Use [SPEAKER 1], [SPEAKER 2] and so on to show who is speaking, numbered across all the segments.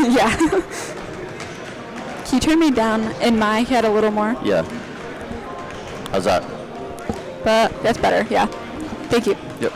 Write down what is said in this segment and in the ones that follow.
[SPEAKER 1] Yeah. Can you turn me down in my head a little more?
[SPEAKER 2] Yeah. How's that?
[SPEAKER 1] But that's better, yeah. Thank you.
[SPEAKER 2] Yep.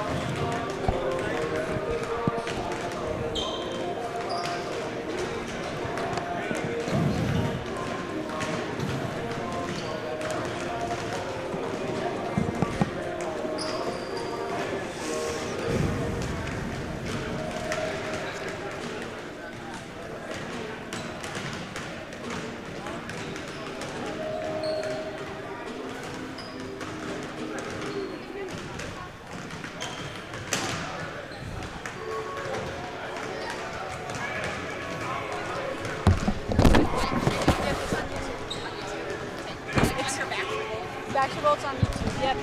[SPEAKER 1] Basketball's on YouTube, yep.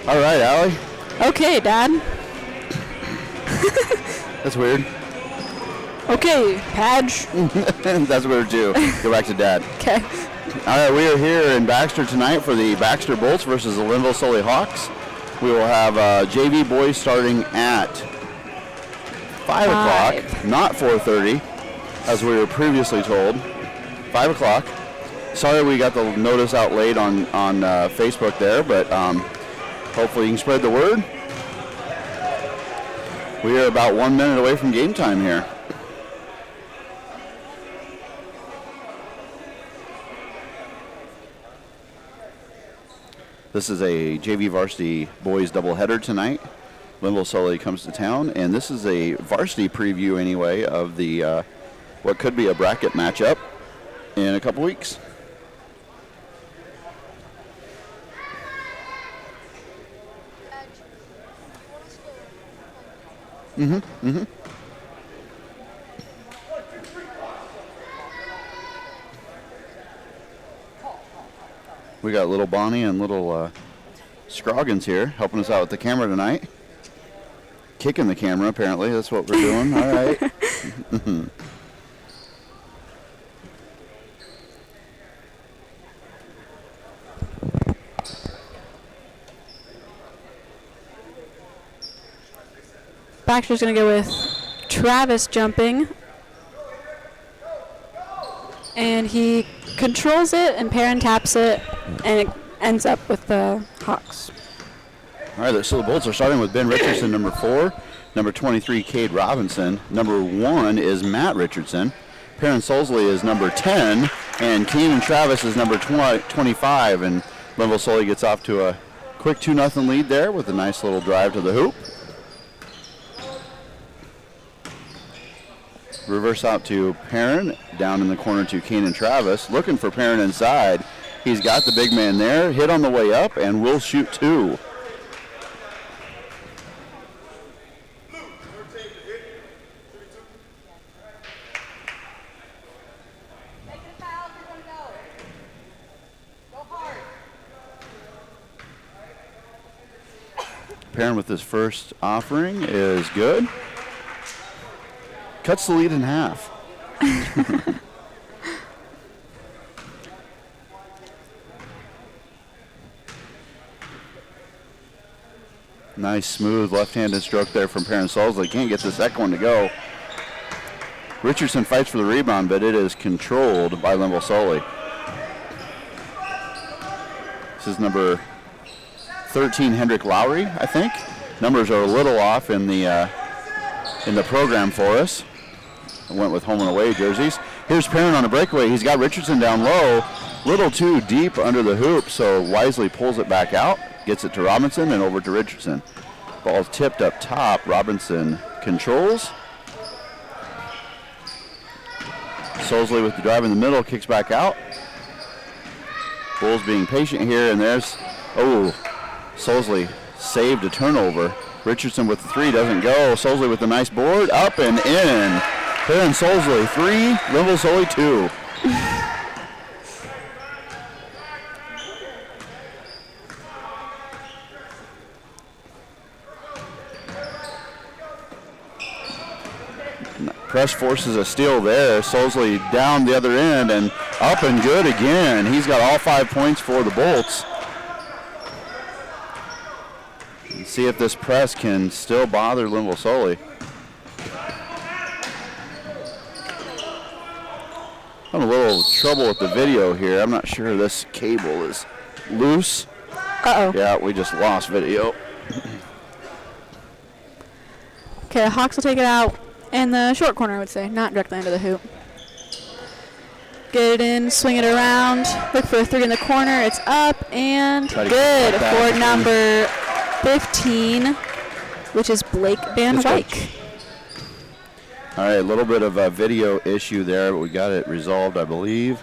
[SPEAKER 2] All right, Allie.
[SPEAKER 1] Okay, Dad.
[SPEAKER 2] That's weird.
[SPEAKER 1] Okay, Padge.
[SPEAKER 2] That's weird too. Go back to Dad.
[SPEAKER 1] Okay.
[SPEAKER 2] All right, we are here in Baxter tonight for the Baxter Bolts versus the Lynnville Sully Hawks. We will have JV boys starting at 5 o'clock, not 4:30, as we were previously told. 5 o'clock. Sorry we got the notice out late on Facebook there, but hopefully you can spread the word. We are about 1 minute away from game time here. This is a JV varsity boys doubleheader tonight. Lynnville Sully comes to town, and this is a varsity preview anyway of the what could be a bracket matchup in a couple weeks. We got little Bonnie and little Scroggins here helping us out with the camera tonight. Kicking the camera, apparently. That's what we're doing. All right.
[SPEAKER 1] Baxter's going to go with Travis jumping. And he controls it, and Perrin taps it, and it ends up with the Hawks.
[SPEAKER 2] All right, so the Bolts are starting with Ben Richardson, number 4. Number 23, Cade Robinson. Number 1 is Matt Richardson. Perrin Solsley is number 10. And Keenan Travis is number 25. And Lynnville Sully gets off to a quick 2-0 lead there with a nice little drive to the hoop. Reverse out to Perrin, down in the corner to Keenan Travis. Looking for Perrin inside. He's got the big man there, hit on the way up, and will shoot 2. Perrin with his first offering is good. Cuts the lead in half. Nice smooth left-handed stroke there from Perrin Solsley. Can't get the second one to go. Richardson fights for the rebound, but it is controlled by Lynnville Sully. This is number 13, Hendrick Lowry, I think. Numbers are a little off in the program for us. I went with home and away jerseys. Here's Perrin on a breakaway. He's got Richardson down low, little too deep under the hoop, so wisely pulls it back out, gets it to Robinson and over to Richardson. Ball's tipped up top. Robinson controls. Solsley with the drive in the middle, kicks back out. Bulls being patient here, and there's, Solsley saved a turnover. Richardson with the 3, doesn't go. Solsley with a nice board, up and in. Perrin Solsley 3, Lynnville Sully 2. Press forces a steal there. Solsley down the other end and up and good again. He's got all 5 points for the Bolts. Let's see if this press can still bother Lynnville Sully. I'm a little trouble with the video here. I'm not sure this cable is loose.
[SPEAKER 1] Uh-oh.
[SPEAKER 2] Yeah, we just lost video.
[SPEAKER 1] Okay, the Hawks will take it out in the short corner, I would say, not directly under the hoop. Get it in, swing it around, look for a 3 in the corner. It's up and good for number 15, which is Blake Van Wyk.
[SPEAKER 2] All right, a little bit of a video issue there, but we got it resolved, I believe.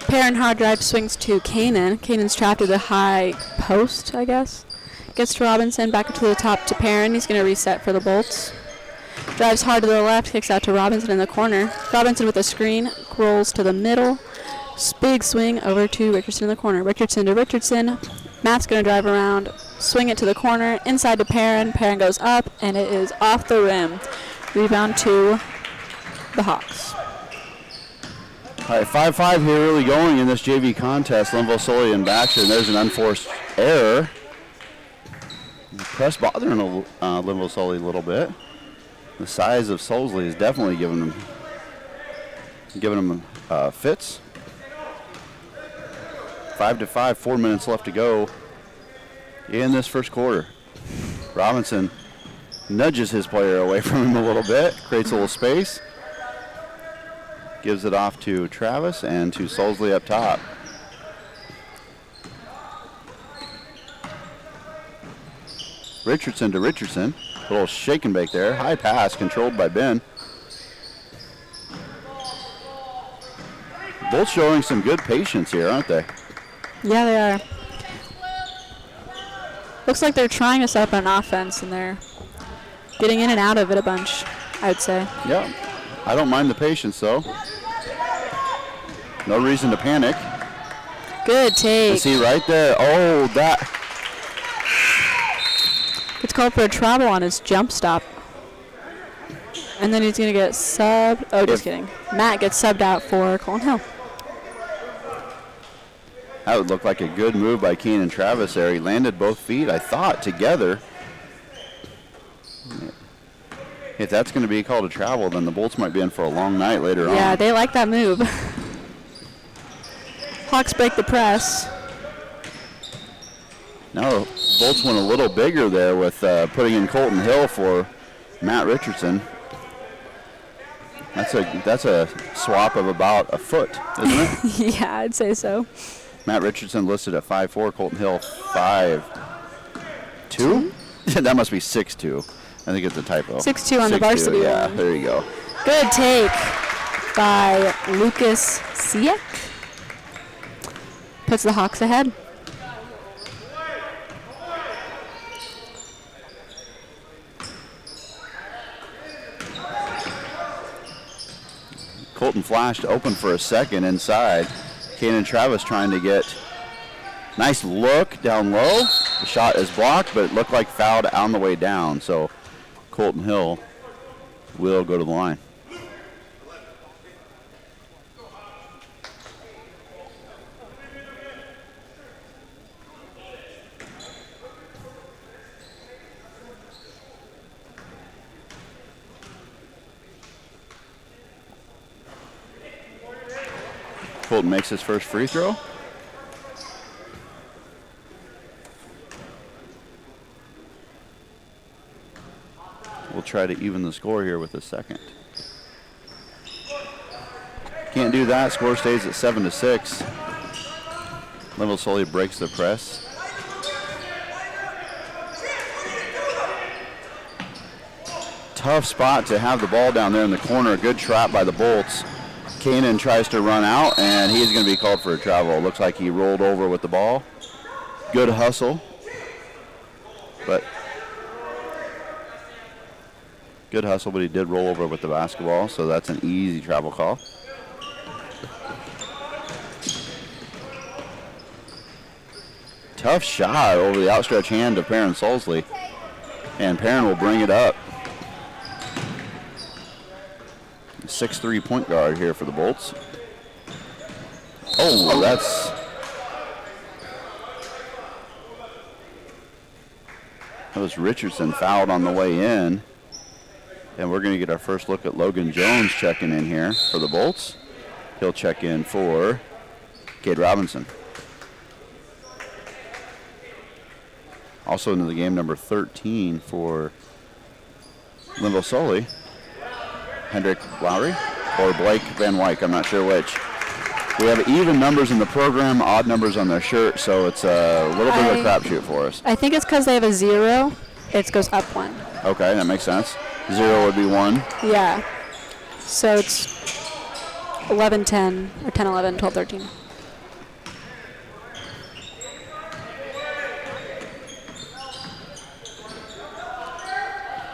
[SPEAKER 1] Perrin hard drive swings to Kanan. Kanan's trapped at the high post, I guess. Gets to Robinson, back up to the top to Perrin. He's going to reset for the Bolts. Drives hard to the left, kicks out to Robinson in the corner. Robinson with a screen, rolls to the middle. Big swing over to Richardson in the corner. Richardson to Richardson. Matt's going to drive around, swing it to the corner, inside to Perrin. Perrin goes up, and it is off the rim. Rebound to the Hawks.
[SPEAKER 2] All right, 5-5 here, really going in this JV contest. Lynnville, Sully, and Baxter. And there's an unforced error. The press bothering Lynnville, Sully a little bit. The size of Solsley is definitely giving them fits. 5-5, 4 minutes left to go in this first quarter. Robinson nudges his player away from him a little bit, creates a little space. Gives it off to Travis and to Solsley up top. Richardson to Richardson. A little shake and bake there. High pass controlled by Ben. Both showing some good patience here, aren't they?
[SPEAKER 1] Yeah, they are. Looks like they're trying to set up an offense, and they're getting in and out of it a bunch, I would say.
[SPEAKER 2] Yeah. I don't mind the patience, though. No reason to panic.
[SPEAKER 1] Good take.
[SPEAKER 2] You see right there. Oh, that.
[SPEAKER 1] It's called for a travel on his jump stop. And then he's going to get subbed. Oh, just kidding. Matt gets subbed out for Colin Hill.
[SPEAKER 2] That would look like a good move by Keenan Travis there. He landed both feet, I thought, together. If that's going to be called a travel, then the Bolts might be in for a long night later on.
[SPEAKER 1] Yeah, they like that move. Hawks break the press.
[SPEAKER 2] Now the Bolts went a little bigger there with putting in Colton Hill for Matt Richardson. That's a swap of about a foot, isn't it?
[SPEAKER 1] Yeah, I'd say so.
[SPEAKER 2] Matt Richardson listed at 5'4", Colton Hill 5'2". That must be 6'2". I think it's a typo.
[SPEAKER 1] 6'2" on the varsity
[SPEAKER 2] yeah,
[SPEAKER 1] one.
[SPEAKER 2] there you go.
[SPEAKER 1] Good take by Lucas Siek. Puts the Hawks ahead.
[SPEAKER 2] Colton flashed open for a second inside. Kanan Travis trying to get nice look down low. The shot is blocked, but it looked like fouled on the way down. So Colton Hill will go to the line. Colton makes his first free throw. We'll try to even the score here with a second. Can't do that. Score stays at 7-6. Lynnville Sully breaks the press. Tough spot to have the ball down there in the corner. Good trap by the Bolts. Kanan tries to run out, and he's going to be called for a travel. Looks like he rolled over with the ball. Good hustle. But he did roll over with the basketball, so that's an easy travel call. Tough shot over the outstretched hand of Perrin Solsley, and Perrin will bring it up. 6'3" point guard here for the Bolts. Oh, That was Richardson fouled on the way in. And we're going to get our first look at Logan Jones checking in here for the Bolts. He'll check in for Cade Robinson. Also into the game, number 13 for Lynnville Sully, Hendrick Lowry or Blake Van Wyck, I'm not sure which. We have even numbers in the program, odd numbers on their shirt, so it's a little bit of a crapshoot for us.
[SPEAKER 1] I think it's because they have a 0. It goes up 1.
[SPEAKER 2] Okay, that makes sense. 0 would be 1.
[SPEAKER 1] Yeah. So it's 11-10 or 10-11, 12-13.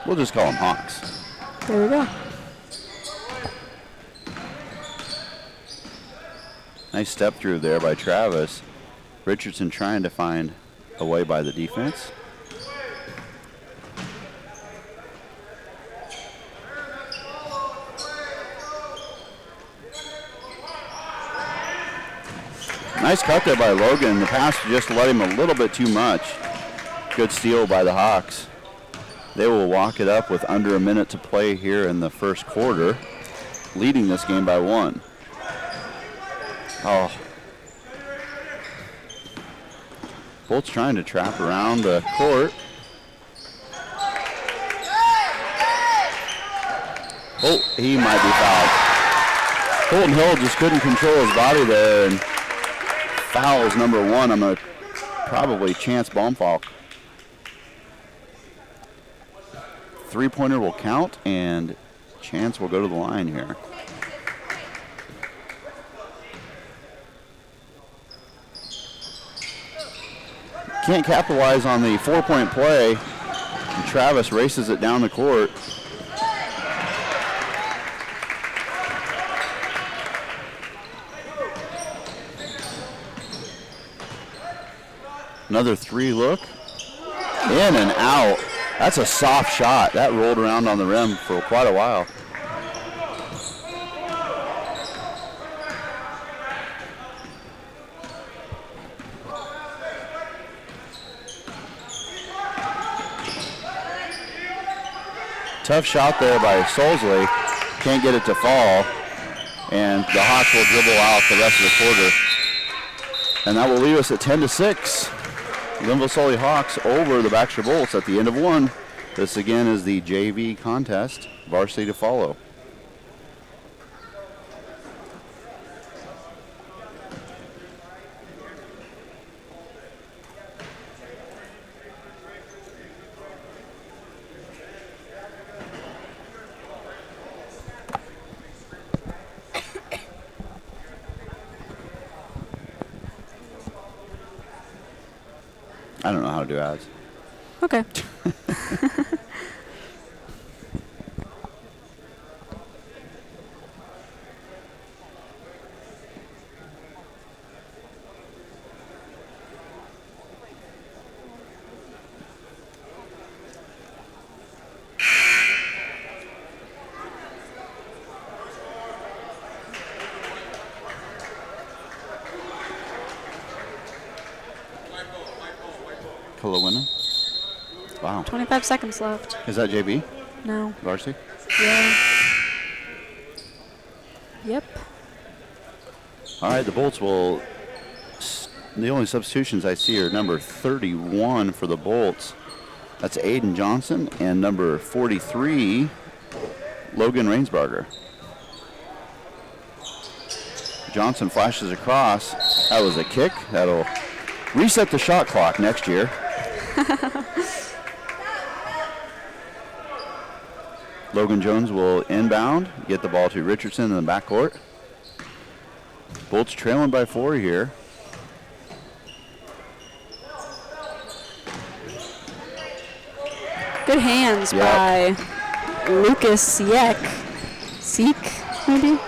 [SPEAKER 2] We'll just call them Hawks.
[SPEAKER 1] There we go.
[SPEAKER 2] Nice step through there by Travis. Richardson trying to find a way by the defense. Nice cut there by Logan. The pass just let him a little bit too much. Good steal by the Hawks. They will walk it up with under a minute to play here in the first quarter, leading this game by 1. Oh. Bolt's trying to trap around the court. Oh, he might be fouled. Colton Hill just couldn't control his body there, and fouls number 1 on a probably Chance Baumfalk. Three-pointer will count, and Chance will go to the line here. Can't capitalize on the 4-point play, and Travis races it down the court. Another 3 look. In and out. That's a soft shot. That rolled around on the rim for quite a while. Tough shot there by Sully. Can't get it to fall. And the Hawks will dribble out the rest of the quarter. And that will leave us at 10-6. Lynnville Sully Hawks over the Baxter Bolts at the end of 1. This again is the JV contest, varsity to follow. I don't know how to do ads.
[SPEAKER 1] Okay.
[SPEAKER 2] Kalawina. Wow.
[SPEAKER 1] 25 seconds left.
[SPEAKER 2] Is that JV?
[SPEAKER 1] No.
[SPEAKER 2] Varsity?
[SPEAKER 1] Yeah. Yep.
[SPEAKER 2] All right, the Bolts will, the only substitutions I see are number 31 for the Bolts. That's Aiden Johnson, and number 43, Logan Rainsbarger. Johnson flashes across. That was a kick. That'll reset the shot clock next year. Logan Jones will inbound, get the ball to Richardson in the backcourt. Bolts trailing by 4 here.
[SPEAKER 1] Good hands by Lucas Seek, maybe?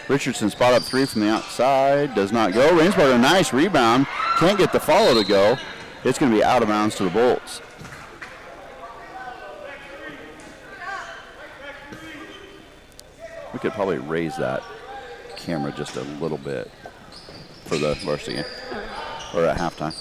[SPEAKER 2] Richardson spot up 3 from the outside. Does not go. Rainsbarger, a nice rebound. Can't get the follow to go. It's going to be out of bounds to the Bolts. could probably raise that camera just a little bit for the varsity game, or at halftime.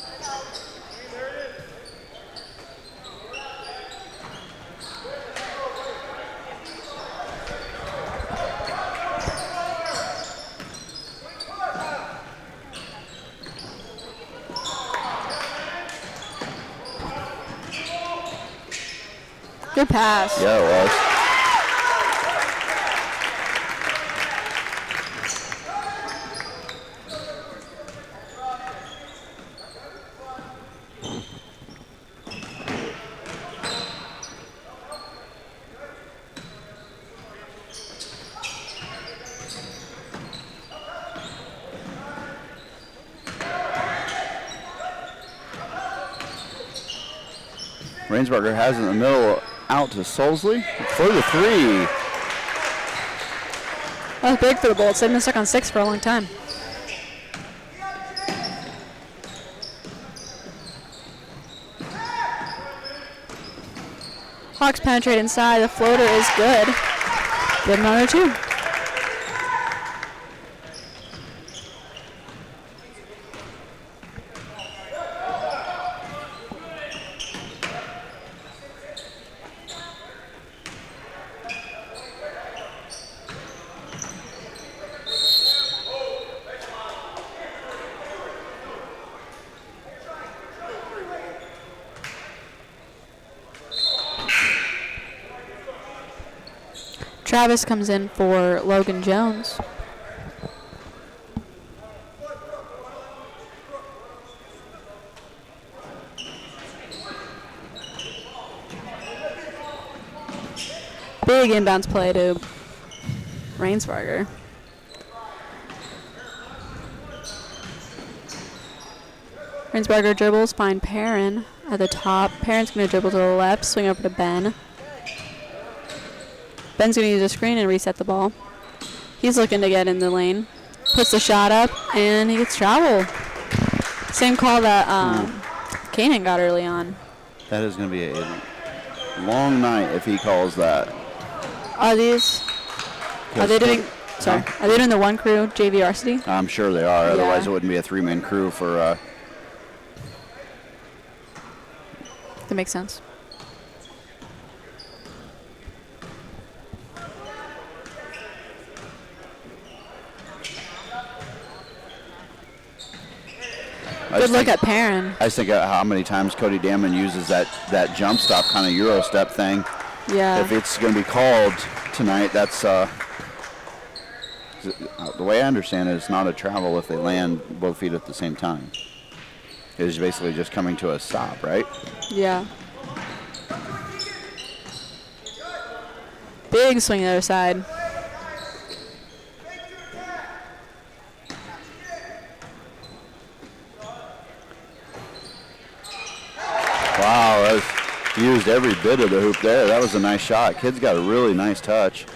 [SPEAKER 1] Good pass.
[SPEAKER 2] Yeah, it was. Rainsberger has in the middle out to Sully for the three.
[SPEAKER 1] That was big for the Bolts. They've been stuck on 6 for a long time. Hawks penetrate inside. The floater is good. Give them another 2. Travis comes in for Logan Jones. Big inbounds play to Rainsberger. Rainsberger dribbles, find Perrin at the top. Perrin's going to dribble to the left, swing over to Ben. Ben's going to use a screen and reset the ball. He's looking to get in the lane. Puts the shot up, and he gets travel. Same call that Kanan got early on.
[SPEAKER 2] That is going to be a long night if he calls that.
[SPEAKER 1] Are they doing the one crew JV varsity?
[SPEAKER 2] I'm sure they are. Otherwise, it wouldn't be a 3-man crew for.
[SPEAKER 1] That makes sense. Good look at Perrin.
[SPEAKER 2] I just think how many times Cody Damon uses that jump stop kind of Euro step thing.
[SPEAKER 1] Yeah.
[SPEAKER 2] If it's going to be called tonight, that's the way I understand it. It's not a travel if they land both feet at the same time. It's basically just coming to a stop, right?
[SPEAKER 1] Yeah. Big swing the other side.
[SPEAKER 2] Wow, that's used every bit of the hoop there. That was a nice shot. Kid's got a really nice touch.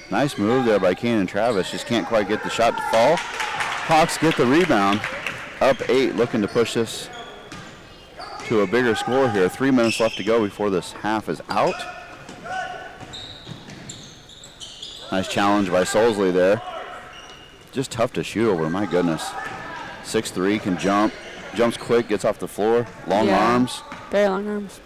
[SPEAKER 2] Nice move there by Kanan Travis. Just can't quite get the shot to fall. Hawks get the rebound. Up 8, looking to push this to a bigger score here. 3 minutes left to go before this half is out. Nice challenge by Sully there. Just tough to shoot over, my goodness. 6'3", can jump. Jumps quick, gets off the floor. Long arms.
[SPEAKER 1] Very long arms.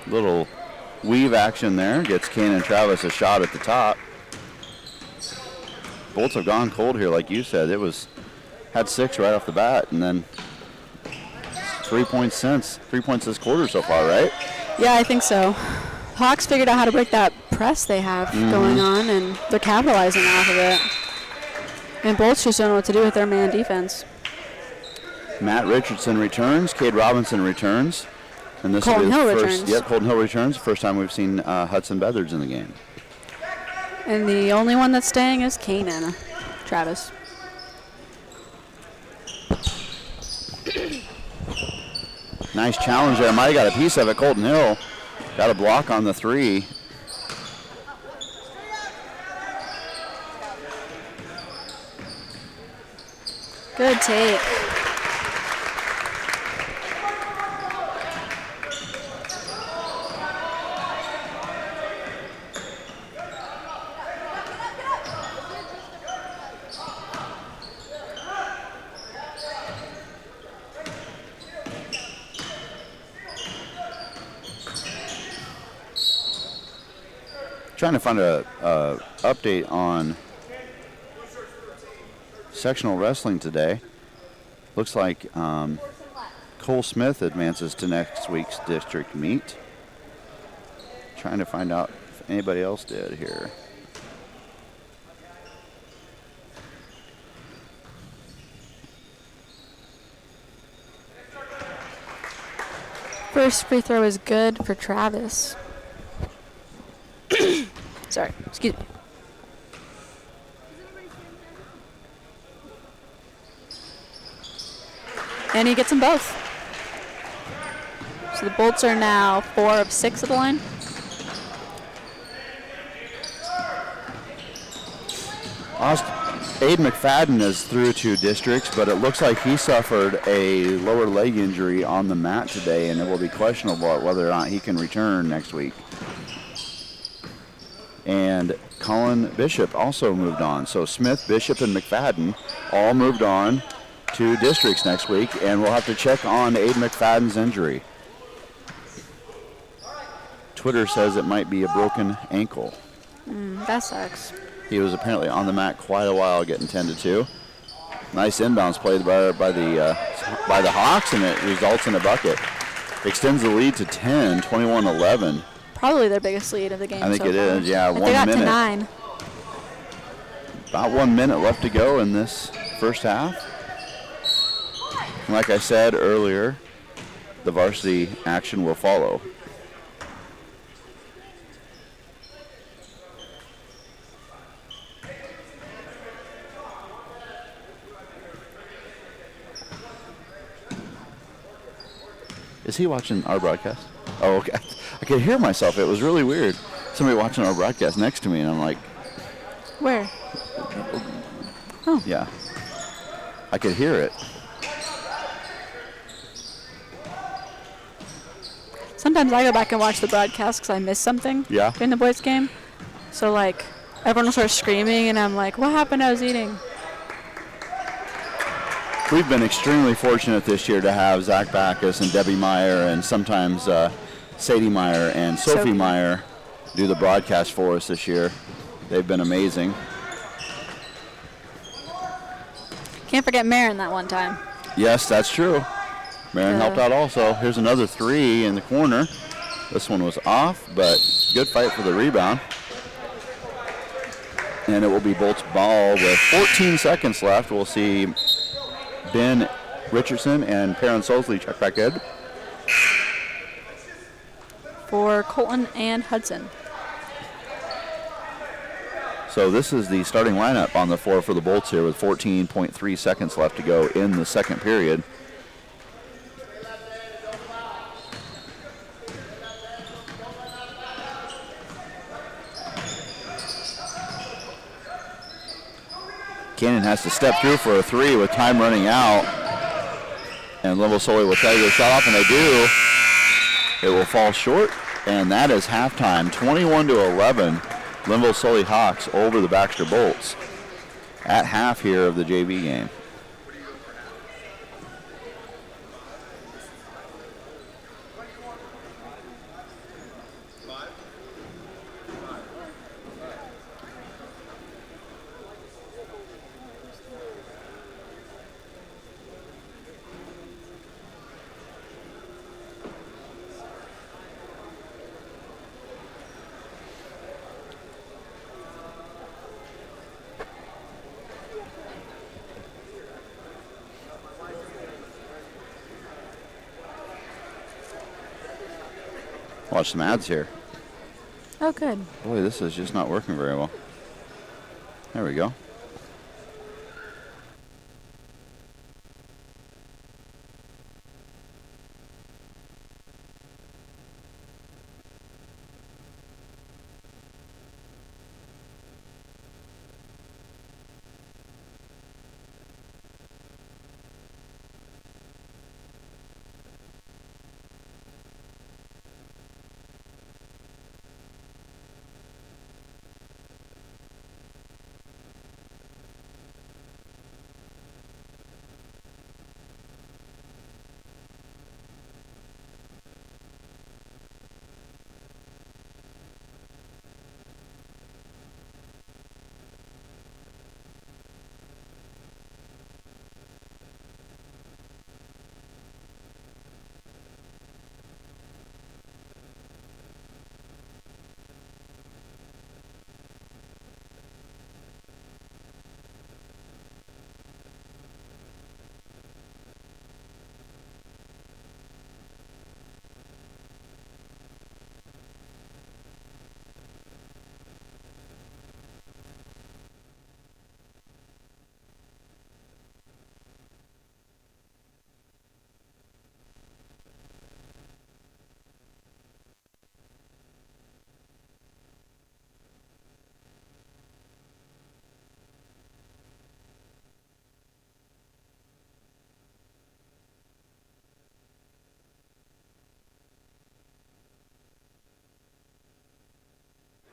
[SPEAKER 2] Little weave action there. Gets Kanan Travis a shot at the top. Bolts have gone cold here, like you said. Had 6 right off the bat, and then 3 points since. 3 points this quarter so far, right?
[SPEAKER 1] Yeah, I think so. Hawks figured out how to break that press they have going on, and they're capitalizing off of it. And Bolts just don't know what to do with their man defense.
[SPEAKER 2] Matt Richardson returns. Cade Robinson returns. And this
[SPEAKER 1] Colton
[SPEAKER 2] will be
[SPEAKER 1] Hill
[SPEAKER 2] the first,
[SPEAKER 1] returns.
[SPEAKER 2] Yep, Colton Hill returns. First time we've seen Hudson Beathard in the game.
[SPEAKER 1] And the only one that's staying is Kanan. Travis.
[SPEAKER 2] Nice challenge there. Might have got a piece of it. Colton Hill got a block on the 3.
[SPEAKER 1] Good take.
[SPEAKER 2] Trying to find a update on sectional wrestling today. Looks like Cole Smith advances to next week's district meet. Trying to find out if anybody else did here.
[SPEAKER 1] First free throw is good for Travis. Sorry, excuse me. And he gets them both. So the Bolts are now 4 of 6 at the line.
[SPEAKER 2] Aid McFadden is through 2 districts, but it looks like he suffered a lower leg injury on the mat today, and it will be questionable whether or not he can return next week. And Colin Bishop also moved on. So Smith, Bishop, and McFadden all moved on to districts next week, and we'll have to check on Aid McFadden's injury. Twitter says it might be a broken ankle.
[SPEAKER 1] That sucks.
[SPEAKER 2] He was apparently on the mat quite a while getting tended to. Nice inbounds played by the Hawks, and it results in a bucket. Extends the lead to 10, 21-11.
[SPEAKER 1] Probably their biggest lead of the game.
[SPEAKER 2] I think
[SPEAKER 1] so
[SPEAKER 2] it
[SPEAKER 1] far.
[SPEAKER 2] is, yeah. 1
[SPEAKER 1] They got
[SPEAKER 2] minute.
[SPEAKER 1] to 9.
[SPEAKER 2] About 1 minute left to go in this first half. And like I said earlier, the varsity action will follow. Is he watching our broadcast? Oh, okay. I could hear myself. It was really weird. Somebody watching our broadcast next to me, and I'm like,
[SPEAKER 1] Where? Oh.
[SPEAKER 2] yeah. I could hear it.
[SPEAKER 1] Sometimes I go back and watch the broadcast because I miss something
[SPEAKER 2] Yeah.
[SPEAKER 1] during the boys' game. So, like, everyone will start screaming, and I'm like, what happened? I was eating.
[SPEAKER 2] We've been extremely fortunate this year to have Zach Backus and Debbie Meyer and sometimes Sadie Meyer and Sophie Meyer do the broadcast for us this year. They've been amazing.
[SPEAKER 1] Can't forget Marin that one time.
[SPEAKER 2] Yes, that's true. Marin helped out also. Here's another 3 in the corner. This one was off, but good fight for the rebound. And it will be Bolt's ball with 14 seconds left. We'll see Ben Richardson and Perrin Solsley check back in.
[SPEAKER 1] For Colton and Hudson.
[SPEAKER 2] So this is the starting lineup on the floor for the Bolts here with 14.3 seconds left to go in the second period. Cannon has to step through for a 3 with time running out. And Lynnville Sully will try to get a shot off, and they do. It will fall short, and that is halftime. 21-11. Lynnville Sully Hawks over the Baxter Bolts at half here of the JV game. Watch some ads here.
[SPEAKER 1] Oh, good.
[SPEAKER 2] Boy, this is just not working very well. There we go.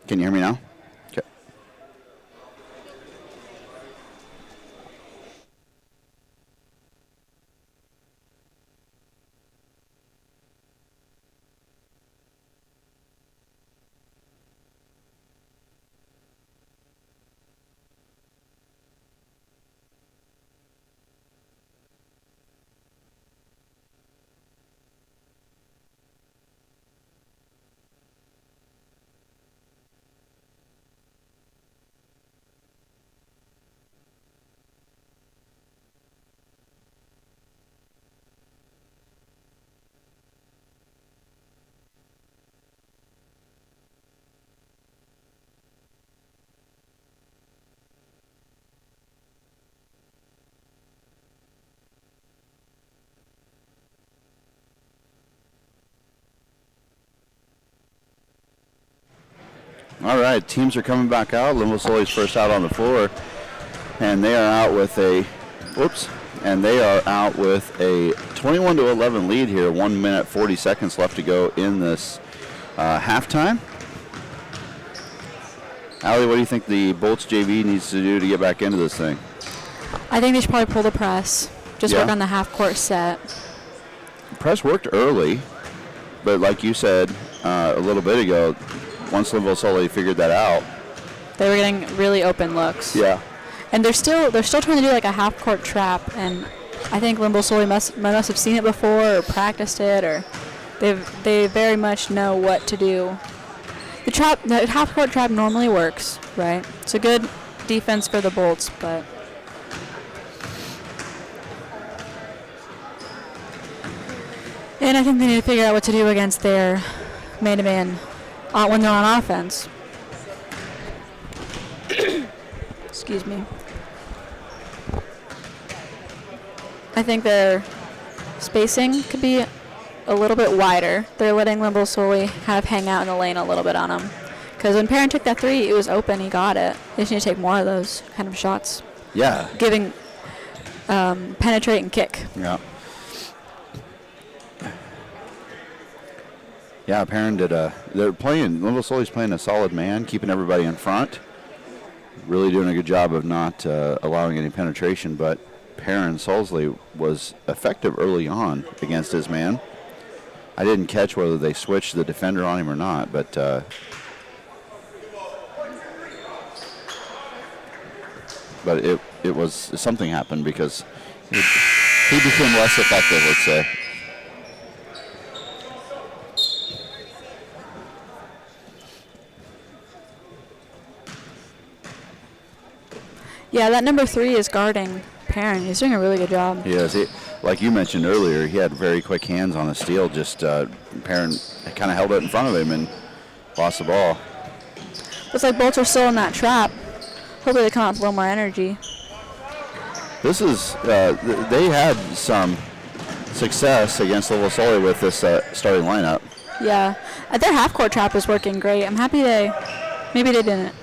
[SPEAKER 2] Can you hear me now? Okay. All right, teams are coming back out. Lynnville Sully's first out on the floor, and they are out with a, they are out with a 21-11 lead here. 1 minute 40 seconds left to go in this halftime. Allie, what do you think the Bolts JV needs to do to get back into this thing?
[SPEAKER 1] I think they should probably pull the press. Just work on the half-court set.
[SPEAKER 2] Press worked early, but like you said a little bit ago, once Lynnville Sully figured that out,
[SPEAKER 1] they were getting really open looks.
[SPEAKER 2] Yeah.
[SPEAKER 1] And they're still trying to do like a half-court trap, and I think Lynnville Sully must have seen it before or practiced it, or they very much know what to do. The half-court trap normally works, right? It's a good defense for the Bolts, but and I think they need to figure out what to do against their man-to-man when they're on offense. Excuse me. I think their spacing could be a little bit wider. They're letting Lynnville Sully kind of hang out in the lane a little bit on them. Because when Perrin took that three, it was open. He got it. They just need to take more of those kind of shots.
[SPEAKER 2] Yeah.
[SPEAKER 1] Giving, penetrate and kick.
[SPEAKER 2] Yeah. Yeah, Perrin did Lynnville Sully's playing a solid man, keeping everybody in front. Really doing a good job of not allowing any penetration, but Perrin Sully was effective early on against his man. I didn't catch whether they switched the defender on him or not, but it was something happened because he became less effective, let's say.
[SPEAKER 1] Yeah, that number 3 is guarding Perrin. He's doing a really good job.
[SPEAKER 2] He is. Like you mentioned earlier, he had very quick hands on the steal. Just Perrin kind of held it in front of him and lost the ball.
[SPEAKER 1] Looks like Bolts are still in that trap. Hopefully they come out with a little more energy.
[SPEAKER 2] This is, they had some success against Lynnville Sully with this starting lineup.
[SPEAKER 1] Yeah. Their half-court trap was working great. I'm happy maybe they didn't.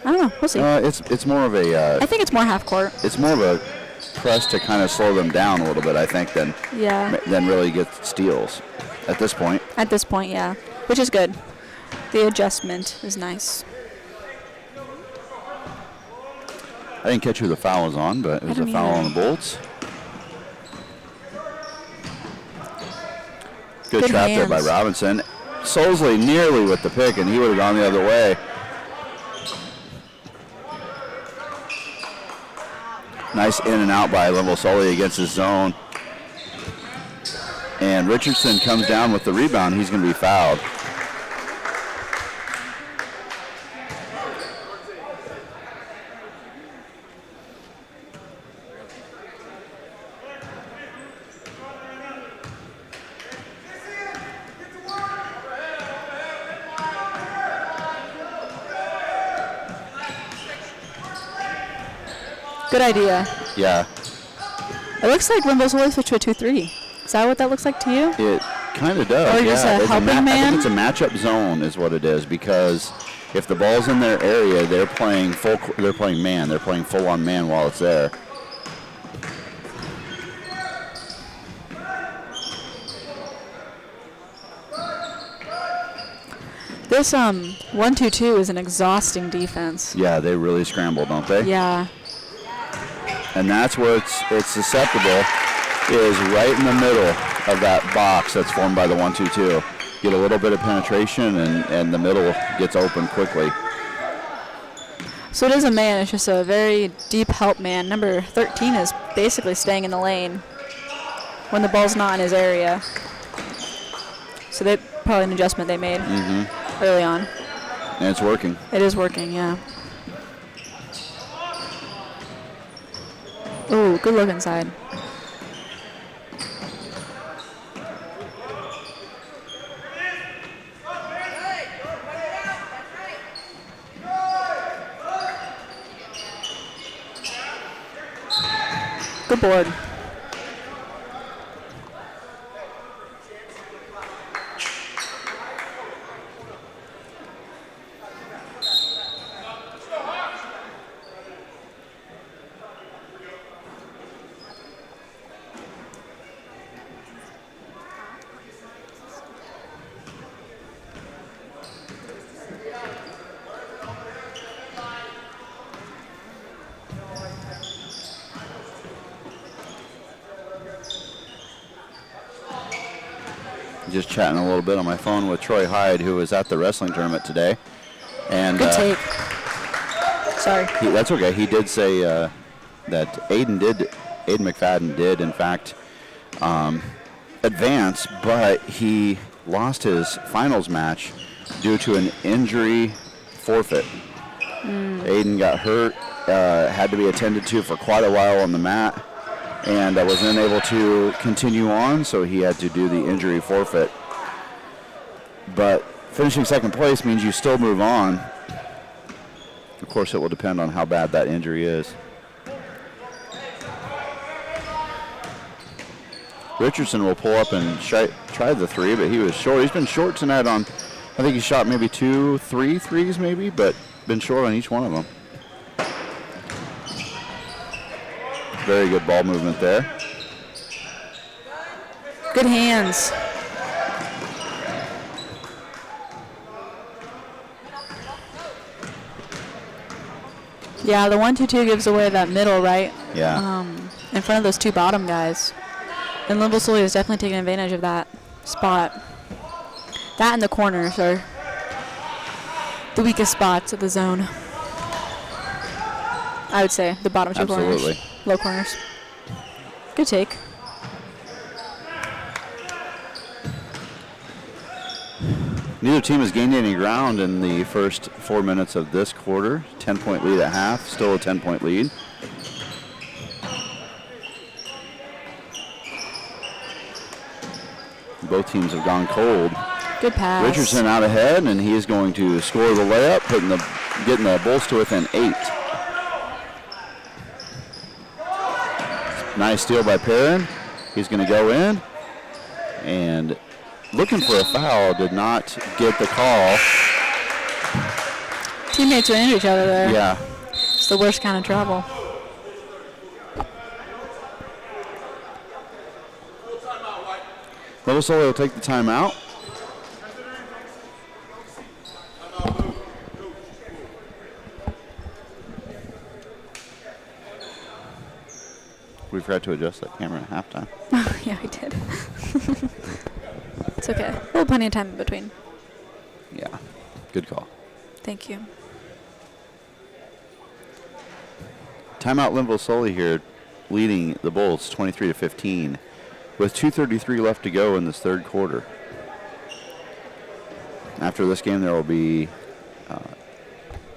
[SPEAKER 1] I don't know. We'll see.
[SPEAKER 2] It's more of a...
[SPEAKER 1] I think it's more half-court.
[SPEAKER 2] It's more of a press to kind of slow them down a little bit, I think, than really get steals at this point.
[SPEAKER 1] At this point, yeah. Which is good. The adjustment is nice.
[SPEAKER 2] I didn't catch who the foul was on, but it was a foul on the Bolts. Good trap there by Robinson. Solsley nearly with the pick, and he would have gone the other way. Nice in and out by Lynnville Sully against his zone. And Richardson comes down with the rebound. He's going to be fouled.
[SPEAKER 1] Good idea.
[SPEAKER 2] Yeah.
[SPEAKER 1] It looks like Lynnville Sully switched to a 2-3. Is that what that looks like to you?
[SPEAKER 2] It kind of does.
[SPEAKER 1] Or just a helping man?
[SPEAKER 2] I think it's a matchup zone is what it is, because if the ball's in their area, they're playing man. They're playing full-on man while it's there.
[SPEAKER 1] This 1-2-2 is an exhausting defense.
[SPEAKER 2] Yeah, they really scramble, don't they?
[SPEAKER 1] Yeah.
[SPEAKER 2] And that's where it's susceptible, is right in the middle of that box that's formed by the 1-2-2. Get a little bit of penetration, and the middle gets open quickly.
[SPEAKER 1] So it is a man. It's just a very deep help man. Number 13 is basically staying in the lane when the ball's not in his area. So they probably an adjustment they made early on.
[SPEAKER 2] And it's working.
[SPEAKER 1] It is working, yeah. Ooh, good look inside. Good board.
[SPEAKER 2] Just chatting a little bit on my phone with Troy Hyde, who was at the wrestling tournament today. And
[SPEAKER 1] good take. Sorry.
[SPEAKER 2] That's okay. He did say that Aiden McFadden did, in fact, advance, but he lost his finals match due to an injury forfeit. Aiden got hurt, had to be attended to for quite a while on the mat, and was unable to continue on, so he had to do the injury forfeit. But finishing second place means you still move on. Of course, it will depend on how bad that injury is. Richardson will pull up and try the three, but he was short. He's been short tonight on, I think he shot maybe 2-3 threes maybe, but been short on each one of them. Very good ball movement there.
[SPEAKER 1] Good hands. Yeah, the 1-2-2 gives away that middle, right?
[SPEAKER 2] Yeah.
[SPEAKER 1] In front of those two bottom guys. And Lynnville Sully is definitely taking advantage of that spot. That and the corners are the weakest spots of the zone. I would say the bottom two corners. Low corners. Good take.
[SPEAKER 2] Neither team has gained any ground in the first 4 minutes of this quarter. 10-point lead at half, still a 10-point lead. Both teams have gone cold.
[SPEAKER 1] Good pass.
[SPEAKER 2] Richardson out ahead, and he is going to score the layup, putting the getting the Bulls to within 8. Nice steal by Perrin. He's going to go in. And looking for a foul, did not get the call.
[SPEAKER 1] Teammates are into each other there.
[SPEAKER 2] Yeah.
[SPEAKER 1] It's the worst kind of trouble.
[SPEAKER 2] Lynnville Sully will take the timeout. We forgot to adjust that camera at halftime.
[SPEAKER 1] Yeah, we did. It's okay. We'll have plenty of time in between.
[SPEAKER 2] Yeah, good call.
[SPEAKER 1] Thank you.
[SPEAKER 2] Timeout Lynnville Sully here, leading the Bulls 23-15 with 2:33 left to go in this third quarter. After this game, there will be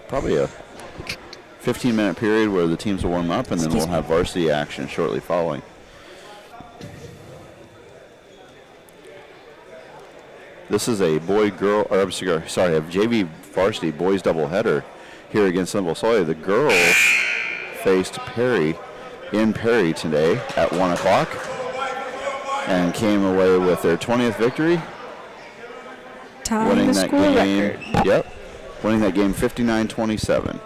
[SPEAKER 2] probably a 15-minute period where the teams will warm up, and then we'll have varsity action shortly following. This is a boy-girl, or I'm sorry, a JV varsity boys doubleheader here against Lynnville Sully. The girls faced Perry in Perry today at 1 o'clock and came away with their 20th victory,
[SPEAKER 1] Winning the school
[SPEAKER 2] game.
[SPEAKER 1] record.
[SPEAKER 2] Yep, winning that game 59-27.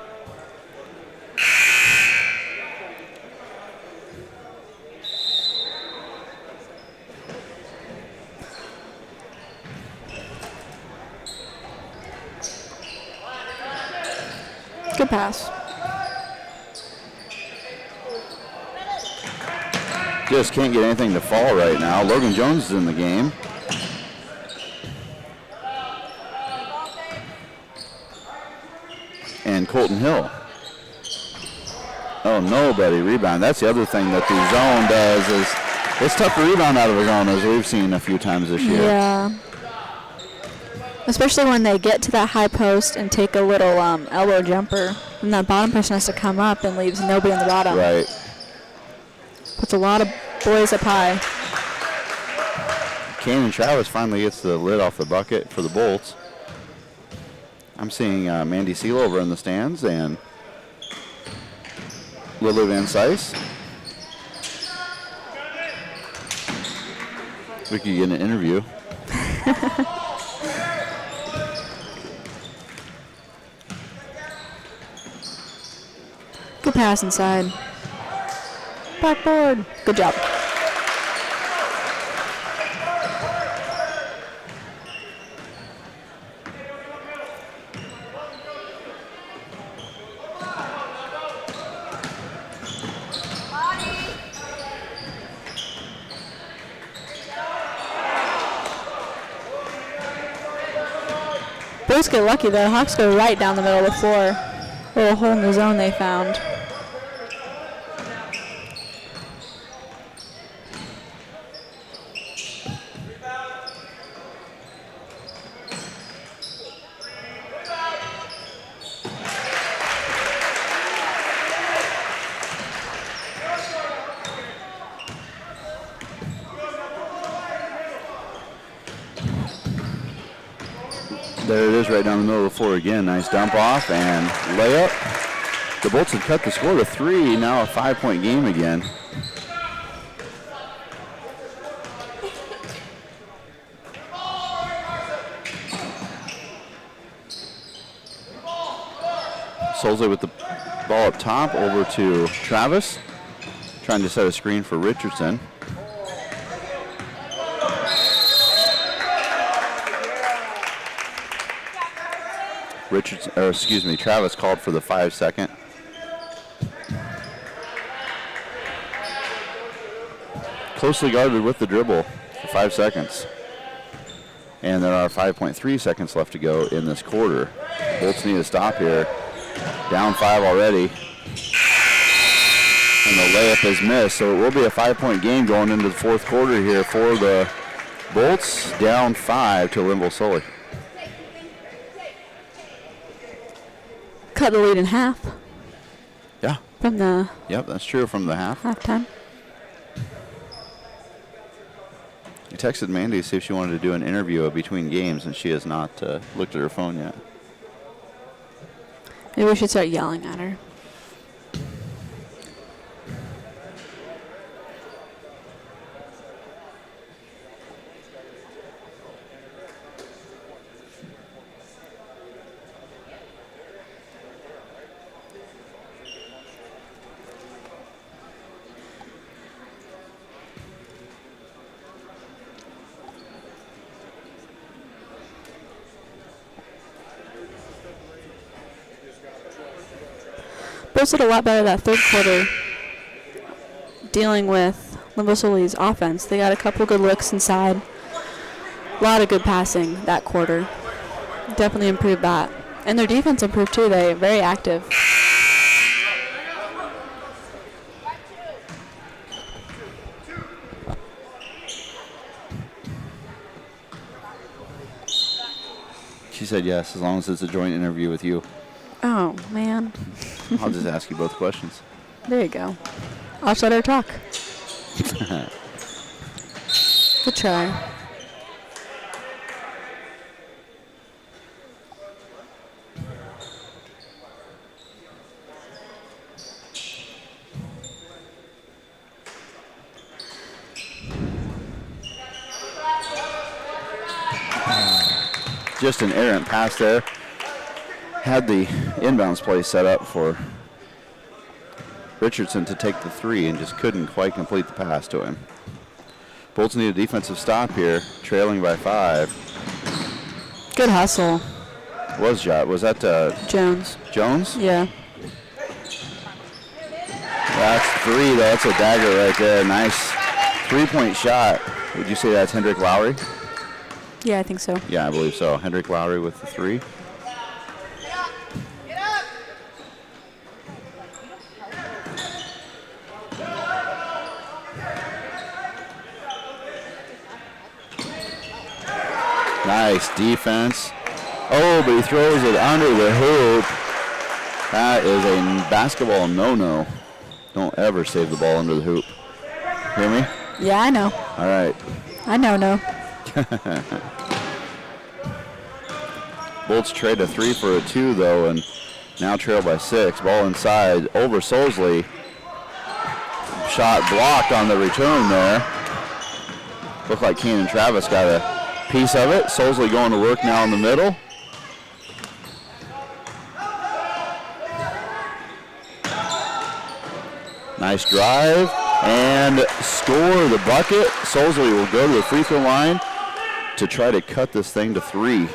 [SPEAKER 1] Good pass.
[SPEAKER 2] Just can't get anything to fall right now. Logan Jones is in the game. And Colton Hill. Oh, nobody rebound. That's the other thing that the zone does is it's tough to rebound out of a zone, as we've seen a few times this year.
[SPEAKER 1] Yeah. Especially when they get to that high post and take a little elbow jumper. And that bottom person has to come up and leaves nobody in the bottom.
[SPEAKER 2] Right.
[SPEAKER 1] Puts a lot of boys up high.
[SPEAKER 2] Kanan Travis finally gets the lid off the bucket for the Bolts. I'm seeing Mandy Seal over in the stands and Lily Van Sice. We could get an interview.
[SPEAKER 1] Good pass inside. Backboard. Good job. Bulls get lucky though. Hawks go right down the middle of the floor. Little hole in the zone they found.
[SPEAKER 2] There it is right down the middle of the floor again. Nice dump off and layup. The Bolts had cut the score to 3, now a 5-point game again. Sully with the ball up top over to Travis, trying to set a screen for Richardson. Travis called for the 5-second. Closely guarded with the dribble for 5 seconds. And there are 5.3 seconds left to go in this quarter. Bolts need to stop here. Down 5 already. And the layup is missed, so it will be a 5-point game going into the fourth quarter here for the Bolts. Down 5 to Lynnville Sully.
[SPEAKER 1] Cut the lead in half.
[SPEAKER 2] Yeah.
[SPEAKER 1] From the
[SPEAKER 2] Yep, that's true from the half.
[SPEAKER 1] halftime.
[SPEAKER 2] I texted Mandy to see if she wanted to do an interview between games, and she has not looked at her phone yet.
[SPEAKER 1] Maybe we should start yelling at her. Bulls did a lot better that third quarter dealing with Lynnville Sully's offense. They got a couple good looks inside. A lot of good passing that quarter. Definitely improved that. And their defense improved too. They're very active.
[SPEAKER 2] She said yes, as long as it's a joint interview with you.
[SPEAKER 1] Oh, man.
[SPEAKER 2] I'll just ask you both questions.
[SPEAKER 1] There you go. I'll just let her talk. Good try.
[SPEAKER 2] Just an errant pass there. Had the inbounds play set up for Richardson to take the three and just couldn't quite complete the pass to him. Bolts need a defensive stop here, trailing by 5.
[SPEAKER 1] Good hustle.
[SPEAKER 2] Was that
[SPEAKER 1] Jones.
[SPEAKER 2] Jones?
[SPEAKER 1] Yeah.
[SPEAKER 2] That's 3, though. That's a dagger right there. Nice 3-point shot. Would you say that's Hendrick Lowry?
[SPEAKER 1] Yeah, I think so.
[SPEAKER 2] Yeah, I believe so. Hendrick Lowry with the 3. Nice defense. Oh, but he throws it under the hoop. That is a basketball no-no. Don't ever save the ball under the hoop. Hear me?
[SPEAKER 1] Yeah, I know.
[SPEAKER 2] All right.
[SPEAKER 1] I know.
[SPEAKER 2] Bolts trade a 3 for a 2, though, and now trail by 6. Ball inside over Solsley. Shot blocked on the return there. Looked like Keenan Travis got a piece of it. Solsley going to work now in the middle. Nice drive and score the bucket. Solsley will go to the free throw line to try to cut this thing to 3.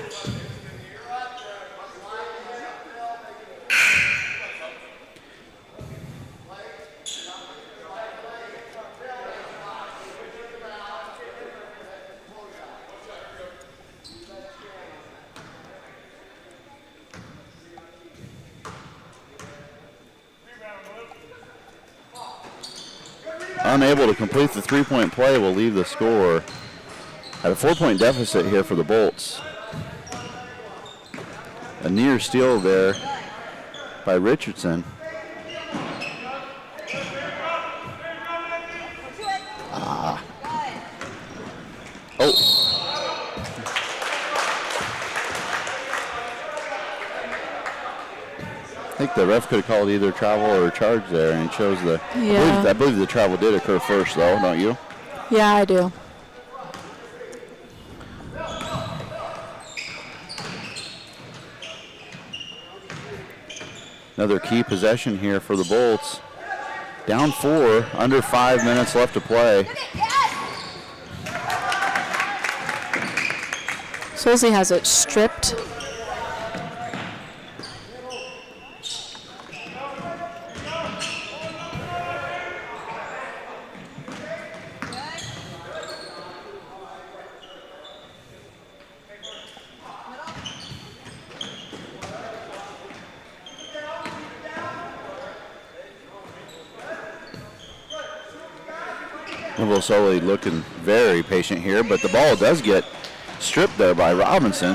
[SPEAKER 2] Unable to complete the 3-point play will leave the score at a 4-point deficit here for the Bolts. A near steal there by Richardson. Oh. I think the ref could have called either travel or charge there, and he chose the.
[SPEAKER 1] Yeah.
[SPEAKER 2] I believe the travel did occur first, though, don't you?
[SPEAKER 1] Yeah, I do.
[SPEAKER 2] Another key possession here for the Bolts. Down 4, under 5 minutes left to play.
[SPEAKER 1] Solsley has it stripped.
[SPEAKER 2] Lynnville Sully looking very patient here, but the ball does get stripped there by Robinson.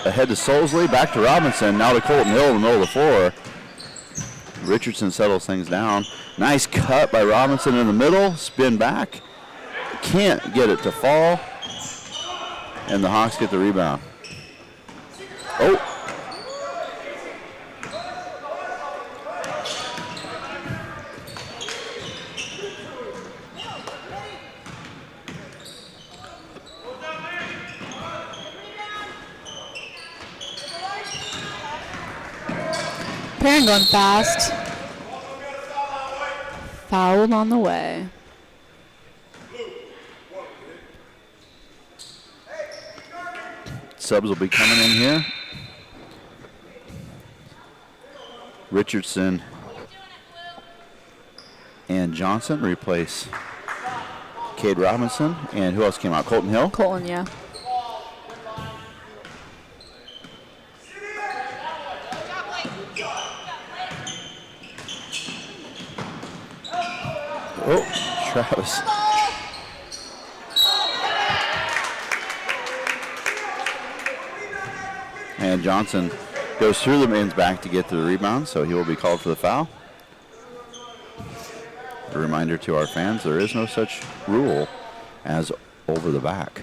[SPEAKER 2] Ahead to Solsley, back to Robinson, now to Colton Hill in the middle of the floor. Richardson settles things down. Nice cut by Robinson in the middle, spin back. Can't get it to fall. And the Hawks get the rebound. Oh.
[SPEAKER 1] Perrin going fast. Fouled on the way.
[SPEAKER 2] Subs will be coming in here. Richardson and Johnson replace Cade Robinson. And who else came out? Colton Hill?
[SPEAKER 1] Colton, yeah.
[SPEAKER 2] Oh, Travis. And Johnson goes through the man's back to get to the rebound, so he will be called for the foul. A reminder to our fans, there is no such rule as over the back.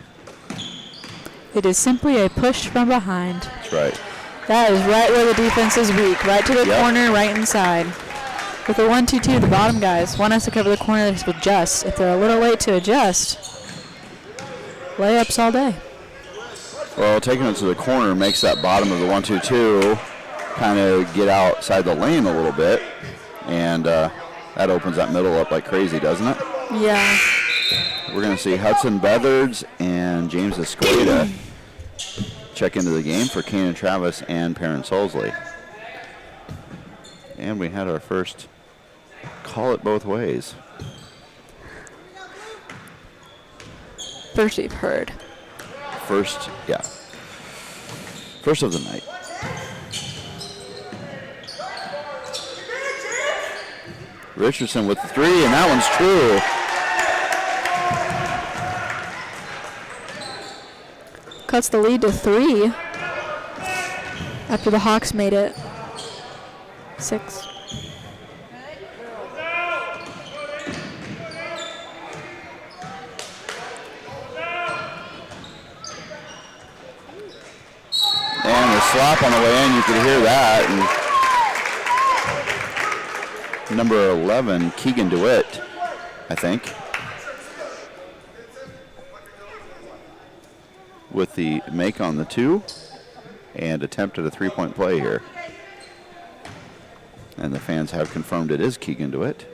[SPEAKER 1] It is simply a push from behind.
[SPEAKER 2] That's right.
[SPEAKER 1] That is right where the defense is weak. Right to the corner, right inside. With the 1-2-2, the bottom guys want us to cover the corner, they will adjust. If they're a little late to adjust, layups all day.
[SPEAKER 2] Well, taking it to the corner makes that bottom of the 1-2-2 kind of get outside the lane a little bit, and that opens that middle up like crazy, doesn't it?
[SPEAKER 1] Yeah.
[SPEAKER 2] We're going to see Hudson Beathards and James Escueda check into the game for Kanan Travis and Perrin Solsley. And we had our first call it both ways.
[SPEAKER 1] First we've heard.
[SPEAKER 2] First, yeah. First of the night. Richardson with the three, and that one's true.
[SPEAKER 1] Cuts the lead to 3 after the Hawks made it 6.
[SPEAKER 2] And the slap on the way in, you could hear that. And number 11, Keegan DeWitt, I think, with the make on the 2 and attempted a three-point play here. And the fans have confirmed it is Keegan DeWitt.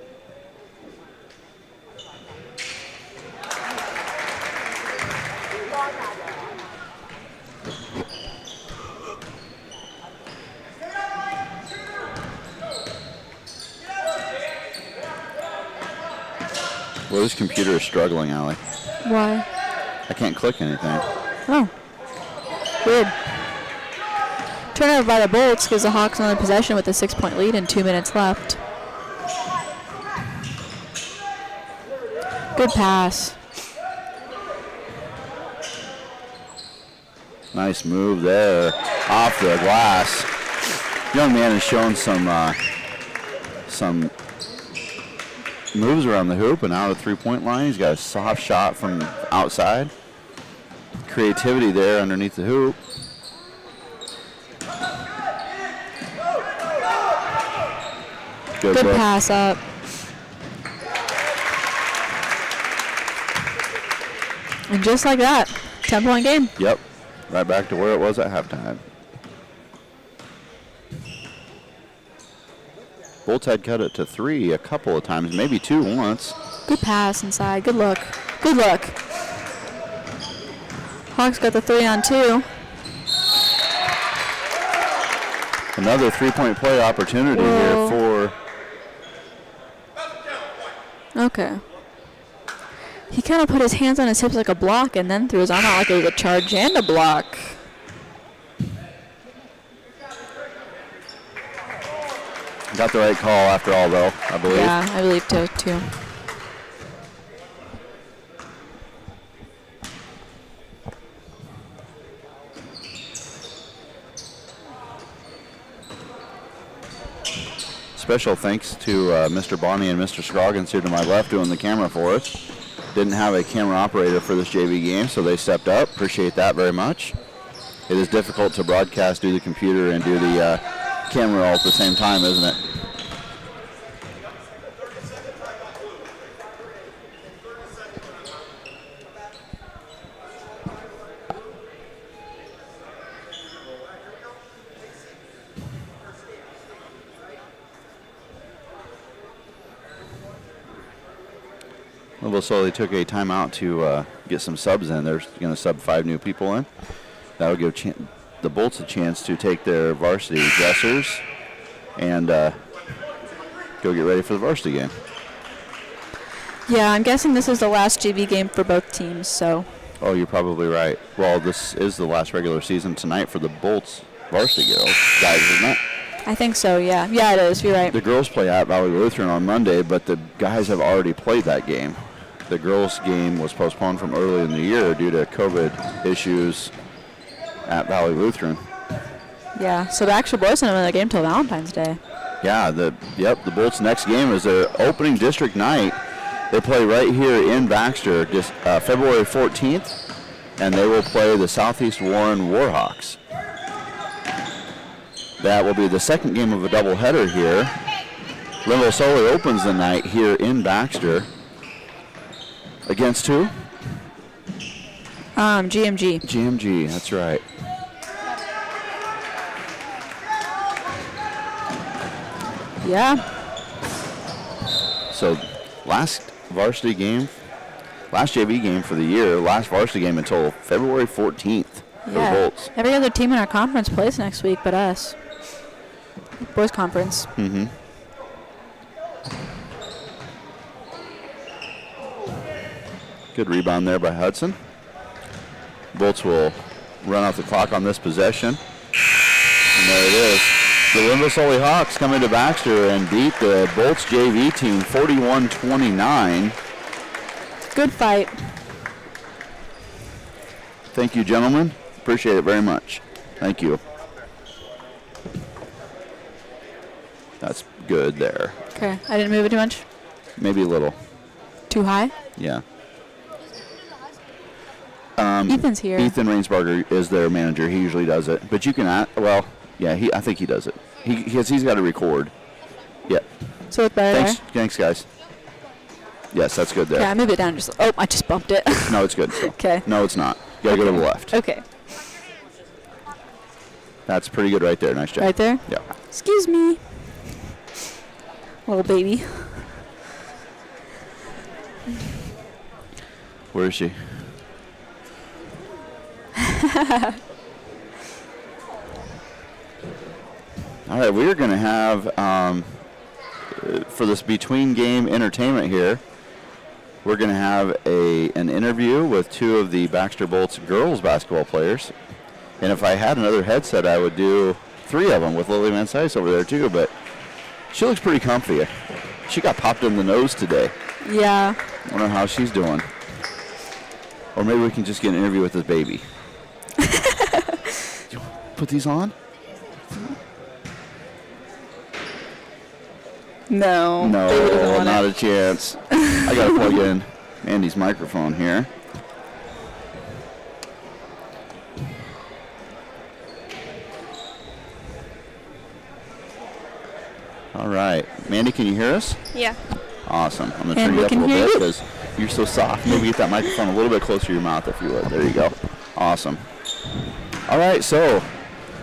[SPEAKER 2] Well, this computer is struggling, Allie.
[SPEAKER 1] Why?
[SPEAKER 2] I can't click anything.
[SPEAKER 1] Oh. Weird. Turnover by the Bolts gives the Hawks another possession with a 6-point lead and 2 minutes left. Good pass.
[SPEAKER 2] Nice move there off the glass. Young man has shown some moves around the hoop and out of three-point line. He's got a soft shot from outside. Creativity there underneath the hoop.
[SPEAKER 1] Good pass up. And just like that, 10-point game.
[SPEAKER 2] Yep, right back to where it was at halftime. Bolts had cut it to 3 a couple of times, maybe 2 once.
[SPEAKER 1] Good pass inside. Good look. Good look. Hawks got the 3-on-2.
[SPEAKER 2] Another three-point play opportunity here for...
[SPEAKER 1] Okay. He kind of put his hands on his hips like a block and then threw his arm out like it was a charge and a block.
[SPEAKER 2] Got the right call after all, though, I believe.
[SPEAKER 1] Yeah, I believe so, too.
[SPEAKER 2] Special thanks to Mr. Bonney and Mr. Scroggins here to my left doing the camera for us. Didn't have a camera operator for this JV game, so they stepped up. Appreciate that very much. It is difficult to broadcast, do the computer, and do the camera all at the same time, isn't it? Lynnville Sully took a timeout to get some subs in. They're going to sub 5 new people in. That will give the Bolts a chance to take their varsity dressers and go get ready for the varsity game.
[SPEAKER 1] Yeah, I'm guessing this is the last JV game for both teams, so.
[SPEAKER 2] Oh, you're probably right. Well, this is the last regular season tonight for the Bolts varsity girls, guys, isn't it?
[SPEAKER 1] I think so, yeah. Yeah, it is. You're right.
[SPEAKER 2] The girls play at Valley Lutheran on Monday, but the guys have already played that game. The girls' game was postponed from early in the year due to COVID issues at Valley Lutheran.
[SPEAKER 1] Yeah, so the actual boys don't have another game until Valentine's Day.
[SPEAKER 2] Yeah, the Bolts' next game is their opening district night. They play right here in Baxter, just February 14th, and they will play the Southeast Warren Warhawks. That will be the second game of a doubleheader here. Lynnville Sully opens the night here in Baxter. Against who?
[SPEAKER 1] GMG.
[SPEAKER 2] GMG, that's right.
[SPEAKER 1] Yeah.
[SPEAKER 2] So last varsity game, last JV game for the year, last varsity game until February 14th for the Bolts.
[SPEAKER 1] Every other team in our conference plays next week but us. Boys conference.
[SPEAKER 2] Mm-hmm. Good rebound there by Hudson. Bolts will run out the clock on this possession. And there it is. The Lynnville Sully Hawks come into Baxter and beat the Bolts JV team 41-29.
[SPEAKER 1] Good fight.
[SPEAKER 2] Thank you, gentlemen. Appreciate it very much. Thank you. That's good there.
[SPEAKER 1] Okay, I didn't move it too much.
[SPEAKER 2] Maybe a little.
[SPEAKER 1] Too high?
[SPEAKER 2] Yeah.
[SPEAKER 1] Ethan's here.
[SPEAKER 2] Ethan Rainsberger is their manager. He usually does it. But you can, I think he does it. He's got to record. Yeah.
[SPEAKER 1] So look better there?
[SPEAKER 2] Thanks, guys. Yes, that's good there.
[SPEAKER 1] Yeah, I moved it down. I just bumped it.
[SPEAKER 2] No, it's good.
[SPEAKER 1] Okay.
[SPEAKER 2] No, it's not. You got to go to the left.
[SPEAKER 1] Okay.
[SPEAKER 2] That's pretty good right there. Nice job.
[SPEAKER 1] Right there?
[SPEAKER 2] Yeah.
[SPEAKER 1] Excuse me. Little baby.
[SPEAKER 2] Where is she? All right, we are going to have, for this between game entertainment here, we're going to have an interview with 2 of the Baxter Bolts girls basketball players. And if I had another headset, I would do 3 of them with Lily Van Sice over there too, but she looks pretty comfy. She got popped in the nose today.
[SPEAKER 1] Yeah.
[SPEAKER 2] I wonder how she's doing. Or maybe we can just get an interview with this baby. You put these on?
[SPEAKER 1] No.
[SPEAKER 2] No, not a chance. I got to plug in Andy's microphone here. All right. Mandy, can you hear us?
[SPEAKER 3] Yeah.
[SPEAKER 2] Awesome. I'm going to turn you up a little bit because you're so soft. Maybe get that microphone a little bit closer to your mouth if you would. There you go. Awesome. All right, so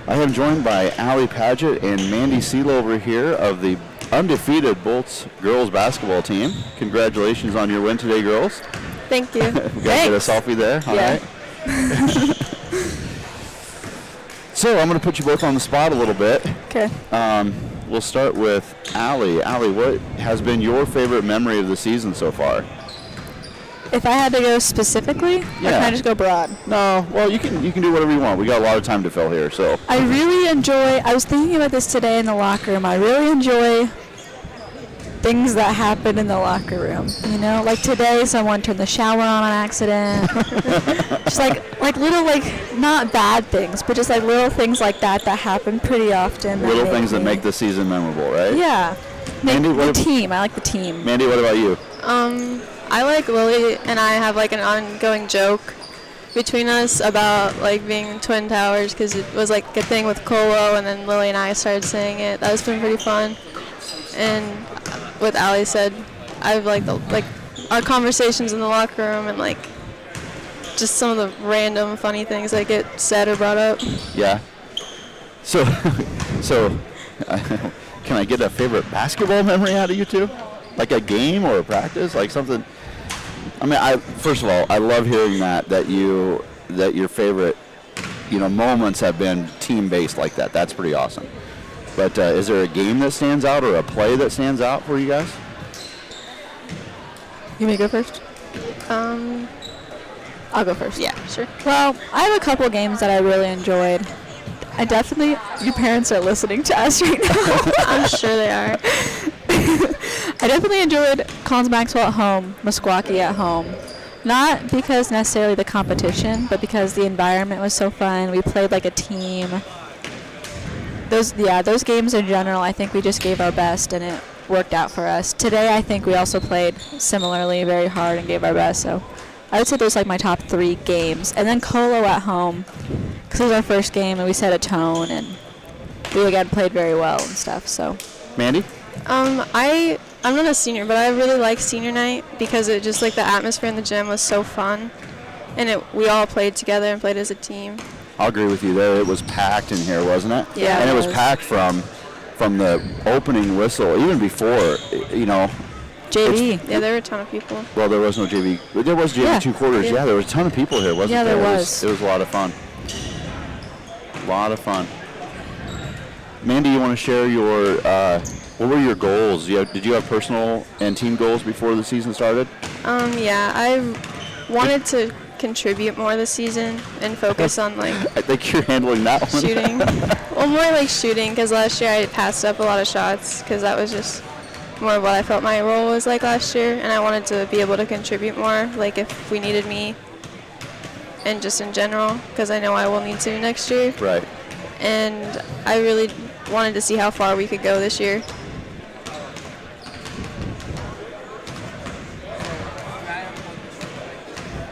[SPEAKER 2] I am joined by Allie Paget and Mandy Seal over here of the undefeated Bolts girls basketball team. Congratulations on your win today, girls.
[SPEAKER 3] Thank you.
[SPEAKER 2] We got to get a selfie there. All right. So I'm going to put you both on the spot a little bit.
[SPEAKER 1] Okay.
[SPEAKER 2] We'll start with Allie. Allie, what has been your favorite memory of the season so far?
[SPEAKER 1] If I had to go specifically, or can I just go broad?
[SPEAKER 2] No, well, you can do whatever you want. We got a lot of time to fill here, so.
[SPEAKER 1] I really enjoy, I was thinking about this today in the locker room. I really enjoy things that happen in the locker room. You know, like today, someone turned the shower on accident. Just like little, not bad things, but just like little things like that happen pretty often.
[SPEAKER 2] Little things that make the season memorable, right?
[SPEAKER 1] Yeah.
[SPEAKER 2] Mandy,
[SPEAKER 1] the team. I like the team.
[SPEAKER 2] Mandy, what about you?
[SPEAKER 3] I like Lily and I have an ongoing joke between us about being Twin Towers because it was a thing with Colo and then Lily and I started saying it. That's been pretty fun. And what Allie said, I've our conversations in the locker room and just some of the random funny things that get said or brought up.
[SPEAKER 2] Yeah. So can I get a favorite basketball memory out of you two? Like a game or a practice? Like something? I mean, first of all, I love hearing that your favorite, moments have been team-based like that. That's pretty awesome. But is there a game that stands out or a play that stands out for you guys?
[SPEAKER 1] You may go first. I'll go first.
[SPEAKER 3] Yeah, sure.
[SPEAKER 1] Well, I have a couple games that I really enjoyed. Your parents are listening to us right now.
[SPEAKER 3] I'm sure they are.
[SPEAKER 1] I definitely enjoyed Collins Maxwell at home, Meskwaki at home. Not because necessarily the competition, but because the environment was so fun. We played like a team. Those games in general, I think we just gave our best and it worked out for us. Today, I think we also played similarly, very hard and gave our best. So I would say those are like my top 3 games. And then Colo at home, because it was our first game and we set a tone and we again played very well and stuff. So,
[SPEAKER 2] Mandy?
[SPEAKER 3] I'm not a senior, but I really like senior night because it just like the atmosphere in the gym was so fun, and we all played together and played as a team.
[SPEAKER 2] I'll agree with you there. It was packed in here, wasn't it?
[SPEAKER 3] Yeah.
[SPEAKER 2] And it was packed from the opening whistle, even before,
[SPEAKER 1] JV.
[SPEAKER 3] Yeah, there were a ton of people.
[SPEAKER 2] Well, there was no JV. There was JV
[SPEAKER 1] Yeah.
[SPEAKER 2] 2 quarters.
[SPEAKER 3] Yeah.
[SPEAKER 2] Yeah, there was a ton of people here, wasn't
[SPEAKER 1] Yeah,
[SPEAKER 2] there?
[SPEAKER 1] there was.
[SPEAKER 2] It was a lot of fun. A lot of fun. Mandy, you want to share your, what were your goals? Did you have personal and team goals before the season started?
[SPEAKER 3] Yeah, I wanted to contribute more this season and focus on like
[SPEAKER 2] I think you're handling that one.
[SPEAKER 3] shooting. Well, more like shooting because last year I passed up a lot of shots because that was just more of what I felt my role was like last year, and I wanted to be able to contribute more, like if we needed me, and just in general because I know I will need to next year.
[SPEAKER 2] Right.
[SPEAKER 3] And I really wanted to see how far we could go this year.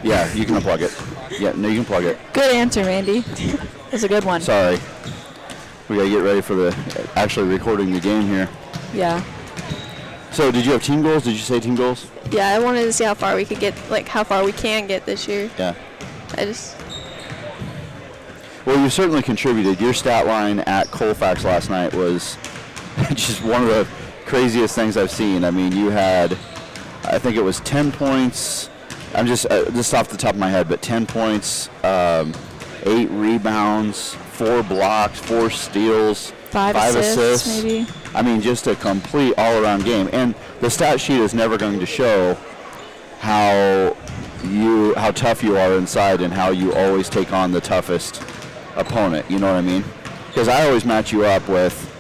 [SPEAKER 2] Yeah, you can unplug it. Yeah, no, you can plug it.
[SPEAKER 1] Good answer, Mandy. That's a good one.
[SPEAKER 2] Sorry. We gotta get ready for the actually recording the game here.
[SPEAKER 1] Yeah.
[SPEAKER 2] So, did you have team goals? Did you say team goals?
[SPEAKER 3] Yeah, I wanted to see how far we could get, like how far we can get this year.
[SPEAKER 2] Yeah.
[SPEAKER 3] Well,
[SPEAKER 2] you certainly contributed. Your stat line at Colfax last night was just one of the craziest things I've seen. I mean, you had, I think it was 10 points. I'm just off the top of my head, but 10 points, 8 rebounds, 4 blocks, 4 steals,
[SPEAKER 1] 5 assists, maybe.
[SPEAKER 2] I mean, just a complete all-around game. And the stat sheet is never going to show how tough you are inside and how you always take on the toughest opponent. You know what I mean? Because I always match you up with.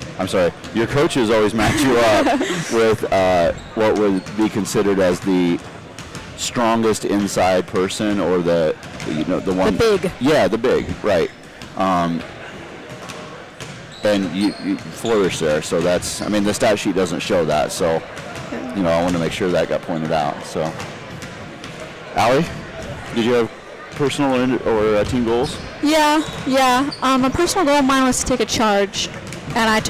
[SPEAKER 2] Your coaches always match you up with what would be considered as the strongest inside person, or the one. The
[SPEAKER 1] big.
[SPEAKER 2] Yeah, the big. Right. And you flourish there. So that's. I mean, the stat sheet doesn't show that. So, I want to make sure that got pointed out. So, Allie, did you have personal or team goals?
[SPEAKER 1] Yeah. A personal goal of mine was to take a charge, and I've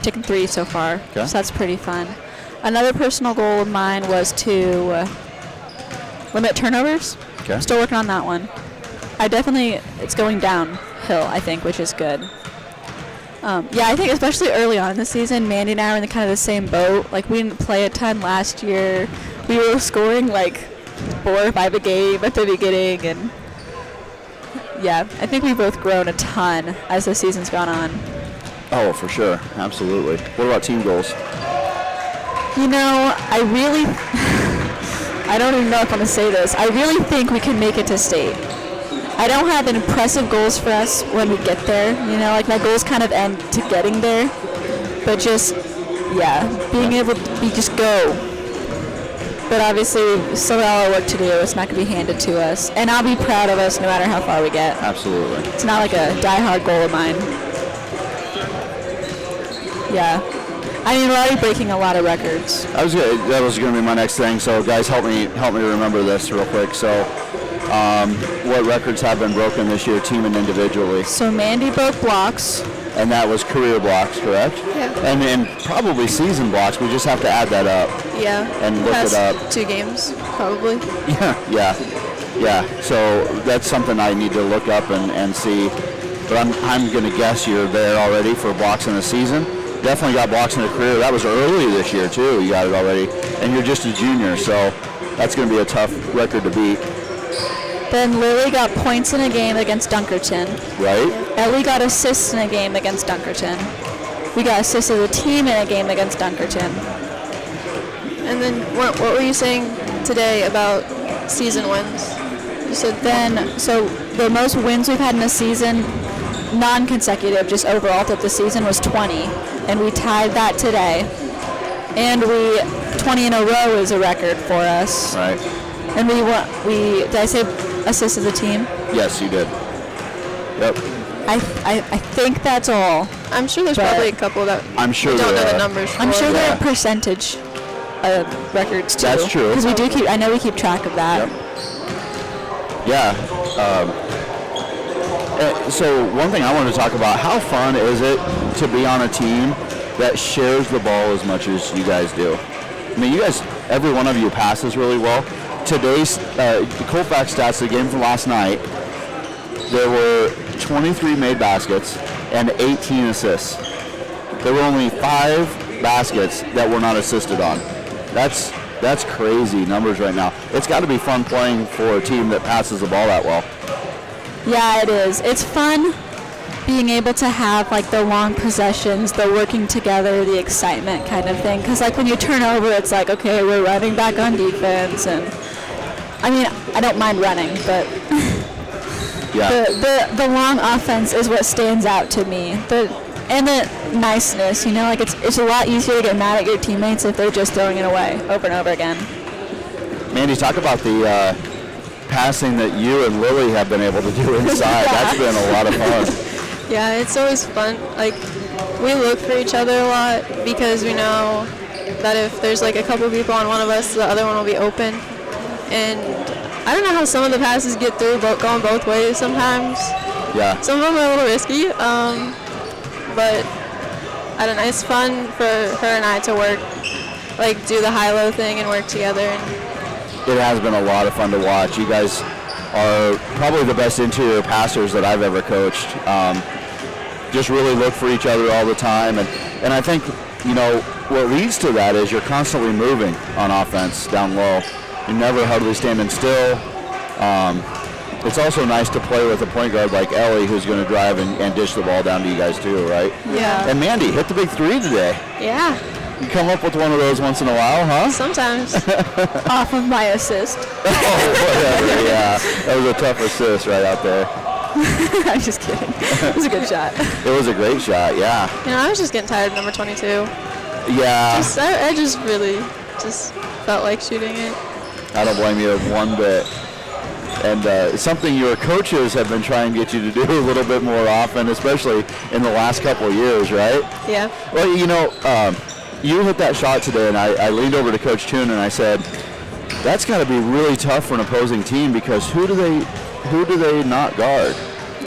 [SPEAKER 1] taken 3 so far.
[SPEAKER 2] Okay.
[SPEAKER 1] So that's pretty fun. Another personal goal of mine was to limit turnovers.
[SPEAKER 2] Okay.
[SPEAKER 1] I'm still working on that one. It's going downhill, I think, which is good. I think especially early on in the season, Mandy and I were in kind of the same boat. Like, we didn't play a ton last year. We were scoring like 4 or 5 a game at the beginning, and I think we've both grown a ton as the season's gone on.
[SPEAKER 2] Oh, for sure. Absolutely. What about team goals?
[SPEAKER 1] I don't even know if I'm going to say this. I really think we can make it to state. I don't have impressive goals for us when we get there. My goals kind of end to getting there. But just, being able to just go. But obviously, we still got a lot of work to do. It's not going to be handed to us. And I'll be proud of us no matter how far we get.
[SPEAKER 2] Absolutely.
[SPEAKER 1] It's not like a die-hard goal of mine. Yeah. I mean, we're already breaking a lot of records.
[SPEAKER 2] That was going to be my next thing. So, guys, help me remember this real quick. So, what records have been broken this year, team and individually?
[SPEAKER 1] So Mandy broke blocks.
[SPEAKER 2] And that was career blocks, correct?
[SPEAKER 3] Yeah.
[SPEAKER 2] And probably season blocks. We just have to add that up.
[SPEAKER 3] Yeah.
[SPEAKER 2] And look it up.
[SPEAKER 3] 2 games, probably.
[SPEAKER 2] Yeah. So that's something I need to look up and see. But I'm going to guess you're there already for blocks in the season. Definitely got blocks in the career. That was early this year too. You got it already, and you're just a junior. So That's going to be a tough record to beat.
[SPEAKER 1] Then Lily got points in a game against Dunkerton.
[SPEAKER 2] Right?
[SPEAKER 1] Ellie got assists in a game against Dunkerton. We got assists as a team in a game against Dunkerton.
[SPEAKER 3] And then what were you saying today about season wins? You said
[SPEAKER 1] So the most wins we've had in a season, non-consecutive, just overall throughout the season, was 20. And we tied that today. And 20 in a row is a record for us.
[SPEAKER 2] Right.
[SPEAKER 1] And did I say assists as a team?
[SPEAKER 2] Yes, you did. Yep.
[SPEAKER 1] I think that's all.
[SPEAKER 3] I'm sure there's probably a couple that
[SPEAKER 2] I'm sure
[SPEAKER 3] we don't know
[SPEAKER 2] there
[SPEAKER 3] the
[SPEAKER 2] are.
[SPEAKER 3] numbers for.
[SPEAKER 1] I'm sure there
[SPEAKER 2] Yeah.
[SPEAKER 1] are percentage records too.
[SPEAKER 2] That's true.
[SPEAKER 1] Because I know we keep track of that.
[SPEAKER 2] Yep. Yeah. So one thing I wanted to talk about, how fun is it to be on a team that shares the ball as much as you guys do? I mean, you guys, every one of you passes really well. Today's Colfax stats, the game from last night, there were 23 made baskets and 18 assists. There were only 5 baskets that were not assisted on. That's crazy numbers right now. It's got to be fun playing for a team that passes the ball that well.
[SPEAKER 1] Yeah, it is. It's fun being able to have like the long possessions, the working together, the excitement kind of thing. Because like when you turn over, it's like, okay, we're running back on defense. And I mean, I don't mind running, but
[SPEAKER 2] Yeah.
[SPEAKER 1] the long offense is what stands out to me. And the niceness, like it's a lot easier to get mad at your teammates if they're just throwing it away over and over again.
[SPEAKER 2] Mandy, talk about the passing that you and Lily have been able to do inside. That's been a lot of fun.
[SPEAKER 3] Yeah, it's always fun. Like, we look for each other a lot because we know that if there's like a couple people on one of us, the other one will be open. And I don't know how some of the passes get through, going both ways sometimes.
[SPEAKER 2] Yeah.
[SPEAKER 3] Some of them are a little risky, but I don't know. It's fun for her and I to work, like do the high-low thing and work together. And
[SPEAKER 2] It has been a lot of fun to watch. You guys are probably the best interior passers that I've ever coached. Just really look for each other all the time. And I think, what leads to that is you're constantly moving on offense down low. You're never hardly standing still. It's also nice to play with a point guard like Ellie who's going to drive and dish the ball down to you guys too, right?
[SPEAKER 3] yeah.
[SPEAKER 2] And Mandy, hit the big 3 today.
[SPEAKER 3] Yeah,
[SPEAKER 2] You come up with one of those once in a while, huh?
[SPEAKER 3] sometimes.
[SPEAKER 1] Off of my assist.
[SPEAKER 2] Oh, whatever, yeah. That was a tough assist right out there.
[SPEAKER 1] I'm just kidding. It was a good shot.
[SPEAKER 2] It was a great shot, yeah.
[SPEAKER 3] I was just getting tired of number 22.
[SPEAKER 2] Yeah,
[SPEAKER 3] I just really felt like shooting it.
[SPEAKER 2] I don't blame you one bit. And it's something your coaches have been trying to get you to do a little bit more often, especially in the last couple of years, right?
[SPEAKER 3] Yeah.
[SPEAKER 2] Well, you hit that shot today, and I leaned over to Coach Toon and I said, that's got to be really tough for an opposing team because who do they not guard?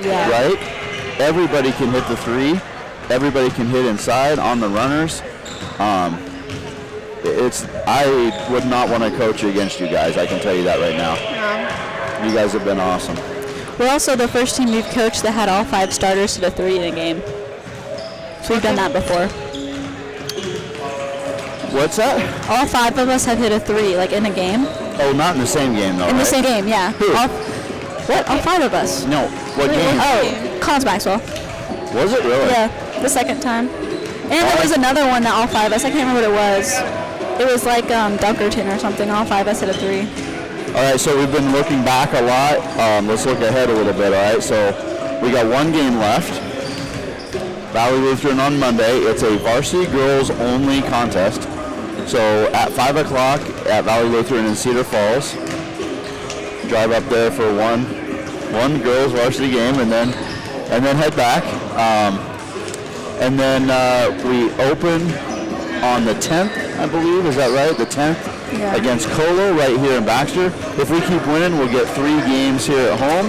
[SPEAKER 1] Yeah.
[SPEAKER 2] Right? Everybody can hit the 3. Everybody can hit inside on the runners. I would not want to coach against you guys. I can tell you that right now. You guys have been awesome.
[SPEAKER 1] We're also the first team we've coached that had all 5 starters hit a 3 in a game. So we've done that before.
[SPEAKER 2] What's that?
[SPEAKER 1] All 5 of us have hit a 3, like in a game.
[SPEAKER 2] Oh, not in the same game though,
[SPEAKER 1] In the
[SPEAKER 2] right?
[SPEAKER 1] same game, yeah.
[SPEAKER 2] Who?
[SPEAKER 1] All 5 of us.
[SPEAKER 2] No. What game?
[SPEAKER 1] Oh, Collins Maxwell.
[SPEAKER 2] Was it really?
[SPEAKER 1] Yeah, the second time. And there was another one that all 5 of us, I can't remember what it was. It was like Dunkerton or something. All 5 of us hit a 3.
[SPEAKER 2] All right, so we've been looking back a lot. Let's look ahead a little bit, all right? So we got one game left. Valley Lutheran on Monday. It's a varsity girls only contest. So at 5 o'clock at Valley Lutheran in Cedar Falls. Drive up there for one girls varsity game and then head back. And then we open on the 10th, I believe. Is that right? The 10th?
[SPEAKER 1] Yeah.
[SPEAKER 2] Against Colo right here in Baxter. If we keep winning, we'll get 3 games here at home.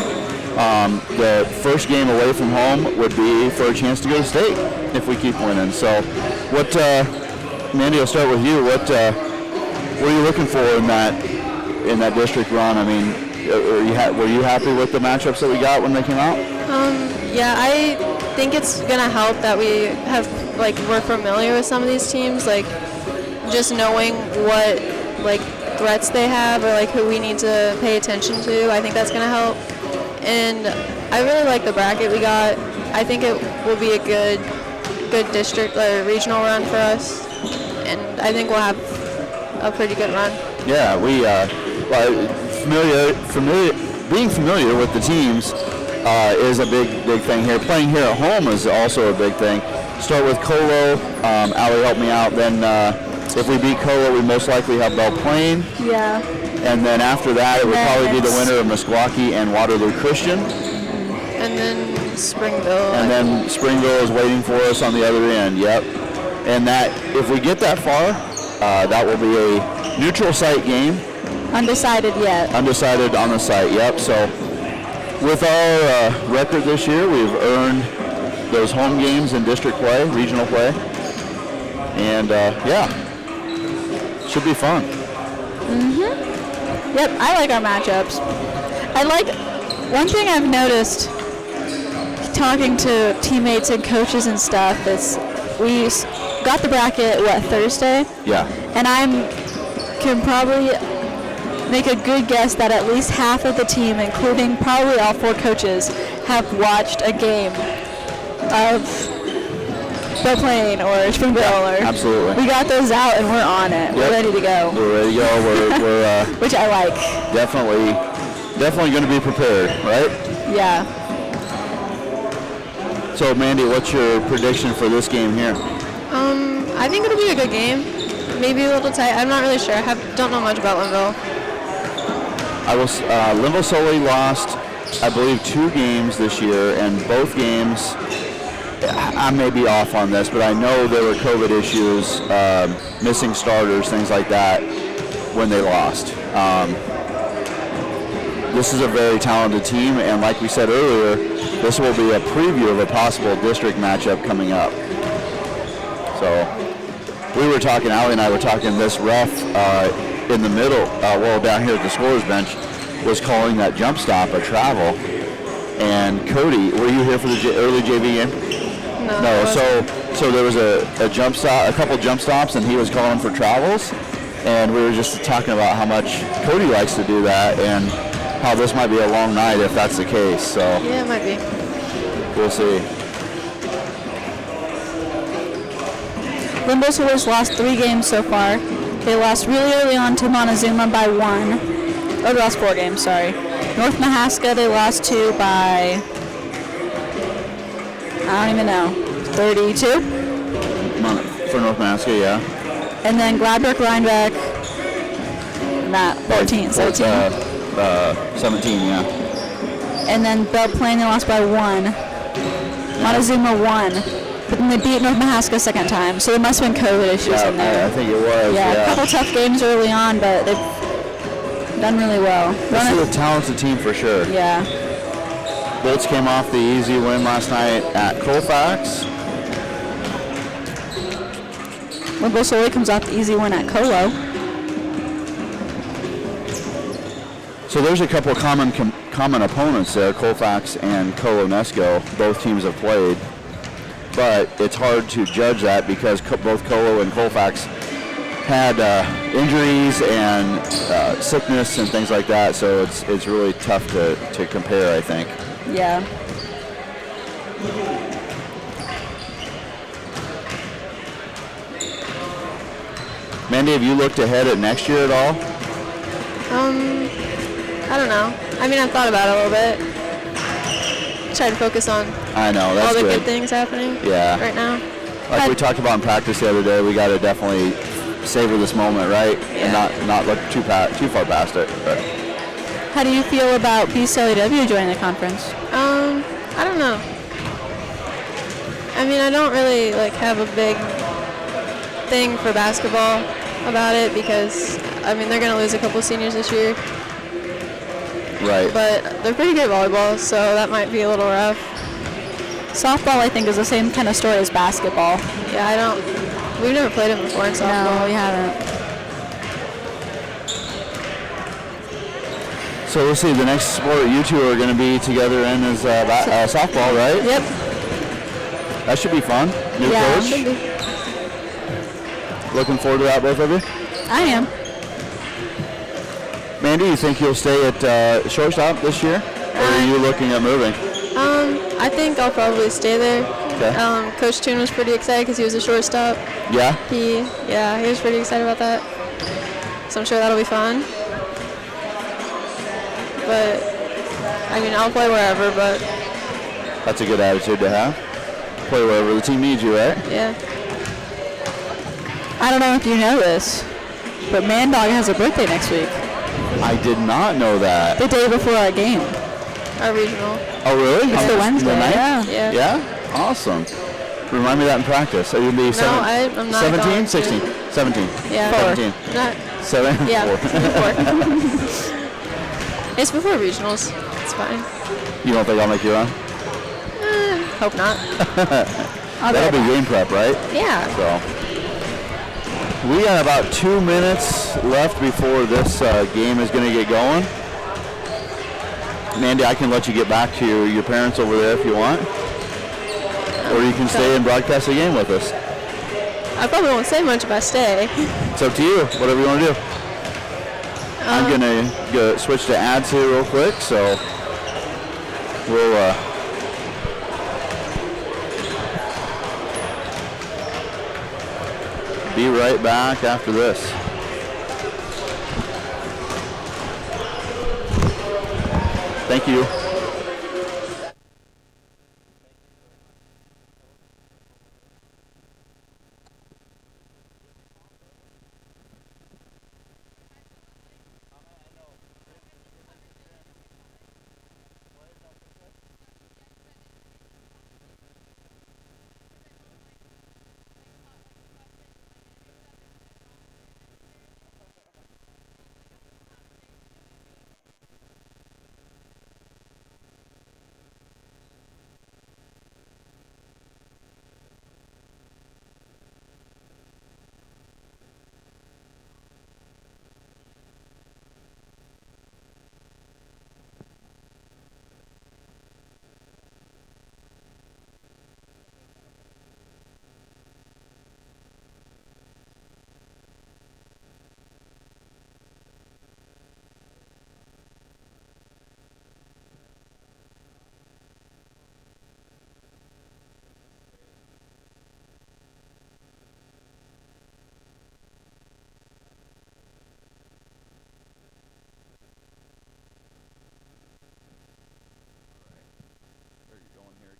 [SPEAKER 2] The first game away from home would be for a chance to go to state if we keep winning. So what, Mandy, I'll start with you. What are you looking for in that district run? I mean, were you happy with the matchups that we got when they came out?
[SPEAKER 3] Yeah, I think it's gonna help that we we're familiar with some of these teams, like just knowing what threats they have or like who we need to pay attention to. I think that's going to help. And I really like the bracket we got. I think it will be a good district or regional run for us, and I think we'll have a pretty good run.
[SPEAKER 2] Yeah, we being familiar with the teams is a big thing here. Playing here at home is also a big thing. Start with Colo. Allie helped me out. Then if we beat Colo, we most likely have Belle Plaine.
[SPEAKER 1] Yeah.
[SPEAKER 2] And then after that, it would probably be the winner of Meskwaki and Waterloo Christian.
[SPEAKER 3] And then Springville.
[SPEAKER 2] And then Springville is waiting for us on the other end. Yep. And that, if we get that far, that will be a neutral site game.
[SPEAKER 1] Undecided yet.
[SPEAKER 2] Undecided on the site. Yep. So with our record this year, we've earned those home games in district play, regional play, and yeah, should be fun.
[SPEAKER 1] Yep, I like our matchups. I like, one thing I've noticed talking to teammates and coaches and stuff is we got the bracket, Thursday?
[SPEAKER 2] Yeah.
[SPEAKER 1] And can probably make a good guess that at least half of the team, including probably all 4 coaches, have watched a game of Belle Plaine or Springville. Or
[SPEAKER 2] absolutely.
[SPEAKER 1] We got those out and we're on it. Yep. We're ready to go.
[SPEAKER 2] We're ready to go. We're
[SPEAKER 1] which I like.
[SPEAKER 2] Definitely going to be prepared, right?
[SPEAKER 1] Yeah.
[SPEAKER 2] So Mandy, what's your prediction for this game here?
[SPEAKER 3] I think it'll be a good game. Maybe a little tight. I'm not really sure. Don't know much about Lynnville.
[SPEAKER 2] Lynnville Sully lost, I believe, 2 games this year, and both games, I may be off on this, but I know there were COVID issues, missing starters, things like that, when they lost. This is a very talented team, and like we said earlier, this will be a preview of a possible district matchup coming up. So we were talking, Allie and I were talking, this ref in the middle, down here at the scorer's bench, was calling that jump stop a travel. And Cody, were you here for the early JV game? No. So there was a jump stop, a couple jump stops, and he was calling for travels. And we were just talking about how much Cody likes to do that, and how this might be a long night if that's the case. So
[SPEAKER 3] yeah, it might be.
[SPEAKER 2] We'll see.
[SPEAKER 1] Lynnville Solar's lost 3 games so far. They lost really early on to Montezuma by 1. Or they lost 4 games, sorry. North Mahaska, they lost to by, I don't even know, 32?
[SPEAKER 2] For North Mahaska, yeah.
[SPEAKER 1] And then Gladbrook, Rhinebeck, not 14, 17.
[SPEAKER 2] 17, yeah.
[SPEAKER 1] And then Belle Plaine, they lost by 1. Montezuma 1. But then they beat North Mahaska 2nd time, so there must have been COVID issues in there.
[SPEAKER 2] I think it was.
[SPEAKER 1] Yeah, a couple tough games early on, but they've done really well.
[SPEAKER 2] This is a talented team for sure.
[SPEAKER 1] Yeah.
[SPEAKER 2] Bolts came off the easy win last night at Colfax.
[SPEAKER 1] Lynnville Sully comes off the easy win at Colo.
[SPEAKER 2] So there's a couple of common opponents there, Colfax and Colo Nesco. Both teams have played. But it's hard to judge that because both Colo and Colfax had injuries and sickness and things like that, so it's really tough to compare, I think.
[SPEAKER 1] Yeah.
[SPEAKER 2] Mandy, have you looked ahead at next year at all?
[SPEAKER 3] I don't know. I mean, I've thought about it a little bit. Try to focus on
[SPEAKER 2] all
[SPEAKER 3] the good things happening right now.
[SPEAKER 2] Like we talked about in practice the other day, we got to definitely savor this moment, right?
[SPEAKER 3] Yeah.
[SPEAKER 2] And not look too far past it. But.
[SPEAKER 1] How do you feel about BCLW joining the conference?
[SPEAKER 3] I don't know. I mean, I don't really have a big thing for basketball about it because I mean they're gonna lose a couple seniors this year.
[SPEAKER 2] Right.
[SPEAKER 3] But they're pretty good at volleyball, so that might be a little rough.
[SPEAKER 1] Softball, I think, is the same kind of story as basketball.
[SPEAKER 3] Yeah, we've never played them before in softball.
[SPEAKER 1] No, we haven't.
[SPEAKER 2] So we'll see. The next sport you two are going to be together in is softball, right?
[SPEAKER 1] Yep.
[SPEAKER 2] That should be fun. New coach.
[SPEAKER 3] Should be.
[SPEAKER 2] Looking forward to that, both of you?
[SPEAKER 1] I am.
[SPEAKER 2] Mandy, you think you'll stay at shortstop this year, or are you looking at moving?
[SPEAKER 3] I think I'll probably stay there.
[SPEAKER 2] Okay.
[SPEAKER 3] Coach Toon was pretty excited because he was a shortstop.
[SPEAKER 2] Yeah?
[SPEAKER 3] He was pretty excited about that. So I'm sure that'll be fun. But, I mean, I'll play wherever, but
[SPEAKER 2] That's a good attitude to have. Play wherever the team needs you, right?
[SPEAKER 3] yeah.
[SPEAKER 1] I don't know if you know this, but Man Dog has a birthday next week.
[SPEAKER 2] I did not know that.
[SPEAKER 1] The day before our game.
[SPEAKER 3] Our regional.
[SPEAKER 2] Oh, really?
[SPEAKER 1] It's the Wednesday.
[SPEAKER 2] The ninth?
[SPEAKER 1] Yeah.
[SPEAKER 3] Yeah.
[SPEAKER 2] Yeah? Awesome. Remind me that in practice. Are you going to be
[SPEAKER 3] I'm not
[SPEAKER 2] 17?
[SPEAKER 3] going to.
[SPEAKER 2] 16? 17.
[SPEAKER 3] Yeah.
[SPEAKER 2] 17.
[SPEAKER 3] Not,
[SPEAKER 2] 7?
[SPEAKER 3] yeah.
[SPEAKER 2] 4.
[SPEAKER 3] Before. It's before regionals. It's fine.
[SPEAKER 2] You don't think I'll make you run?
[SPEAKER 3] Hope not.
[SPEAKER 2] That'll be game prep, right?
[SPEAKER 3] Yeah.
[SPEAKER 2] So we got about 2 minutes left before this game is going to get going. Mandy, I can let you get back to your parents over there if you want. Or you can stay and broadcast the game with us.
[SPEAKER 3] I probably won't say much if I stay.
[SPEAKER 2] It's up to you, whatever you want to do. I'm going to go switch to ads here real quick, so we'll be right back after this. Thank you.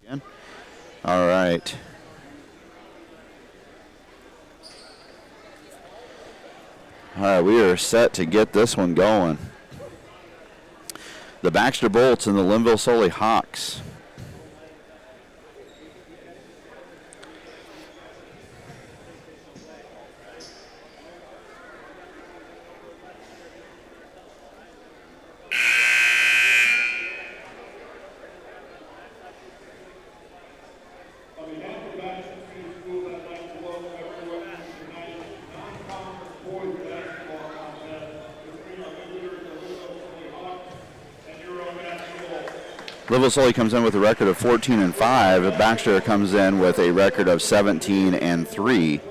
[SPEAKER 2] Again. All right. All right, we are set to get this one going. The Baxter Bolts and the Lynnville Sully Hawks. Lynnville Sully comes in with a record of 14-5. Baxter comes in with a record of 17-3.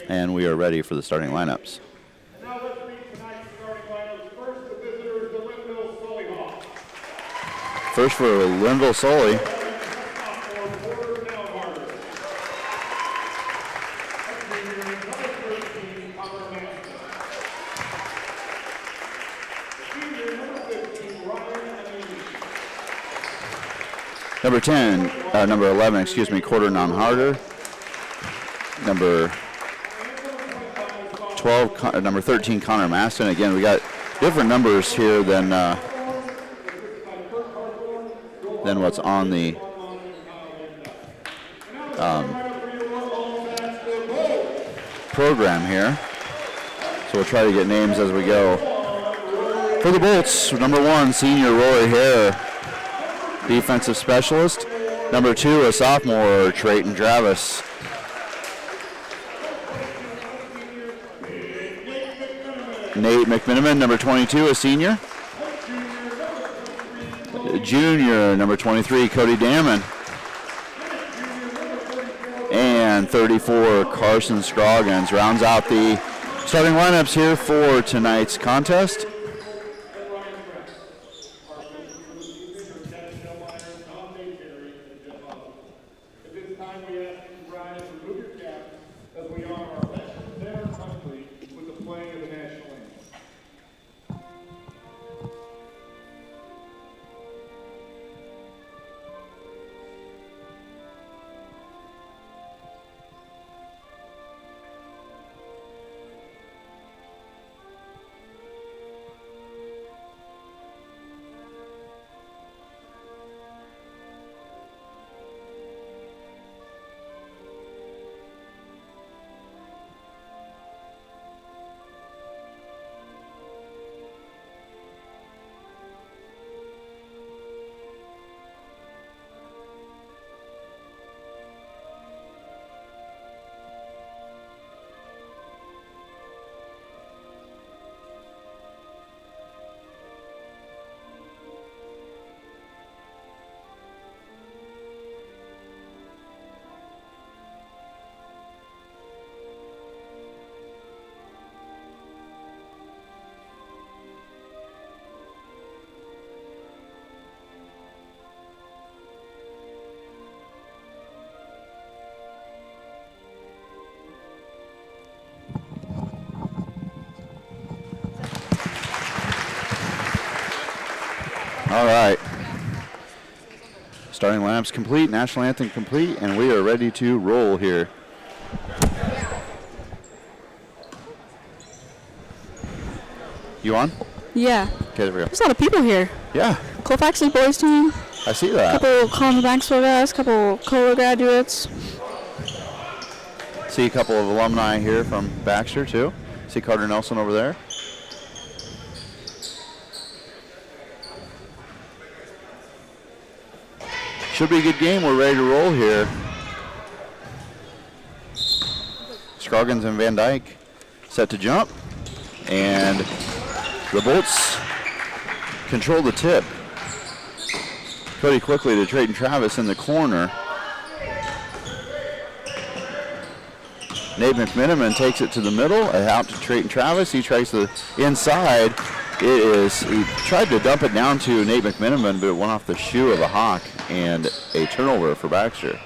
[SPEAKER 2] And we are ready for the starting lineups.
[SPEAKER 4] Now let's meet tonight's starting lineups. First, the visitors, the Lynnville Sully Hawks.
[SPEAKER 2] First for Lynnville Sully. Number 10, number 11, excuse me, Quarter Non-Harder. Number 12, number 13, Connor Maston. Again, we got different numbers here than what's on the program here. So we'll try to get names as we go. For the Bolts, number 1, senior Roy Hare, defensive specialist. Number 2, a sophomore, Trayton Travis. Nate McMiniman, number 22, a senior. Junior, number 23, Cody Damon. And 34, Carson Scroggins rounds out the Starting lineups here for tonight's contest. All right. Starting lineups complete, national anthem complete, and we are ready to roll here. You on?
[SPEAKER 1] Yeah.
[SPEAKER 2] Okay, there we go.
[SPEAKER 1] There's a lot of people here.
[SPEAKER 2] Yeah,
[SPEAKER 1] Colfax's boys team,
[SPEAKER 2] I see that.
[SPEAKER 1] couple Collins Banksville guys, couple Cola graduates.
[SPEAKER 2] See a couple of alumni here from Baxter, too. See Carter Nelson over there. Should be a good game. We're ready to roll here. Scroggins and Van Dyke set to jump. And the Bolts control the tip. Cody quickly to Trayton Travis in the corner. Nate McMiniman takes it to the middle, out to Trayton Travis. He tries the inside. He tried to dump it down to Nate McMiniman, but it went off the shoe of a Hawk and a turnover for Baxter.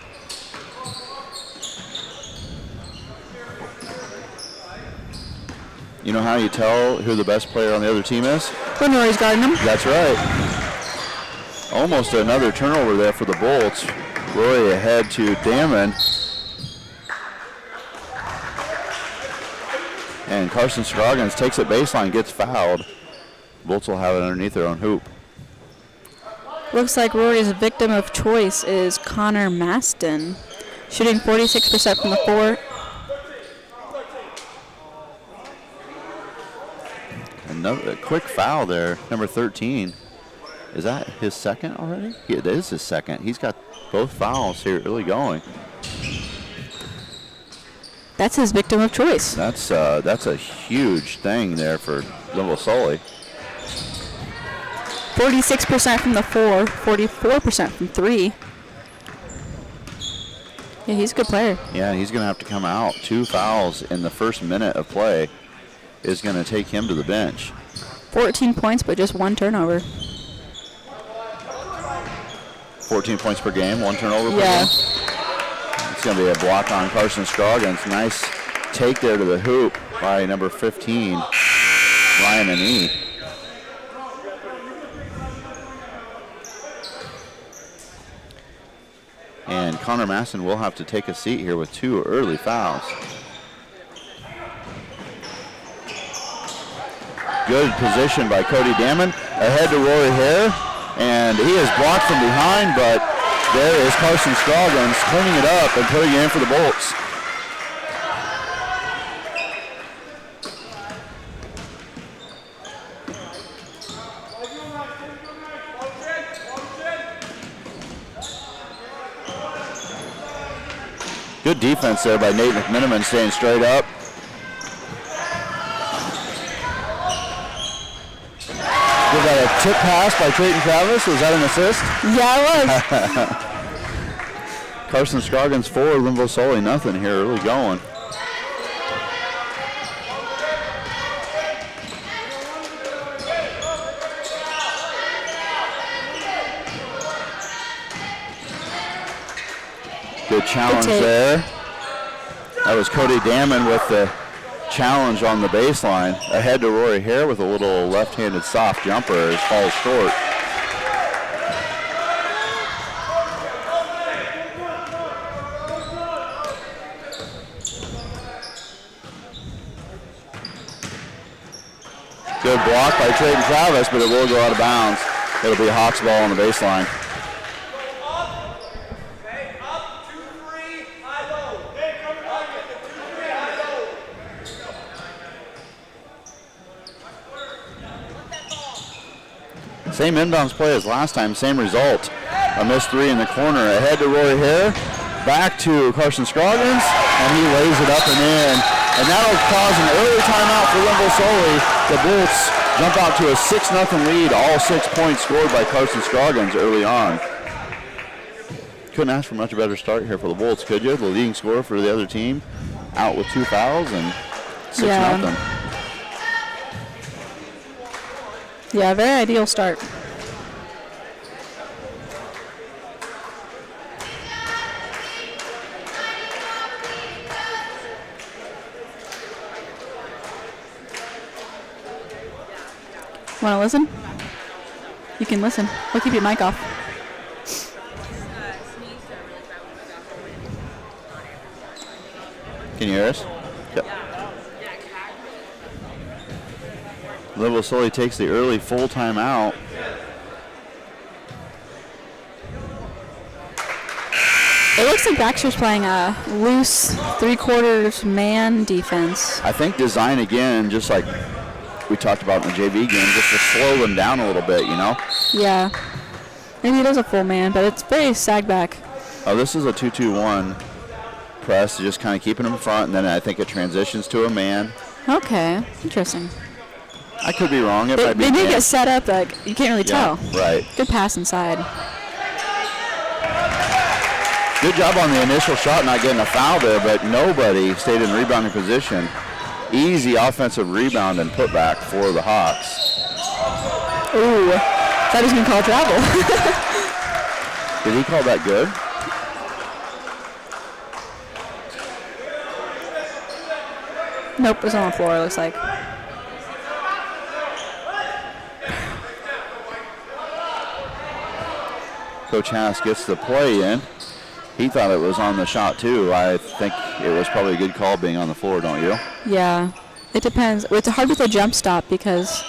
[SPEAKER 2] You know how you tell who the best player on the other team is?
[SPEAKER 1] When Rory's guarding them.
[SPEAKER 2] That's right. Almost another turnover there for the Bolts. Rory ahead to Damon. And Carson Scroggins takes it baseline, gets fouled. Bolts will have it underneath their own hoop.
[SPEAKER 1] Looks like Rory's victim of choice is Connor Maston, shooting 46% from the floor.
[SPEAKER 2] Another quick foul there, number 13. Is that his second already? Yeah, it is his second. He's got both fouls here early going.
[SPEAKER 1] That's his victim of choice.
[SPEAKER 2] That's a huge thing there for Lynnville Sully.
[SPEAKER 1] 46% from the floor, 44% from three. Yeah, he's a good player.
[SPEAKER 2] Yeah, he's going to have to come out. 2 fouls in the first minute of play is going to take him to the bench.
[SPEAKER 1] 14 points, but just 1 turnover.
[SPEAKER 2] 14 points per game, 1 turnover per
[SPEAKER 1] Yeah.
[SPEAKER 2] game. It's going to be a block on Carson Scroggins. Nice take there to the hoop by number 15, Ryan Anee. And Connor Masson will have to take a seat here with 2 early fouls. Good position by Cody Damon. Ahead to Rory Hare. And he is blocked from behind, but there is Carson Scroggins cleaning it up and putting it in for the Bolts. Good defense there by Nate McMiniman, staying straight up. Was that a tip pass by Trayton Travis? Was that an assist?
[SPEAKER 1] Yeah, it was.
[SPEAKER 2] Carson Scroggins 4, Lynnville Sully nothing here, early going. Good challenge
[SPEAKER 1] take.
[SPEAKER 2] there. That was Cody Damon with the challenge on the baseline. Ahead to Rory Hare with a little left-handed soft jumper as falls short. Good block by Trayton Travis, but it will go out of bounds. It'll be Hawks ball on the baseline. Same inbounds play as last time, same result. A missed three in the corner. Ahead to Rory Hare, back to Carson Scroggins, and he lays it up and in. And that'll cause an early timeout for Lynnville Sully. The Bolts jump out to a 6-0 lead, all 6 points scored by Carson Scroggins early on. Couldn't ask for much better start here for the Bolts, could you? The leading scorer for the other team, out with 2 fouls and 6-0.
[SPEAKER 1] Yeah, very ideal start. Want to listen? You can listen. We'll keep your mic off.
[SPEAKER 2] Can you hear us? Yep. Lynnville Sully takes the early full timeout.
[SPEAKER 1] It looks like Baxter's playing a loose 3/4 man defense.
[SPEAKER 2] I think design again, just like we talked about in the JV game, just to slow them down a little bit, you know?
[SPEAKER 1] Yeah. Maybe it is a full man, but it's very sag back.
[SPEAKER 2] Oh, this is a 2-2-1 press, just kind of keeping them in front, and then I think it transitions to a man.
[SPEAKER 1] Okay, interesting.
[SPEAKER 2] I could be wrong. It might be
[SPEAKER 1] They make
[SPEAKER 2] man.
[SPEAKER 1] it set up like you can't really tell.
[SPEAKER 2] Right.
[SPEAKER 1] Good pass inside.
[SPEAKER 2] Good job on the initial shot, not getting a foul there, but nobody stayed in rebounding position. Easy offensive rebound and putback for the Hawks.
[SPEAKER 1] Ooh, that was going to call travel.
[SPEAKER 2] Did he call that good?
[SPEAKER 1] Nope, it was on the floor, it looks like.
[SPEAKER 2] Coach Haas gets the play in. He thought it was on the shot too. I think it was probably a good call being on the floor, don't you?
[SPEAKER 1] Yeah, it depends. It's hard with a jump stop because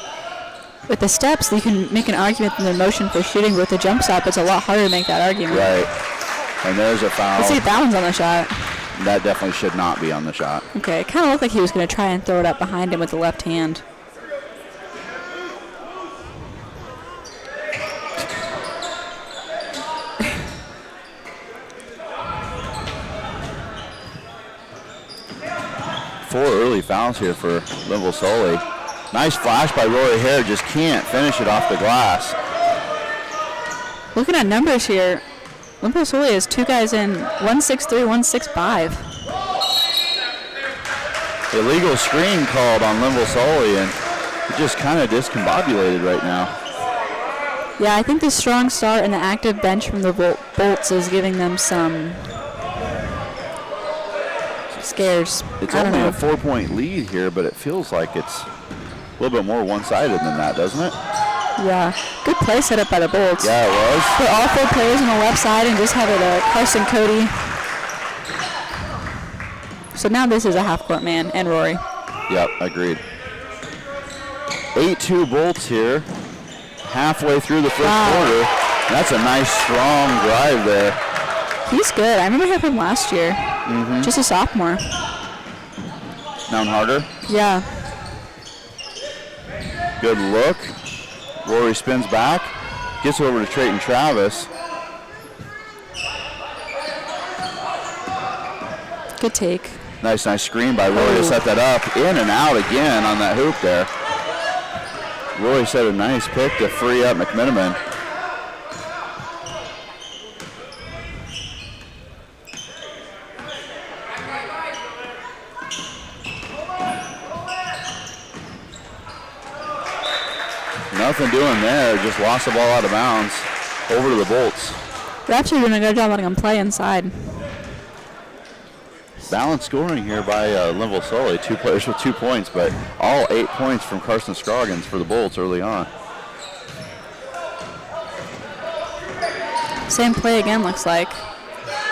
[SPEAKER 1] with the steps you can make an argument in the motion for shooting, but with the jump stop it's a lot harder to make that argument.
[SPEAKER 2] Right. And there's a foul.
[SPEAKER 1] Let's see if that one's on the shot.
[SPEAKER 2] That definitely should not be on the shot.
[SPEAKER 1] Okay, it kind of looked like he was going to try and throw it up behind him with the left hand.
[SPEAKER 2] Four early fouls here for Lynnville Sully. Nice flash by Rory Hare, just can't finish it off the glass.
[SPEAKER 1] Looking at numbers here, Lynnville Sully has 2 guys in, 163, 165.
[SPEAKER 2] Illegal screen called on Lynnville Sully, and he just kind of discombobulated right now.
[SPEAKER 1] Yeah, I think the strong start and the active bench from the Bolts is giving them some scares.
[SPEAKER 2] It's
[SPEAKER 1] I don't
[SPEAKER 2] only
[SPEAKER 1] know.
[SPEAKER 2] a 4-point lead here, but it feels like it's a little bit more one-sided than that, doesn't it?
[SPEAKER 1] Yeah, good play set up by the Bolts.
[SPEAKER 2] Yeah, it was.
[SPEAKER 1] Put all 4 players on the left side and just have it Carson Cody. So now this is a half-court man and Rory.
[SPEAKER 2] Yep, agreed. 8-2 Bolts here, halfway through the first quarter. That's a nice, strong drive there.
[SPEAKER 1] He's good. I remember him from last year. Just a sophomore.
[SPEAKER 2] Down harder.
[SPEAKER 1] Yeah.
[SPEAKER 2] Good look. Rory spins back, gets over to Trayton Travis.
[SPEAKER 1] Good take.
[SPEAKER 2] Nice screen by Rory to set that up. In and out again on that hoop there. Rory set a nice pick to free up McMiniman. Nothing doing there, just lost the ball out of bounds. Over to the Bolts.
[SPEAKER 1] They're actually doing a good job letting him play inside.
[SPEAKER 2] Balanced scoring here by Lynnville Sully. 2 players with 2 points, but all 8 points from Carson Scroggins for the Bolts early on.
[SPEAKER 1] Same play again, looks like.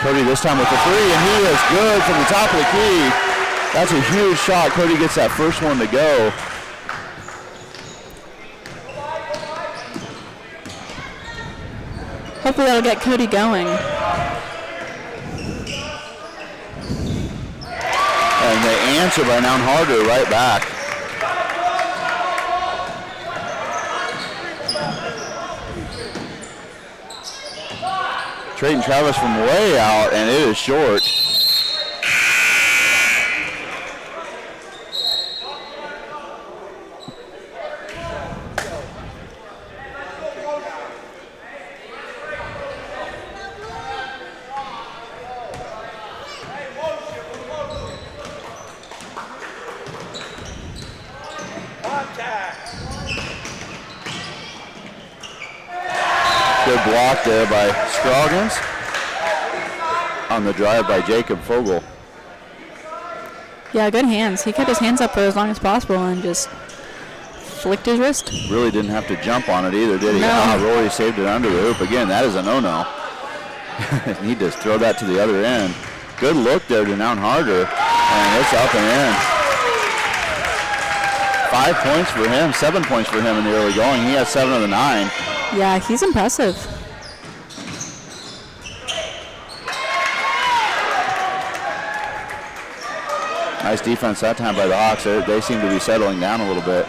[SPEAKER 2] Cody this time with the 3, and he is good from the top of the key. That's a huge shot. Cody gets that first one to go.
[SPEAKER 1] Hopefully that'll get Cody going.
[SPEAKER 2] And they answer by Noun Harder right back. Trayton Travis from way out, and it is short. Good block there by Scroggins on the drive by Jacob Fogel.
[SPEAKER 1] Yeah, good hands. He kept his hands up for as long as possible and just flicked his wrist.
[SPEAKER 2] Really didn't have to jump on it either, did he?
[SPEAKER 1] No.
[SPEAKER 2] Rory saved it under the hoop. Again, that is a no-no. Need to throw that to the other end. Good look there to Noun Harder, and it's up and in. 5 points for him, 7 points for him in the early going. He has 7 of the 9.
[SPEAKER 1] Yeah, he's impressive.
[SPEAKER 2] Nice defense that time by the Hawks. They seem to be settling down a little bit.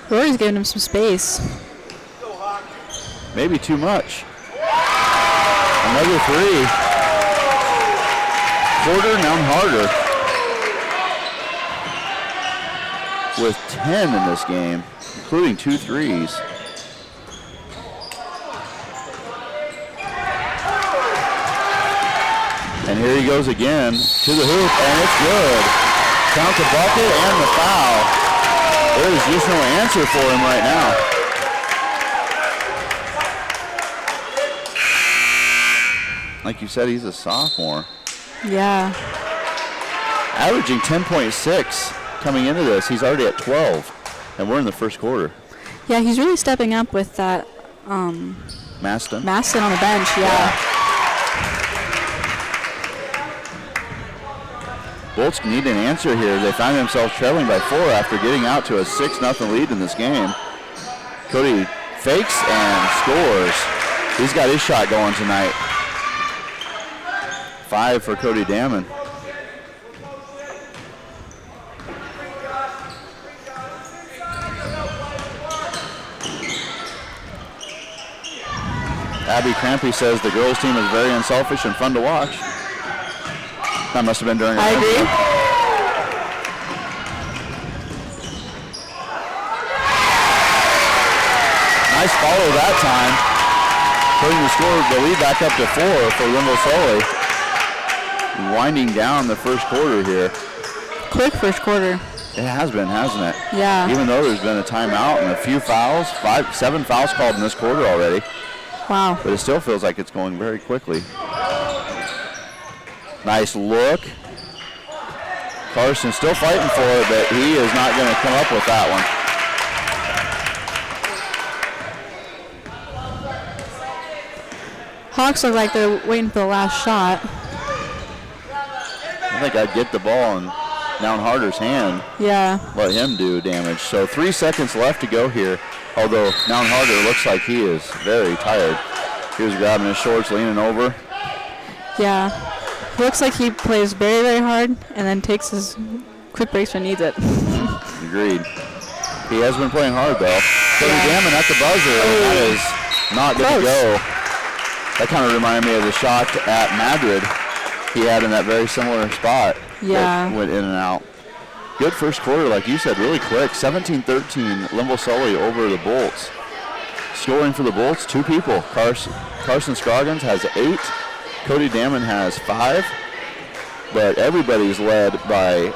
[SPEAKER 1] Rory's giving him some space.
[SPEAKER 2] Maybe too much. Another 3. Porter, Noun Harder with 10 in this game, including 2 threes. And here he goes again to the hoop, and it's good. Count the bucket and the foul. There is just no answer for him right now. Like you said, he's a sophomore.
[SPEAKER 1] Yeah.
[SPEAKER 2] Averaging 10.6 coming into this. He's already at 12, and we're in the first quarter.
[SPEAKER 1] Yeah, he's really stepping up with that
[SPEAKER 2] Maston.
[SPEAKER 1] Maston on the bench, yeah.
[SPEAKER 2] Bolts need an answer here. They find themselves trailing by 4 after getting out to a 6-0 lead in this game. Cody fakes and scores. He's got his shot going tonight. 5 for Cody Damon. Abby Crampy says the girls team is very unselfish and fun to watch. That must have been during.
[SPEAKER 1] I agree.
[SPEAKER 2] Nice follow that time. Putting the lead back up to 4 for Lynnville Sully. Winding down the first quarter here.
[SPEAKER 1] Quick first quarter.
[SPEAKER 2] It has been, hasn't it?
[SPEAKER 1] Yeah.
[SPEAKER 2] Even though there's been a timeout and a few fouls, 7 fouls called in this quarter already.
[SPEAKER 1] Wow.
[SPEAKER 2] But it still feels like it's going very quickly. Nice look. Carson still fighting for it, but he is not going to come up with that one.
[SPEAKER 1] Hawks look like they're waiting for the last shot.
[SPEAKER 2] I think I'd get the ball in Noun Harder's hand.
[SPEAKER 1] Yeah.
[SPEAKER 2] Let him do damage. So 3 seconds left to go here, although Noun Harder looks like he is very tired. He was grabbing his shorts, leaning over.
[SPEAKER 1] Yeah. He looks like he plays very, very hard and then takes his quick breaks when he needs it.
[SPEAKER 2] Agreed. He has been playing hard, though. Cody Damon at the buzzer, and that is not going to go. That kind of reminded me of the shot at Madrid he had in that very similar spot.
[SPEAKER 1] Yeah.
[SPEAKER 2] That went in and out. Good first quarter, like you said, really quick. 17-13, Lynnville Sully over the Bolts. Scoring for the Bolts, 2 people. Carson Scroggins has 8. Cody Damon has 5. But everybody's led by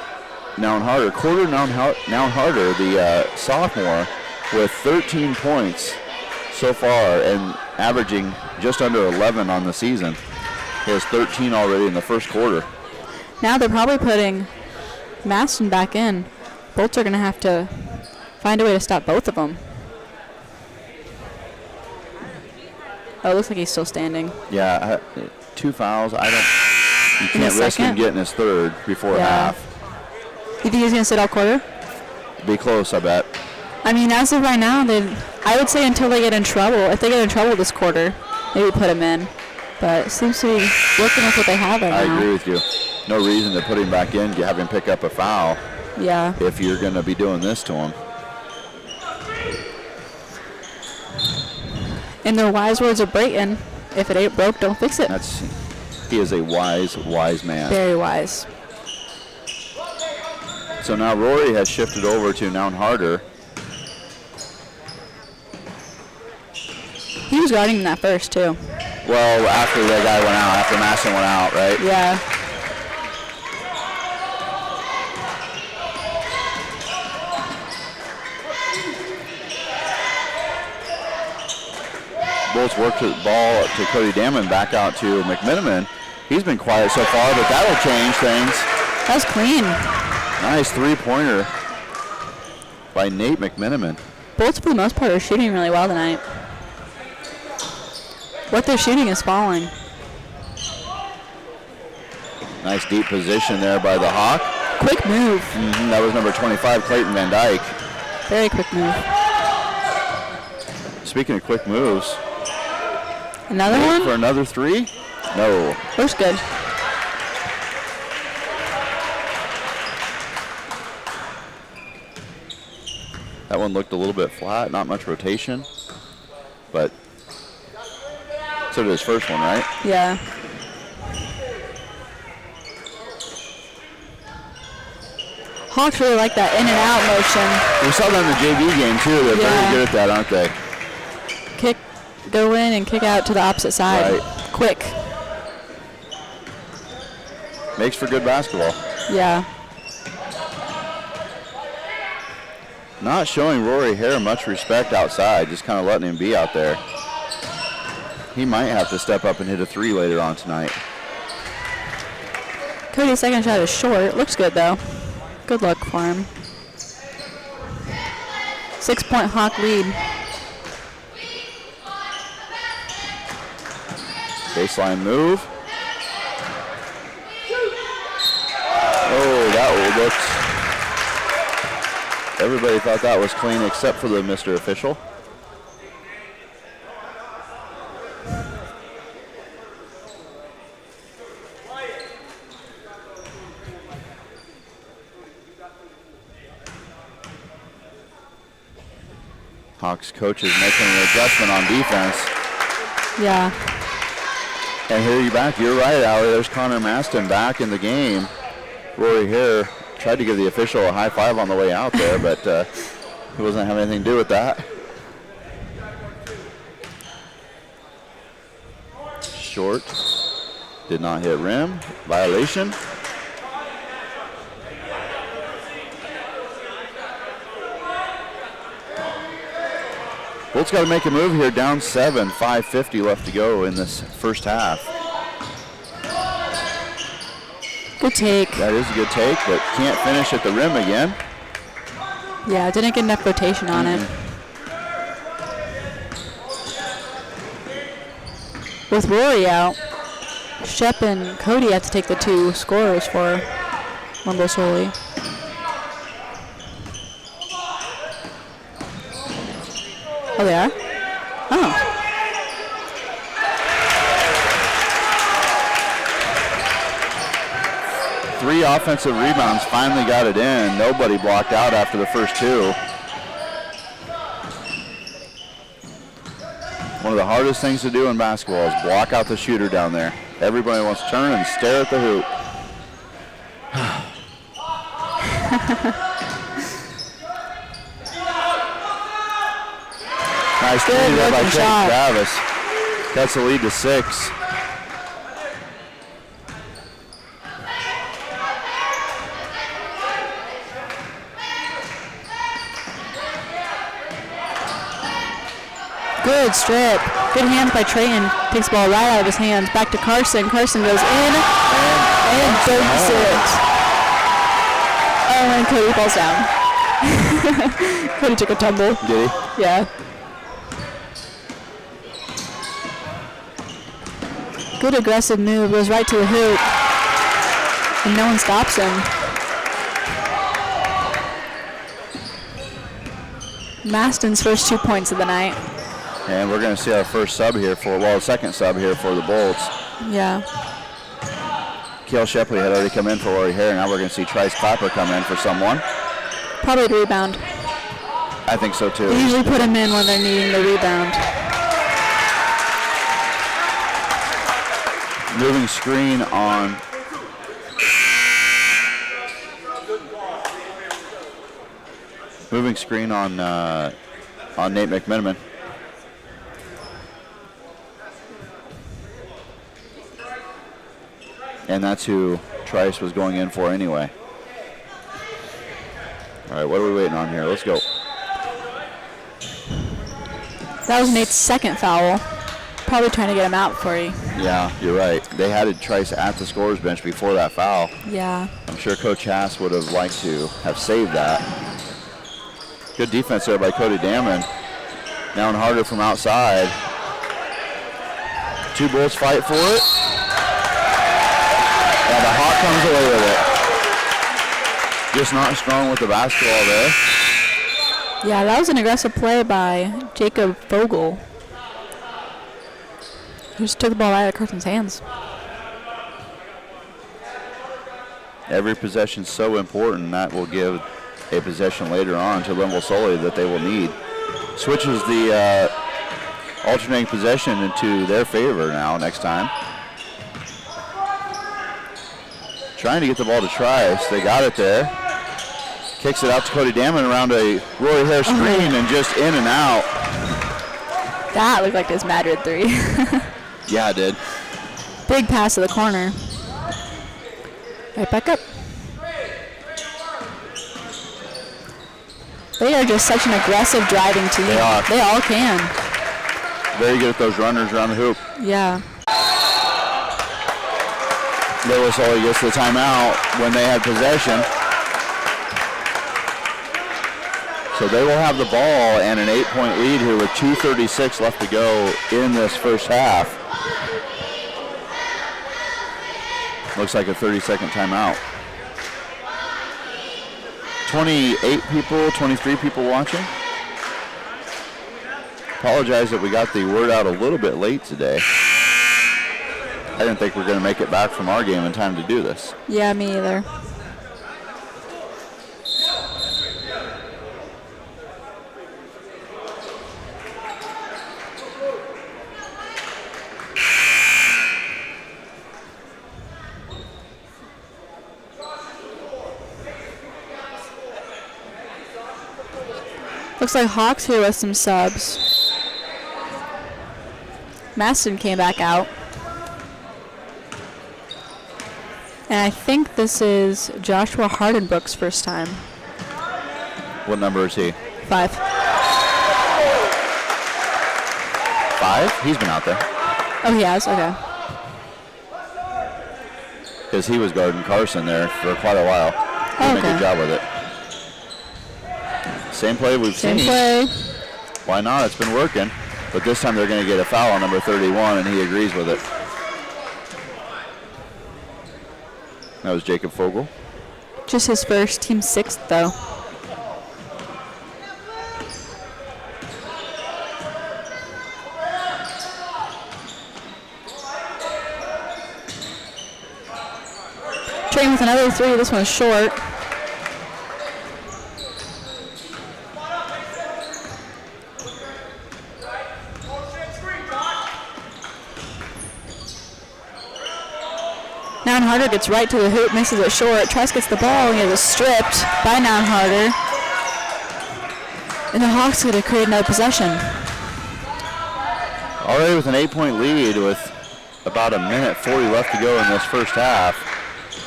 [SPEAKER 2] Noun Harder. Noun Harder, the sophomore, with 13 points so far and averaging just under 11 on the season. He has 13 already in the first quarter.
[SPEAKER 1] Now they're probably putting Maston back in. Bolts are going to have to find a way to stop both of them. Oh, it looks like he's still standing.
[SPEAKER 2] Yeah, 2 fouls. You can't risk him
[SPEAKER 1] second?
[SPEAKER 2] getting his third before half.
[SPEAKER 1] You think he's going to sit all quarter?
[SPEAKER 2] Be close, I bet.
[SPEAKER 1] I mean, as of right now, I would say until they get in trouble. If they get in trouble this quarter, maybe put him in. But it seems to be working with what they have right now.
[SPEAKER 2] I agree with you. No reason to put him back in, have him pick up a foul.
[SPEAKER 1] Yeah.
[SPEAKER 2] If you're going to be doing this to him.
[SPEAKER 1] In the wise words of Brayton, if it ain't broke, don't fix it.
[SPEAKER 2] He is a wise man.
[SPEAKER 1] Very wise.
[SPEAKER 2] So now Rory has shifted over to Noun Harder.
[SPEAKER 1] He was guarding that first, too.
[SPEAKER 2] Well, after the guy went out, after Masson went out, right?
[SPEAKER 1] Yeah.
[SPEAKER 2] Bolts work the ball to Cody Damon, back out to McMiniman. He's been quiet so far, but that'll change things.
[SPEAKER 1] That was clean.
[SPEAKER 2] Nice three-pointer by Nate McMiniman.
[SPEAKER 1] Bolts, for the most part, are shooting really well tonight. What they're shooting is falling.
[SPEAKER 2] Nice deep position there by the Hawk.
[SPEAKER 1] Quick move.
[SPEAKER 2] That was number 25, Clayton Van Dyke.
[SPEAKER 1] Very quick move.
[SPEAKER 2] Speaking of quick moves.
[SPEAKER 1] Another
[SPEAKER 2] Nate
[SPEAKER 1] one?
[SPEAKER 2] for another three? No.
[SPEAKER 1] Looks good.
[SPEAKER 2] That one looked a little bit flat, not much rotation. But so did his first one, right?
[SPEAKER 1] Yeah. Hawks really like that in and out motion.
[SPEAKER 2] We saw that in the JV game too. They're very good at that, aren't they?
[SPEAKER 1] Kick, go in and kick out to the opposite side.
[SPEAKER 2] Right.
[SPEAKER 1] Quick.
[SPEAKER 2] Makes for good basketball.
[SPEAKER 1] Yeah.
[SPEAKER 2] Not showing Rory Hare much respect outside, just kind of letting him be out there. He might have to step up and hit a three later on tonight.
[SPEAKER 1] Cody's second shot is short. Looks good, though. Good luck for him. 6-point Hawk lead.
[SPEAKER 2] Baseline move. Oh, that looked. Everybody thought that was clean except for the Mr. Official. Hawks coach is making an adjustment on defense.
[SPEAKER 1] Yeah.
[SPEAKER 2] And here you're back. You're right, Allie. There's Connor Maston back in the game. Rory Hare tried to give the official a high five on the way out there, but he wasn't having anything to do with that. Short. Did not hit rim. Violation. Bolt's got to make a move here, down 7, 5:50 left to go in this first half.
[SPEAKER 1] Good take.
[SPEAKER 2] That is a good take, but can't finish at the rim again.
[SPEAKER 1] Yeah, didn't get enough rotation on it. With Rory out, Shep and Cody have to take the two scorers for Lynnville Sully. Oh, they are? Oh.
[SPEAKER 2] Three offensive rebounds, finally got it in. Nobody blocked out after the first two. One of the hardest things to do in basketball is block out the shooter down there. Everybody wants to turn and stare at the hoop. Nice three there by Trent Travis. That's the lead to 6.
[SPEAKER 1] Good strip. Good hands by Trayton. Takes the ball right out of his hands. Back to Carson. Carson goes in and dunks it. Oh, and Cody falls down. Cody took a tumble.
[SPEAKER 2] Did he?
[SPEAKER 1] Yeah. Good aggressive move. Goes right to the hoop. And no one stops him. Maston's first 2 points of the night.
[SPEAKER 2] And we're going to see our first sub here second sub here for the Bolts.
[SPEAKER 1] Yeah.
[SPEAKER 2] Kale Shepley had already come in for Lori Hare. Now we're going to see Trice Clapper come in for someone.
[SPEAKER 1] Probably the rebound.
[SPEAKER 2] I think so too.
[SPEAKER 1] They usually put him in when they're needing the rebound.
[SPEAKER 2] Moving screen on Nate McMiniman. And that's who Trice was going in for anyway. All right, what are we waiting on here? Let's go.
[SPEAKER 1] That was Nate's second foul. Probably trying to get him out for you.
[SPEAKER 2] Yeah, you're right. They had Trice at the scorer's bench before that foul.
[SPEAKER 1] Yeah.
[SPEAKER 2] I'm sure Coach Haas would have liked to have saved that. Good defense there by Cody Damon. Now and harder from outside. Two Bulls fight for it. And the Hawk comes away with it. Just not strong with the basketball there.
[SPEAKER 1] Yeah, that was an aggressive play by Jacob Vogel. He just took the ball out of Carson's hands.
[SPEAKER 2] Every possession so important. That will give a possession later on to Lynnville Sully that they will need. Switches the alternating possession into their favor now next time. Trying to get the ball to Trice. They got it there. Kicks it out to Cody Damon around a Rory Hare screen and just in and out.
[SPEAKER 1] That looked like his Madrid three.
[SPEAKER 2] Yeah, it did.
[SPEAKER 1] Big pass to the corner. Right back up. They are just such an aggressive driving team.
[SPEAKER 2] They are.
[SPEAKER 1] They all can.
[SPEAKER 2] Very good at those runners around the hoop.
[SPEAKER 1] Yeah.
[SPEAKER 2] Lynnville Sully gets the timeout when they had possession. So they will have the ball and an 8-point lead here with 2:36 left to go in this first half. Looks like a 30-second timeout. 28 people, 23 people watching. Apologize that we got the word out a little bit late today. I didn't think we were going to make it back from our game in time to do this.
[SPEAKER 1] Yeah, me either. Looks like Hawks here with some subs. Maston came back out. And I think this is Joshua Hardenbrook's first time.
[SPEAKER 2] What number is he?
[SPEAKER 1] 5.
[SPEAKER 2] 5? He's been out there.
[SPEAKER 1] Oh, he has? Okay.
[SPEAKER 2] Because he was guarding Carson there for quite a while. Doing a good job with it. Same play we've seen.
[SPEAKER 1] Same play.
[SPEAKER 2] Why not? It's been working. But this time they're going to get a foul on number 31, and he agrees with it. That was Jacob Vogel.
[SPEAKER 1] Just his first, team 6th, though. Train with another 3. This one's short. Harder gets right to the hoop, misses it short. Trice gets the ball, and he has stripped by Harder. And the Hawks going to create another possession.
[SPEAKER 2] Already with an 8-point lead with about a minute 40 left to go in this first half.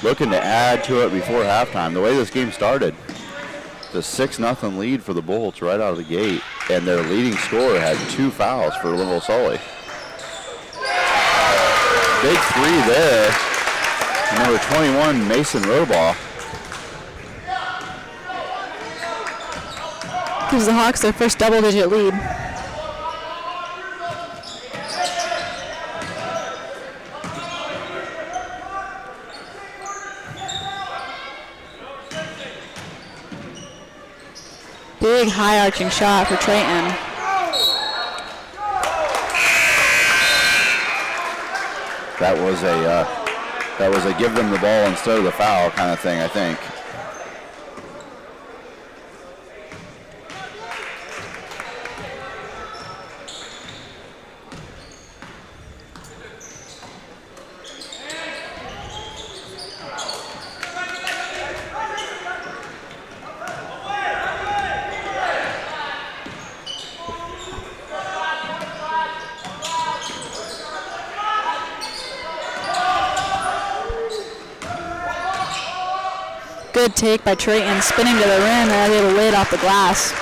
[SPEAKER 2] Looking to add to it before halftime. The way this game started, the 6-0 lead for the Bolts right out of the gate. And their leading scorer had 2 fouls for Lynnville Sully. Big three there. Number 21, Mason Robaugh.
[SPEAKER 1] Gives the Hawks their first double-digit lead. Big high arching shot for Trayton.
[SPEAKER 2] That was a give them the ball instead of the foul kind of thing, I think.
[SPEAKER 1] Good take by Trayton, spinning to the rim and able to lay it off the glass.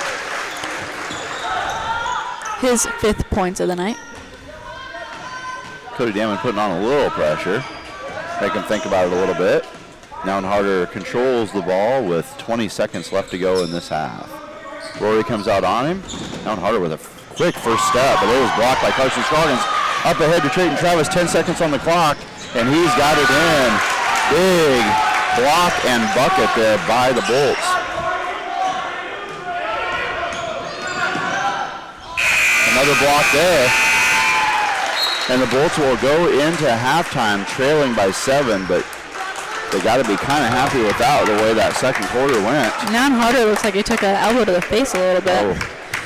[SPEAKER 1] His 5th points of the night.
[SPEAKER 2] Cody Damon putting on a little pressure. Make him think about it a little bit. Now Harder controls the ball with 20 seconds left to go in this half. Rory comes out on him. Now Harder with a quick first step, but it was blocked by Carson Scoggins. Up ahead to Trayton Travis, 10 seconds on the clock, and he's got it in. Big block and bucket there by the Bolts. Another block there. And the Bolts will go into halftime trailing by 7, but they got to be kind of happy with that, the way that second quarter went.
[SPEAKER 1] Now Harder looks like he took an elbow to the face a little bit.
[SPEAKER 2] Oh.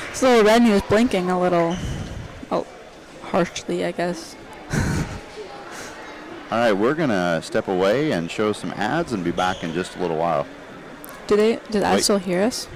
[SPEAKER 1] He's a little red and he was blinking a little harshly, I guess.
[SPEAKER 2] All right, we're going to step away and show some ads and be back in just a little while.
[SPEAKER 1] Did I still hear us?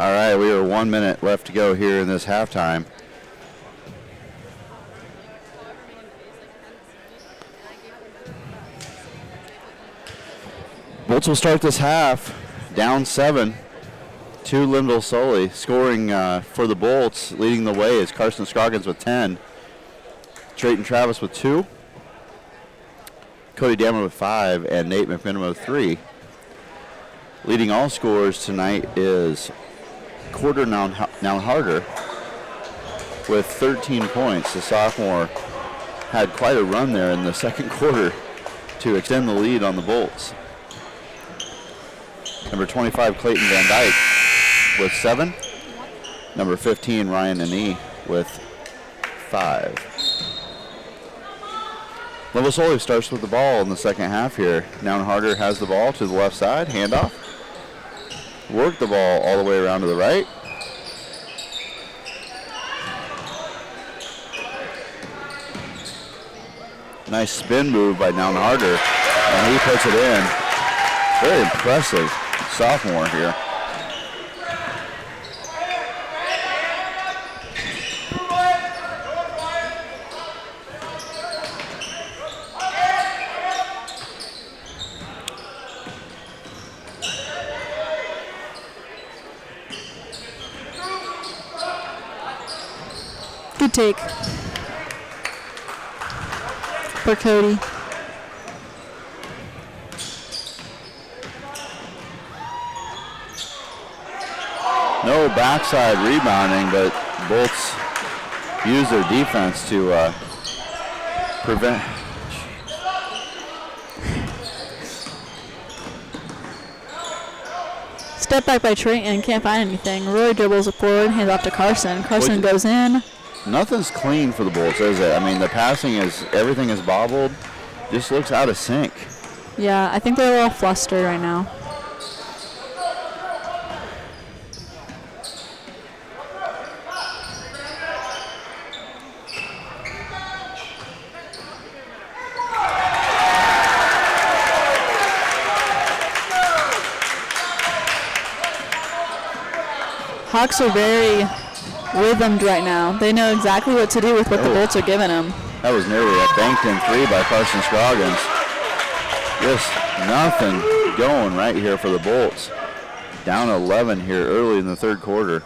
[SPEAKER 2] All right, we are 1 minute left to go here in this halftime. Bolts will start this half down 7 to Lynnville Sully. Scoring for the Bolts, leading the way is Carson Scroggins with 10. Trayton Travis with 2. Cody Dammer with 5, and Nate McMenamin with 3. Leading all scorers tonight is Quarter Now Harder with 13 points. The sophomore had quite a run there in the second quarter to extend the lead on the Bolts. Number 25, Clayton Van Dyke with 7. Number 15, Ryan Anee with 5. Lynnville Sully starts with the ball in the second half here. Now Harder has the ball to the left side, handoff. Work the ball all the way around to the right. Nice spin move by Noun Harder, and he puts it in. Very impressive sophomore here.
[SPEAKER 1] Good take for Cody.
[SPEAKER 2] No backside rebounding, but Bolts use their defense to prevent.
[SPEAKER 1] Step back by Trayton, can't find anything. Roy dribbles it forward, hands off to Carson. Carson goes in.
[SPEAKER 2] Nothing's clean for the Bolts, is it? I mean, the passing is, everything is bobbled. Just looks out of sync.
[SPEAKER 1] Yeah, I think they're a little flustered right now. Hawks are very rhythmed right now. They know exactly what to do with what the Bolts are giving them.
[SPEAKER 2] That was nearly a banked-in 3 by Carson Scroggins. Just nothing going right here for the Bolts. Down 11 here early in the third quarter.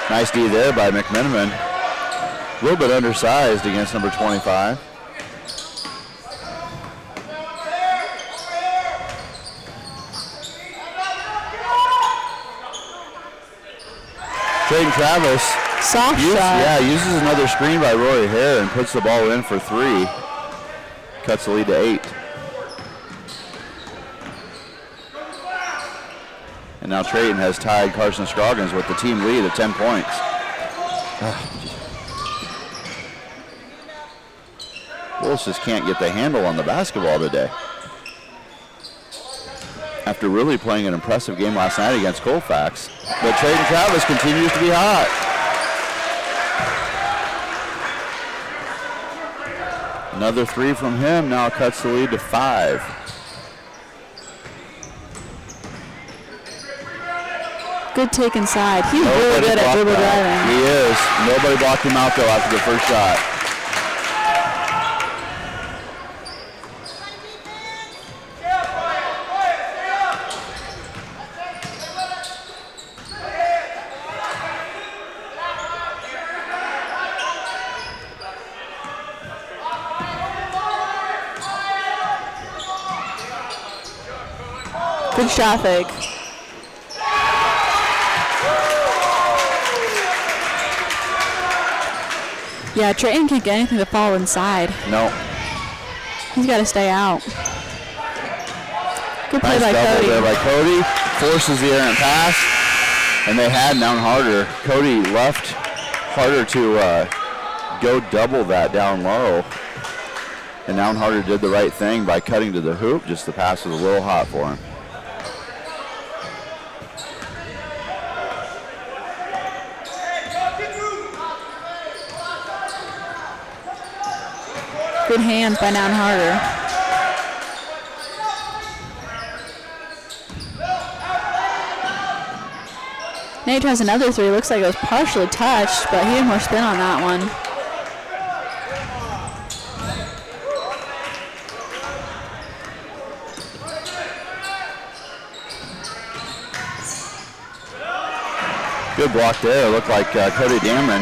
[SPEAKER 2] Nice D there by McMenamin. A little bit undersized against number 25. Trayton Travis
[SPEAKER 1] Soft shot.
[SPEAKER 2] uses another screen by Roy Hare and puts the ball in for 3. Cuts the lead to 8. And now Trayton has tied Carson Scroggins with the team lead of 10 points. Wolves just can't get the handle on the basketball today. After really playing an impressive game last night against Colfax. But Trayton Travis continues to be hot. Another 3 from him now cuts the lead to 5.
[SPEAKER 1] Good take inside. He's really good at dribble driving.
[SPEAKER 2] He is. Nobody blocked him out though after the first shot.
[SPEAKER 1] Good shot fake. Yeah, Trayton can't get anything to fall inside.
[SPEAKER 2] No.
[SPEAKER 1] He's got to stay out. Good play
[SPEAKER 2] Nice
[SPEAKER 1] by
[SPEAKER 2] double
[SPEAKER 1] Cody.
[SPEAKER 2] there by Cody. Forces the errant pass. And they had down Harder. Cody left Harder to go double that down low. And down Harder did the right thing by cutting to the hoop. Just the pass was a little hot for him.
[SPEAKER 1] Good hands by Noun Harder. Nate tries another three. Looks like it was partially touched, but he had more spin on that one.
[SPEAKER 2] Good block there. It looked like Cody Damron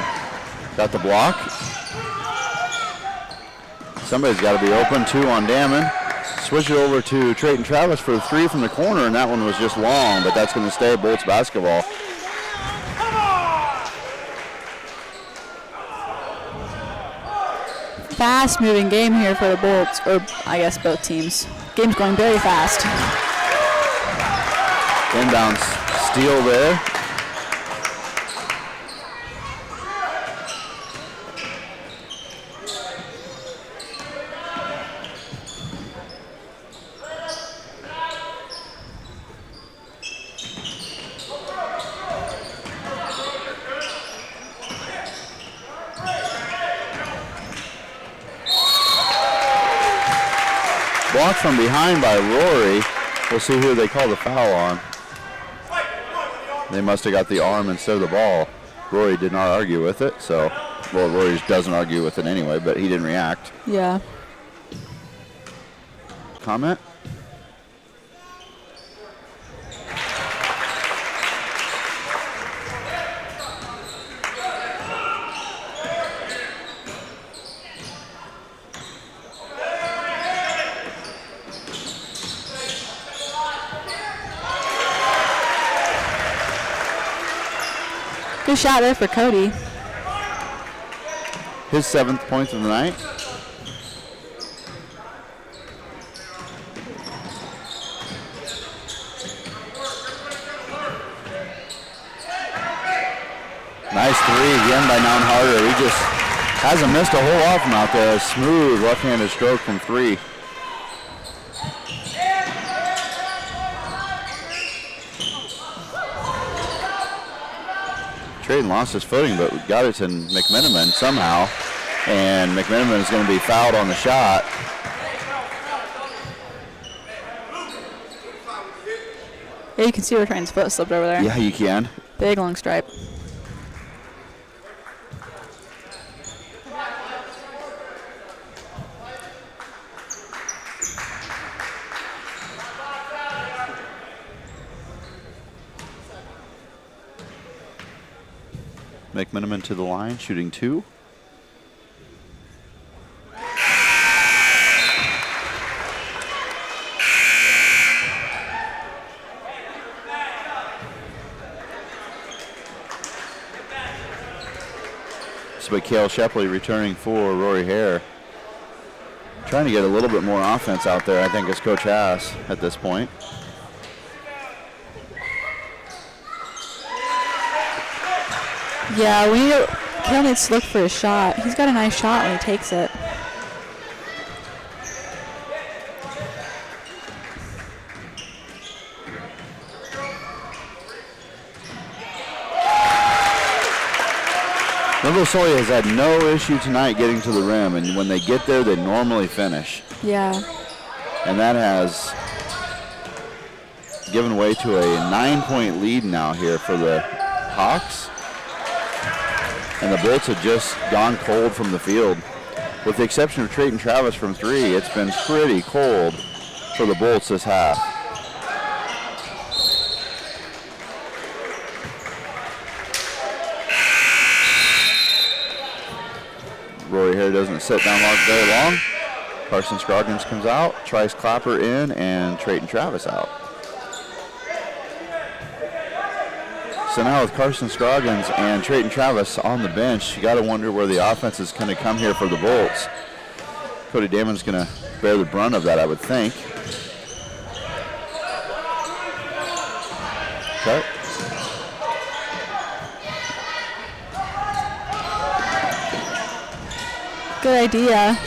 [SPEAKER 2] got the block. Somebody's got to be open. 2 on Damron. Switch it over to Trayton Travis for the 3 from the corner, and that one was just long, but that's going to stay Bolts basketball.
[SPEAKER 1] Fast moving game here for the Bolts, or I guess both teams. Game's going very fast.
[SPEAKER 2] Inbound steal there. Blocked from behind by Rory. We'll see who they call the foul on. They must have got the arm instead of the ball. Rory did not argue with it, so, well, Rory doesn't argue with it anyway, but he didn't react.
[SPEAKER 1] Yeah.
[SPEAKER 2] Comment?
[SPEAKER 1] Good shot there for Cody.
[SPEAKER 2] His 7th point of the night. Nice 3 again by Noun Harder. He just hasn't missed a whole lot from out there. A smooth left-handed stroke from 3. Trayton lost his footing, but got it to McMiniman somehow. And McMiniman is going to be fouled on the shot.
[SPEAKER 1] Yeah, you can see where Trayton's foot slipped over there.
[SPEAKER 2] Yeah, you can.
[SPEAKER 1] Big long stripe.
[SPEAKER 2] McMiniman to the line, shooting 2. It's Mikhail Shepley returning for Rory Hare. Trying to get a little bit more offense out there, I think, as Coach has at this point.
[SPEAKER 1] Yeah, Kale needs to look for his shot. He's got a nice shot when he takes it.
[SPEAKER 2] Lynnville Sully has had no issue tonight getting to the rim, and when they get there, they normally finish.
[SPEAKER 1] Yeah.
[SPEAKER 2] And that has given way to a 9-point lead now here for the Hawks. And the Bolts have just gone cold from the field. With the exception of Trayton Travis from 3, it's been pretty cold for the Bolts this half. Rory Hare doesn't sit down very long. Carson Scroggins comes out, Trice Clapper in, and Trayton Travis out. So now with Carson Scroggins and Trayton Travis on the bench, you got to wonder where the offense is going to come here for the Bolts. Cody Damon's going to bear the brunt of that, I would think. Okay.
[SPEAKER 1] Good idea.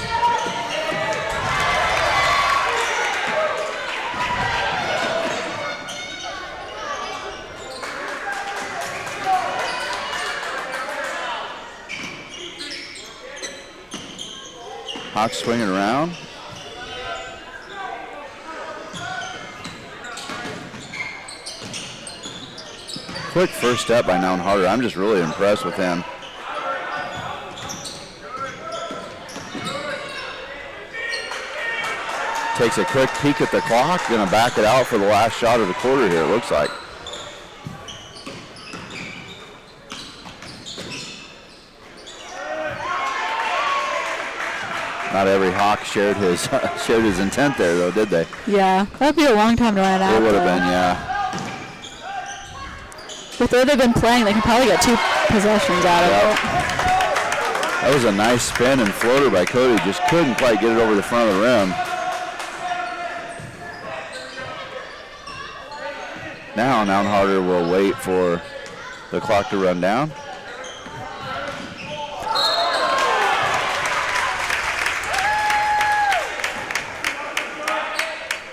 [SPEAKER 2] Hawks swinging around. Quick first step by Noun Harder. I'm just really impressed with him. Takes a quick peek at the clock. Going to back it out for the last shot of the quarter here, it looks like. Not every Hawk shared his intent there, though, did they?
[SPEAKER 1] Yeah, that'd be a long time to run it out.
[SPEAKER 2] It would have been, yeah.
[SPEAKER 1] With the way they've been playing, they can probably get 2 possessions out of it.
[SPEAKER 2] That was a nice spin and floater by Cody. Just couldn't quite get it over the front of the rim. Now Noun Harder will wait for the clock to run down.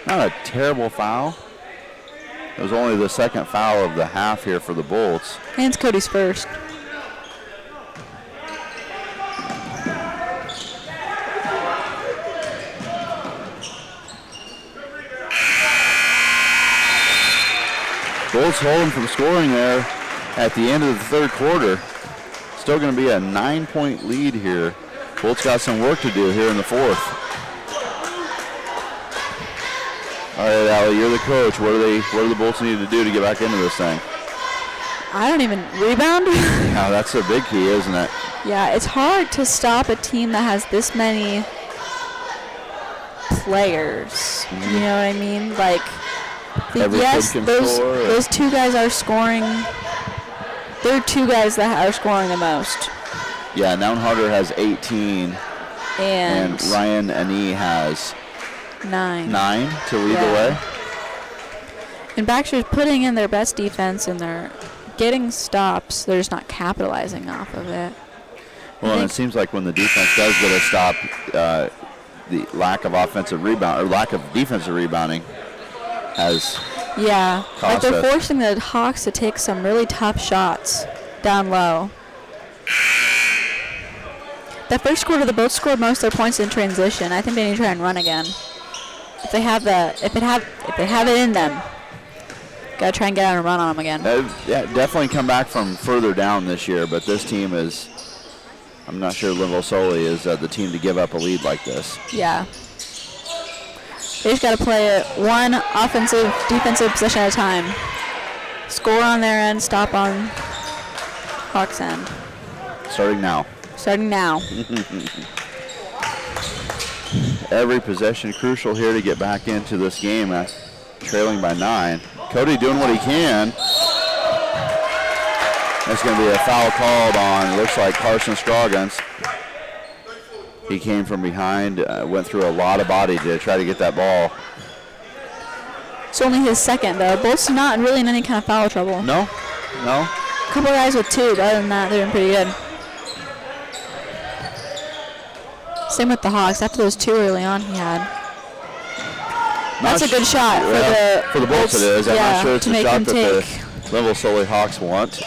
[SPEAKER 2] Not a terrible foul. It was only the second foul of the half here for the Bolts.
[SPEAKER 1] And it's Cody's first.
[SPEAKER 2] Bolts holding from scoring there at the end of the third quarter. Still going to be a 9-point lead here. Bolts got some work to do here in the fourth. All right, Allie, you're the coach. What do the Bolts need to do to get back into this thing?
[SPEAKER 1] I don't even rebound.
[SPEAKER 2] Yeah, that's a big key, isn't it?
[SPEAKER 1] Yeah, it's hard to stop a team that has this many players. You know what I mean? Like,
[SPEAKER 2] Every
[SPEAKER 1] yes,
[SPEAKER 2] kid can score.
[SPEAKER 1] those 2 guys are scoring. There are 2 guys that are scoring the most.
[SPEAKER 2] Yeah, Noun Harder has 18,
[SPEAKER 1] And
[SPEAKER 2] Ryan Anee has
[SPEAKER 1] 9
[SPEAKER 2] to lead the way.
[SPEAKER 1] And Baxter's putting in their best defense, and they're getting stops. They're just not capitalizing off of it.
[SPEAKER 2] Well, and it seems like when the defense does get a stop, the lack of offensive rebound or lack of defensive rebounding has
[SPEAKER 1] like they're
[SPEAKER 2] us.
[SPEAKER 1] forcing the Hawks to take some really tough shots down low. That first quarter, the Bolts scored most of their points in transition. I think they need to try and run again. If they have it in them, gotta try and get out and run on them again.
[SPEAKER 2] Yeah, definitely come back from further down this year, but this team is, I'm not sure Lynnville Sully is the team to give up a lead like this.
[SPEAKER 1] Yeah. They just gotta play it one offensive, defensive possession at a time. Score on their end, stop on Hawks' end.
[SPEAKER 2] Starting now. Every possession crucial here to get back into this game, trailing by 9. Cody doing what he can. That's going to be a foul called on, looks like Carson Scroggins. He came from behind, went through a lot of body to try to get that ball.
[SPEAKER 1] It's only his second, though. Bolt's not really in any kind of foul trouble.
[SPEAKER 2] No.
[SPEAKER 1] A couple guys with 2, but other than that, they're doing pretty good. Same with the Hawks. After those 2 early on he had. That's a good shot
[SPEAKER 2] for the Bolts. It is. I'm not sure it's a shot that the Lynnville Sully Hawks want.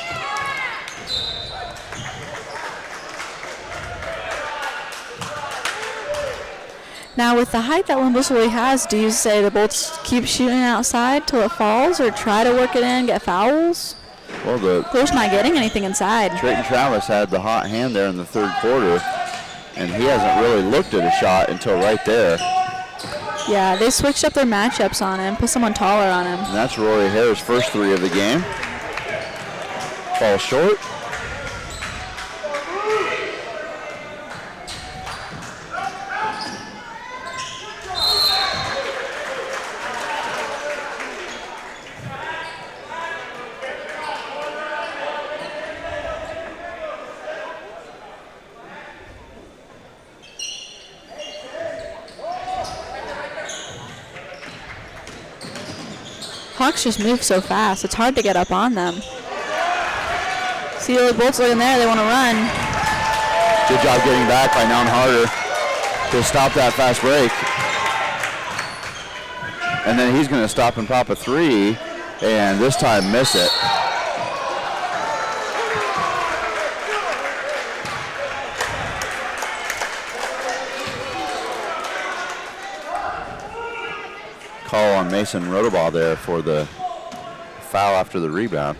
[SPEAKER 1] Now, with the height that Lynnville Sully has, do you say the Bolts keep shooting outside till it falls, or try to work it in, get fouls?
[SPEAKER 2] Well,
[SPEAKER 1] they're just not getting anything inside.
[SPEAKER 2] Drayton Travis had the hot hand there in the third quarter, and he hasn't really looked at a shot until right there.
[SPEAKER 1] Yeah, they switched up their matchups on him, put someone taller on him.
[SPEAKER 2] And that's Rory Hare's first 3 of the game. Falls short.
[SPEAKER 1] Hawks just move so fast. It's hard to get up on them. See the Bolts looking there. They want to run.
[SPEAKER 2] Good job getting back by Noun Harder to stop that fast break. And then he's going to stop and pop a 3, and this time miss it. Call on Mason Rotobaugh there for the foul after the rebound.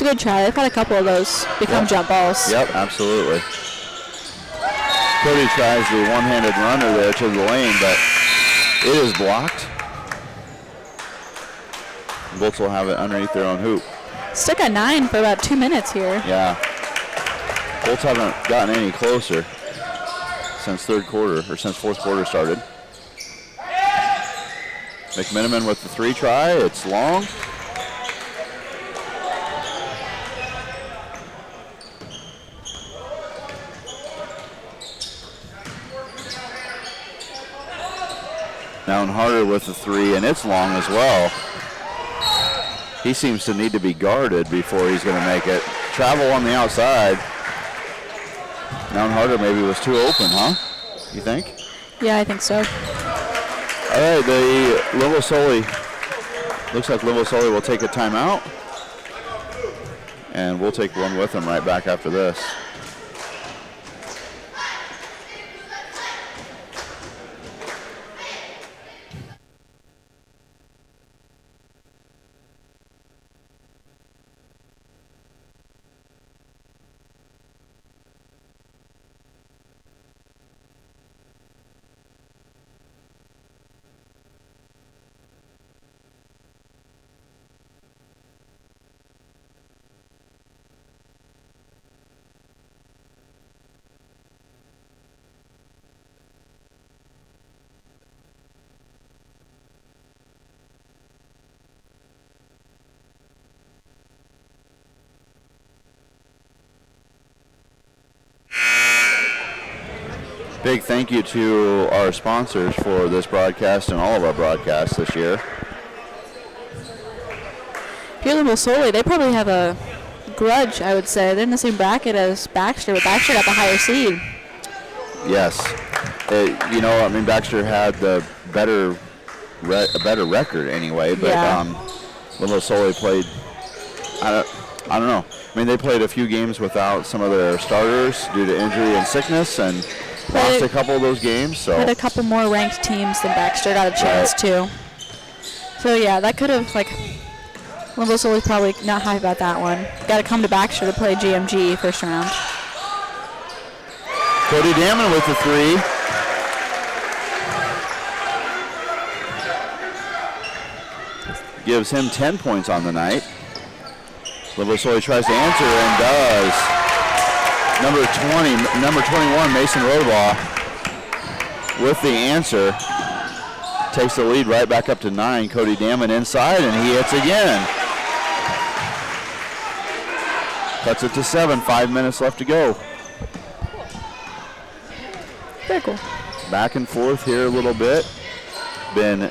[SPEAKER 1] It's a good try. They've had a couple of those become jump balls.
[SPEAKER 2] Yep, absolutely. Cody tries the one-handed runner there to the lane, but it is blocked. Bolts will have it underneath their own hoop.
[SPEAKER 1] Stuck at 9 for about 2 minutes here.
[SPEAKER 2] Yeah. Bolts haven't gotten any closer since fourth quarter started. McMiniman with the 3 try. It's long. Down harder with the 3, and it's long as well. He seems to need to be guarded before he's going to make it. Travel on the outside. Down harder maybe was too open, huh? You think?
[SPEAKER 1] Yeah, I think so.
[SPEAKER 2] All right, the Lynnville Sully, looks like Lynnville Sully will take a timeout. And we'll take one with them right back after this. Big thank you to our sponsors for this broadcast and all of our broadcasts this year.
[SPEAKER 1] Lynnville Sully, they probably have a grudge, I would say. They're in the same bracket as Baxter, but Baxter got the higher seed.
[SPEAKER 2] Yes. Baxter had the better record anyway, but Lynnville Sully played, I don't know. I mean, they played a few games without some of their starters due to injury and sickness, and lost a couple of those games. So
[SPEAKER 1] had a couple more ranked teams than Baxter got a chance to. So yeah, that could have Lynnville Sully's probably not happy about that one. Got to come to Baxter to play GMG first round.
[SPEAKER 2] Cody Damon with the 3. Gives him 10 points on the night. Lynnville Sully tries to answer and does. Number 21, Mason Rodabaugh with the answer. Takes the lead right back up to 9. Cody Damon inside, and he hits again. Cuts it to 7. 5 minutes left to go.
[SPEAKER 1] Very cool.
[SPEAKER 2] Back and forth here a little bit. Been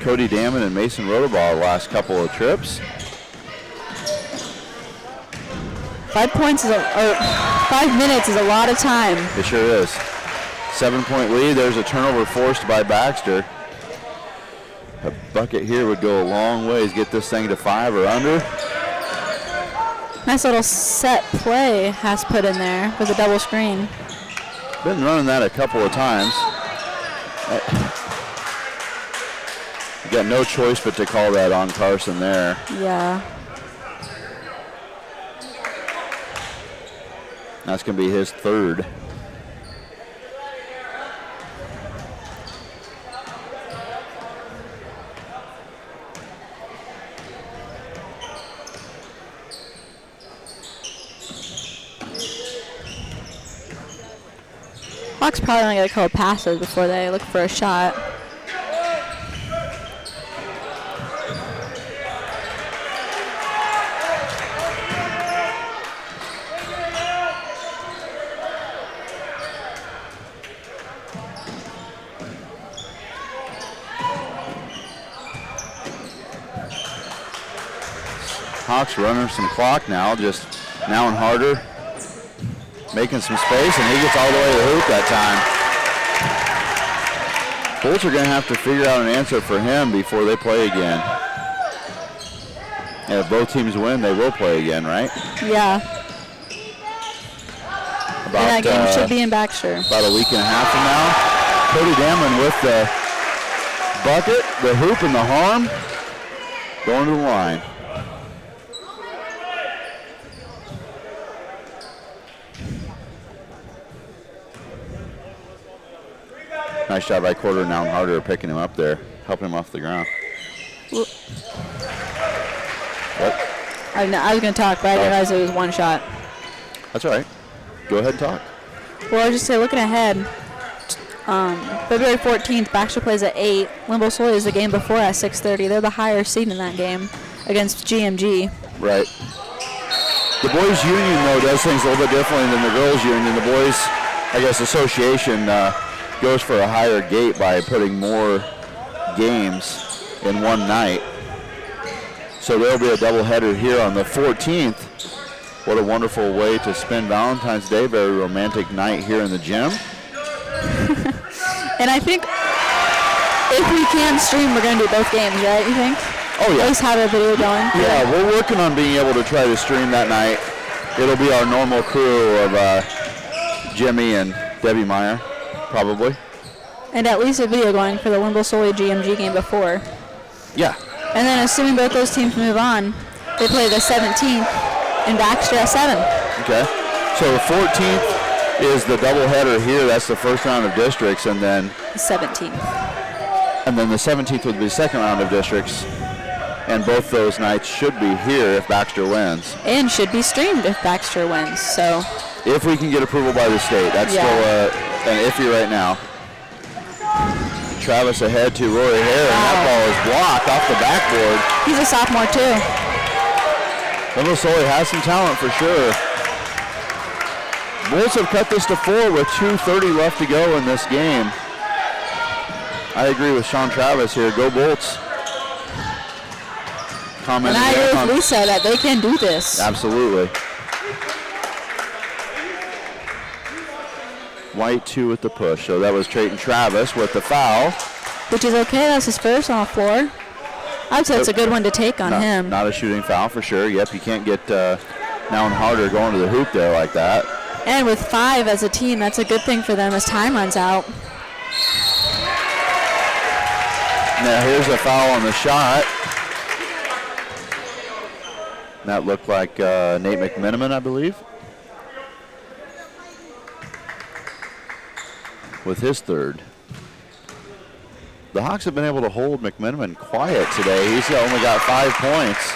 [SPEAKER 2] Cody Damon and Mason Rodabaugh the last couple of trips.
[SPEAKER 1] 5 points is 5 minutes is a lot of time.
[SPEAKER 2] It sure is. 7-point lead. There's a turnover forced by Baxter. A bucket here would go a long ways. Get this thing to 5 or under.
[SPEAKER 1] Nice little set play has put in there with a double screen.
[SPEAKER 2] Been running that a couple of times. You got no choice but to call that on Carson there.
[SPEAKER 1] Yeah.
[SPEAKER 2] That's going to be his 3rd.
[SPEAKER 1] Hawks probably only get a couple passes before they look for a shot.
[SPEAKER 2] Hawks running some clock now, just now and harder. Making some space, and he gets all the way to the hoop that time. Bolts are going to have to figure out an answer for him before they play again. And if both teams win, they will play again, right?
[SPEAKER 1] Yeah. And that game should be in Baxter.
[SPEAKER 2] About a week and a half from now. Cody Damon with the bucket, the hoop, and the harm. Going to the line. Nice job by Quarter and Noun Harder picking him up there, helping him off the ground.
[SPEAKER 1] What? I was going to talk, but I didn't realize it was one shot.
[SPEAKER 2] That's all right. Go ahead and talk.
[SPEAKER 1] Well, I was just say, looking ahead, February 14th, Baxter plays at 8. Lynnville Sully is the game before at 6:30. They're the higher seed in that game against GMG.
[SPEAKER 2] Right. The boys' union, though, does things a little bit differently than the girls' union. The boys, I guess, association goes for a higher gate by putting more games in one night. So there will be a doubleheader here on the 14th. What a wonderful way to spend Valentine's Day. Very romantic night here in the gym.
[SPEAKER 1] And I think if we can stream, we're going to do both games, right, you think?
[SPEAKER 2] Oh, yeah.
[SPEAKER 1] At least have a video going.
[SPEAKER 2] Yeah, we're working on being able to try to stream that night. It'll be our normal crew of Jimmy and Debbie Meyer, probably.
[SPEAKER 1] And at least a video going for the Lynnville Sully GMG game before.
[SPEAKER 2] Yeah.
[SPEAKER 1] And then assuming both those teams move on, they play the 17th in Baxter at 7.
[SPEAKER 2] Okay. So the 14th is the doubleheader here. That's the first round of districts, and then
[SPEAKER 1] The 17th.
[SPEAKER 2] And then the 17th would be the second round of districts. And both those nights should be here if Baxter wins.
[SPEAKER 1] And should be streamed if Baxter wins. So
[SPEAKER 2] if we can get approval by the state. That's still an iffy right now. Travis ahead to Rory Hare, and that ball is blocked off the backboard.
[SPEAKER 1] He's a sophomore too.
[SPEAKER 2] Lynnville Sully has some talent for sure. Bulls have cut this to 4 with 2:30 left to go in this game. I agree with Sean Travis here. Go Bolts.
[SPEAKER 1] And I agree with Lisa that they can do this.
[SPEAKER 2] Absolutely. White 2 with the push. So that was Trayton Travis with the foul.
[SPEAKER 1] Which is okay. That's his first on the floor. I would say it's a good one to take on him.
[SPEAKER 2] Not a shooting foul for sure. Yep, you can't get Noun Harder going to the hoop there like that.
[SPEAKER 1] And with 5 as a team, that's a good thing for them as time runs out.
[SPEAKER 2] Now here's a foul on the shot. That looked like Nate McMiniman, I believe, with his third. The Hawks have been able to hold McMiniman quiet today. He's only got 5 points.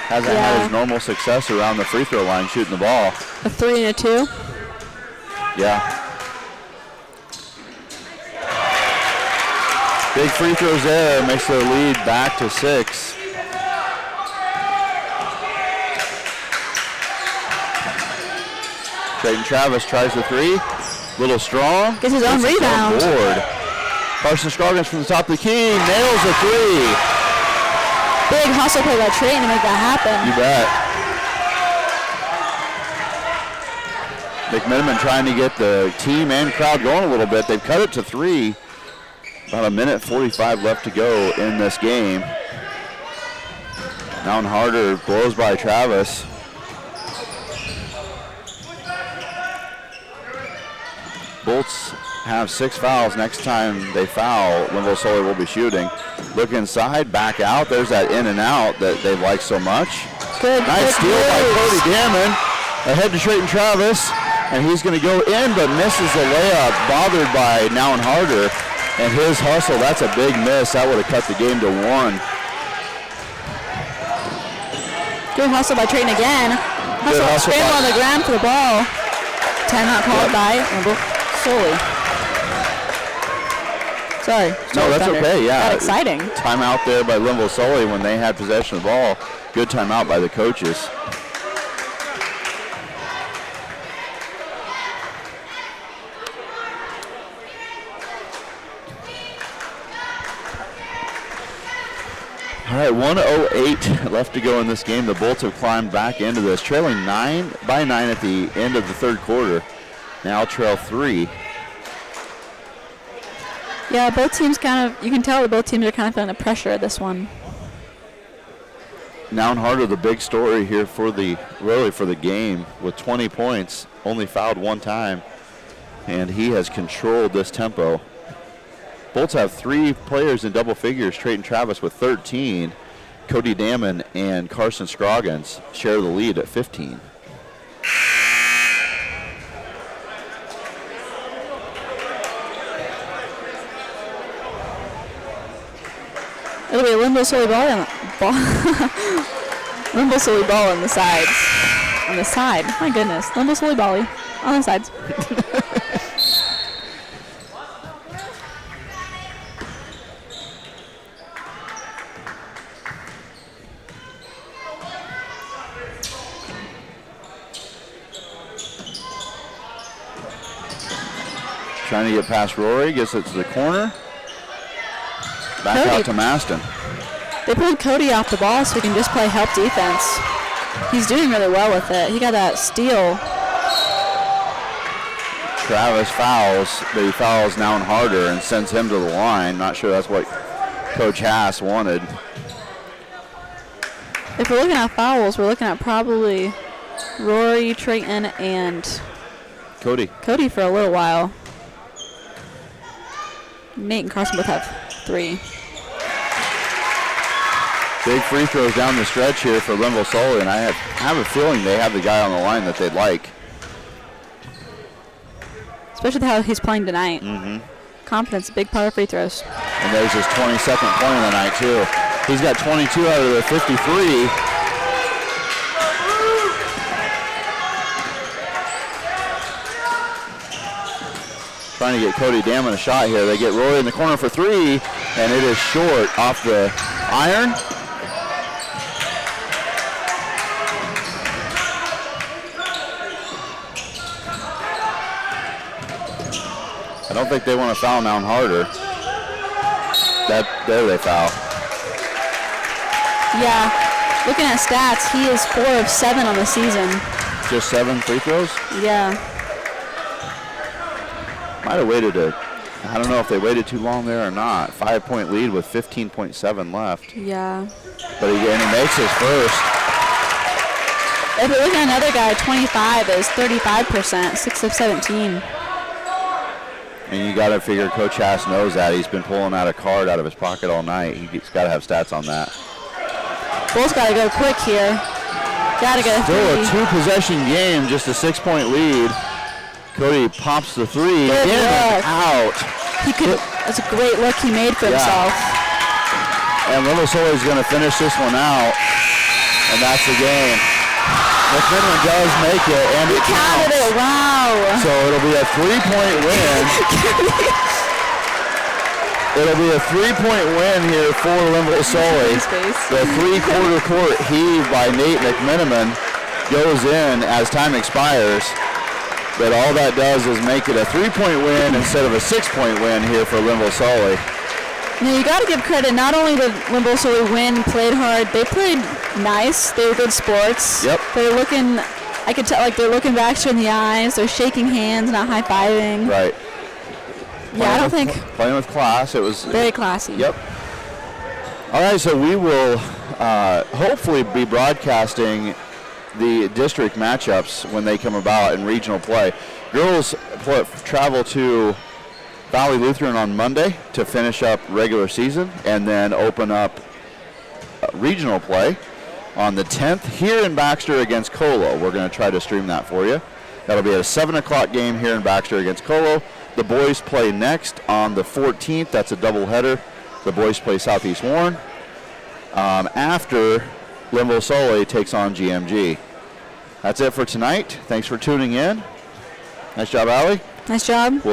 [SPEAKER 2] Hasn't had his normal success around the free throw line shooting the ball.
[SPEAKER 1] A 3 and a 2.
[SPEAKER 2] Yeah. Big free throws there, makes their lead back to 6. Trayton Travis tries the 3. Little strong.
[SPEAKER 1] Gets his own rebound.
[SPEAKER 2] Board. Carson Scroggins from the top of the key, nails the 3.
[SPEAKER 1] Big hustle play by Trayton to make that happen.
[SPEAKER 2] You bet. McMiniman trying to get the team and crowd going a little bit. They've cut it to 3. About a minute 45 left to go in this game. Noun Harder blows by Travis. Bolts have 6 fouls. Next time they foul, Lynnville Sully will be shooting. Look inside, back out. There's that in and out that they like so much.
[SPEAKER 1] Good.
[SPEAKER 2] Nice steal by Cody Damon. Ahead to Trayton Travis, and he's going to go in, but misses the layup. Bothered by Noun Harder and his hustle. That's a big miss. That would have cut the game to 1.
[SPEAKER 1] Good hustle by Trayton again. Hustle scramble on the ground for the ball. Timeout called by Sully. Sorry.
[SPEAKER 2] No, that's okay, yeah.
[SPEAKER 1] That exciting.
[SPEAKER 2] Timeout there by Lynnville Sully when they had possession of the ball. Good timeout by the coaches. All right, 1:08 left to go in this game. The Bolts have climbed back into this, trailing 9 at the end of the third quarter. Now trail 3.
[SPEAKER 1] Yeah, both teams you can tell that both teams are kind of feeling the pressure of this one.
[SPEAKER 2] Noun Harder, the big story here for the game, with 20 points, only fouled 1 time, and he has controlled this tempo. Bolts have 3 players in double figures. Trayton Travis with 13. Cody Damon and Carson Scroggins share the lead at 15.
[SPEAKER 1] It'll be a Lynnville Sully ball on the ball. Lynnville Sully ball on the sides. On the side. My goodness. Lynnville Sully bally on the sides.
[SPEAKER 2] Trying to get past Rory, gets it to the corner. Back
[SPEAKER 1] Cody.
[SPEAKER 2] out to Maston.
[SPEAKER 1] They pulled Cody off the ball so he can just play help defense. He's doing really well with it. He got that steal.
[SPEAKER 2] Travis fouls, but he fouls now and harder and sends him to the line. Not sure that's what Coach Haas wanted.
[SPEAKER 1] If we're looking at fouls, we're looking at probably Rory, Trayton, and
[SPEAKER 2] Cody.
[SPEAKER 1] Cody for a little while. Nate and Carson both have 3.
[SPEAKER 2] Big free throws down the stretch here for Lynnville Sully, and I have a feeling they have the guy on the line that they'd like.
[SPEAKER 1] Especially with how he's playing tonight. Confidence, a big part of free throws.
[SPEAKER 2] And there's his 22nd point of the night, too. He's got 22 out of the 53. Trying to get Cody Damon a shot here. They get Rory in the corner for 3, and it is short off the iron. I don't think they want to foul Mount Harder. There they foul.
[SPEAKER 1] Yeah, looking at stats, he is 4 of 7 on the season.
[SPEAKER 2] Just 7 free throws?
[SPEAKER 1] Yeah.
[SPEAKER 2] Might have waited I don't know if they waited too long there or not. 5-point lead with 15.7 left.
[SPEAKER 1] Yeah.
[SPEAKER 2] But he makes his first.
[SPEAKER 1] If you're looking at another guy, 25 is 35%, 6 of 17.
[SPEAKER 2] And you got to figure Coach Haas knows that. He's been pulling out a card out of his pocket all night. He's got to have stats on that.
[SPEAKER 1] Bulls got to go quick here. Got to get a 3.
[SPEAKER 2] Still a 2-possession game, just a 6-point lead. Cody pops the 3, in and out.
[SPEAKER 1] That's a great look he made for himself.
[SPEAKER 2] And Lynnville Sully's going to finish this one out, and that's the game. McMiniman does make it, and he
[SPEAKER 1] counted it. Wow.
[SPEAKER 2] So it'll be a 3-point win. It'll be a 3-point win here for Lynnville Sully. The 3-quarter court heave by Nate McMiniman goes in as time expires. But all that does is make it a 3-point win instead of a 6-point win here for Lynnville Sully.
[SPEAKER 1] Now you got to give credit. Not only did Lynnville Sully win, played hard, they played nice. They were good sports.
[SPEAKER 2] Yep.
[SPEAKER 1] They're looking. I could tell, like they're looking Baxter in the eyes. They're shaking hands, not high fiving.
[SPEAKER 2] Right.
[SPEAKER 1] Yeah, I don't think.
[SPEAKER 2] Playing with class. It was
[SPEAKER 1] very classy.
[SPEAKER 2] Yep. All right, so we will hopefully be broadcasting the district matchups when they come about in regional play. Girls travel to Valley Lutheran on Monday to finish up regular season and then open up regional play on the 10th here in Baxter against Colo. We're going to try to stream that for you. That'll be a 7 o'clock game here in Baxter against Colo. The boys play next on the 14th. That's a doubleheader. The boys play Southeast Warren. After Lynnville Sully takes on GMG. That's it for tonight. Thanks for tuning in. Nice job, Allie.
[SPEAKER 1] Nice job.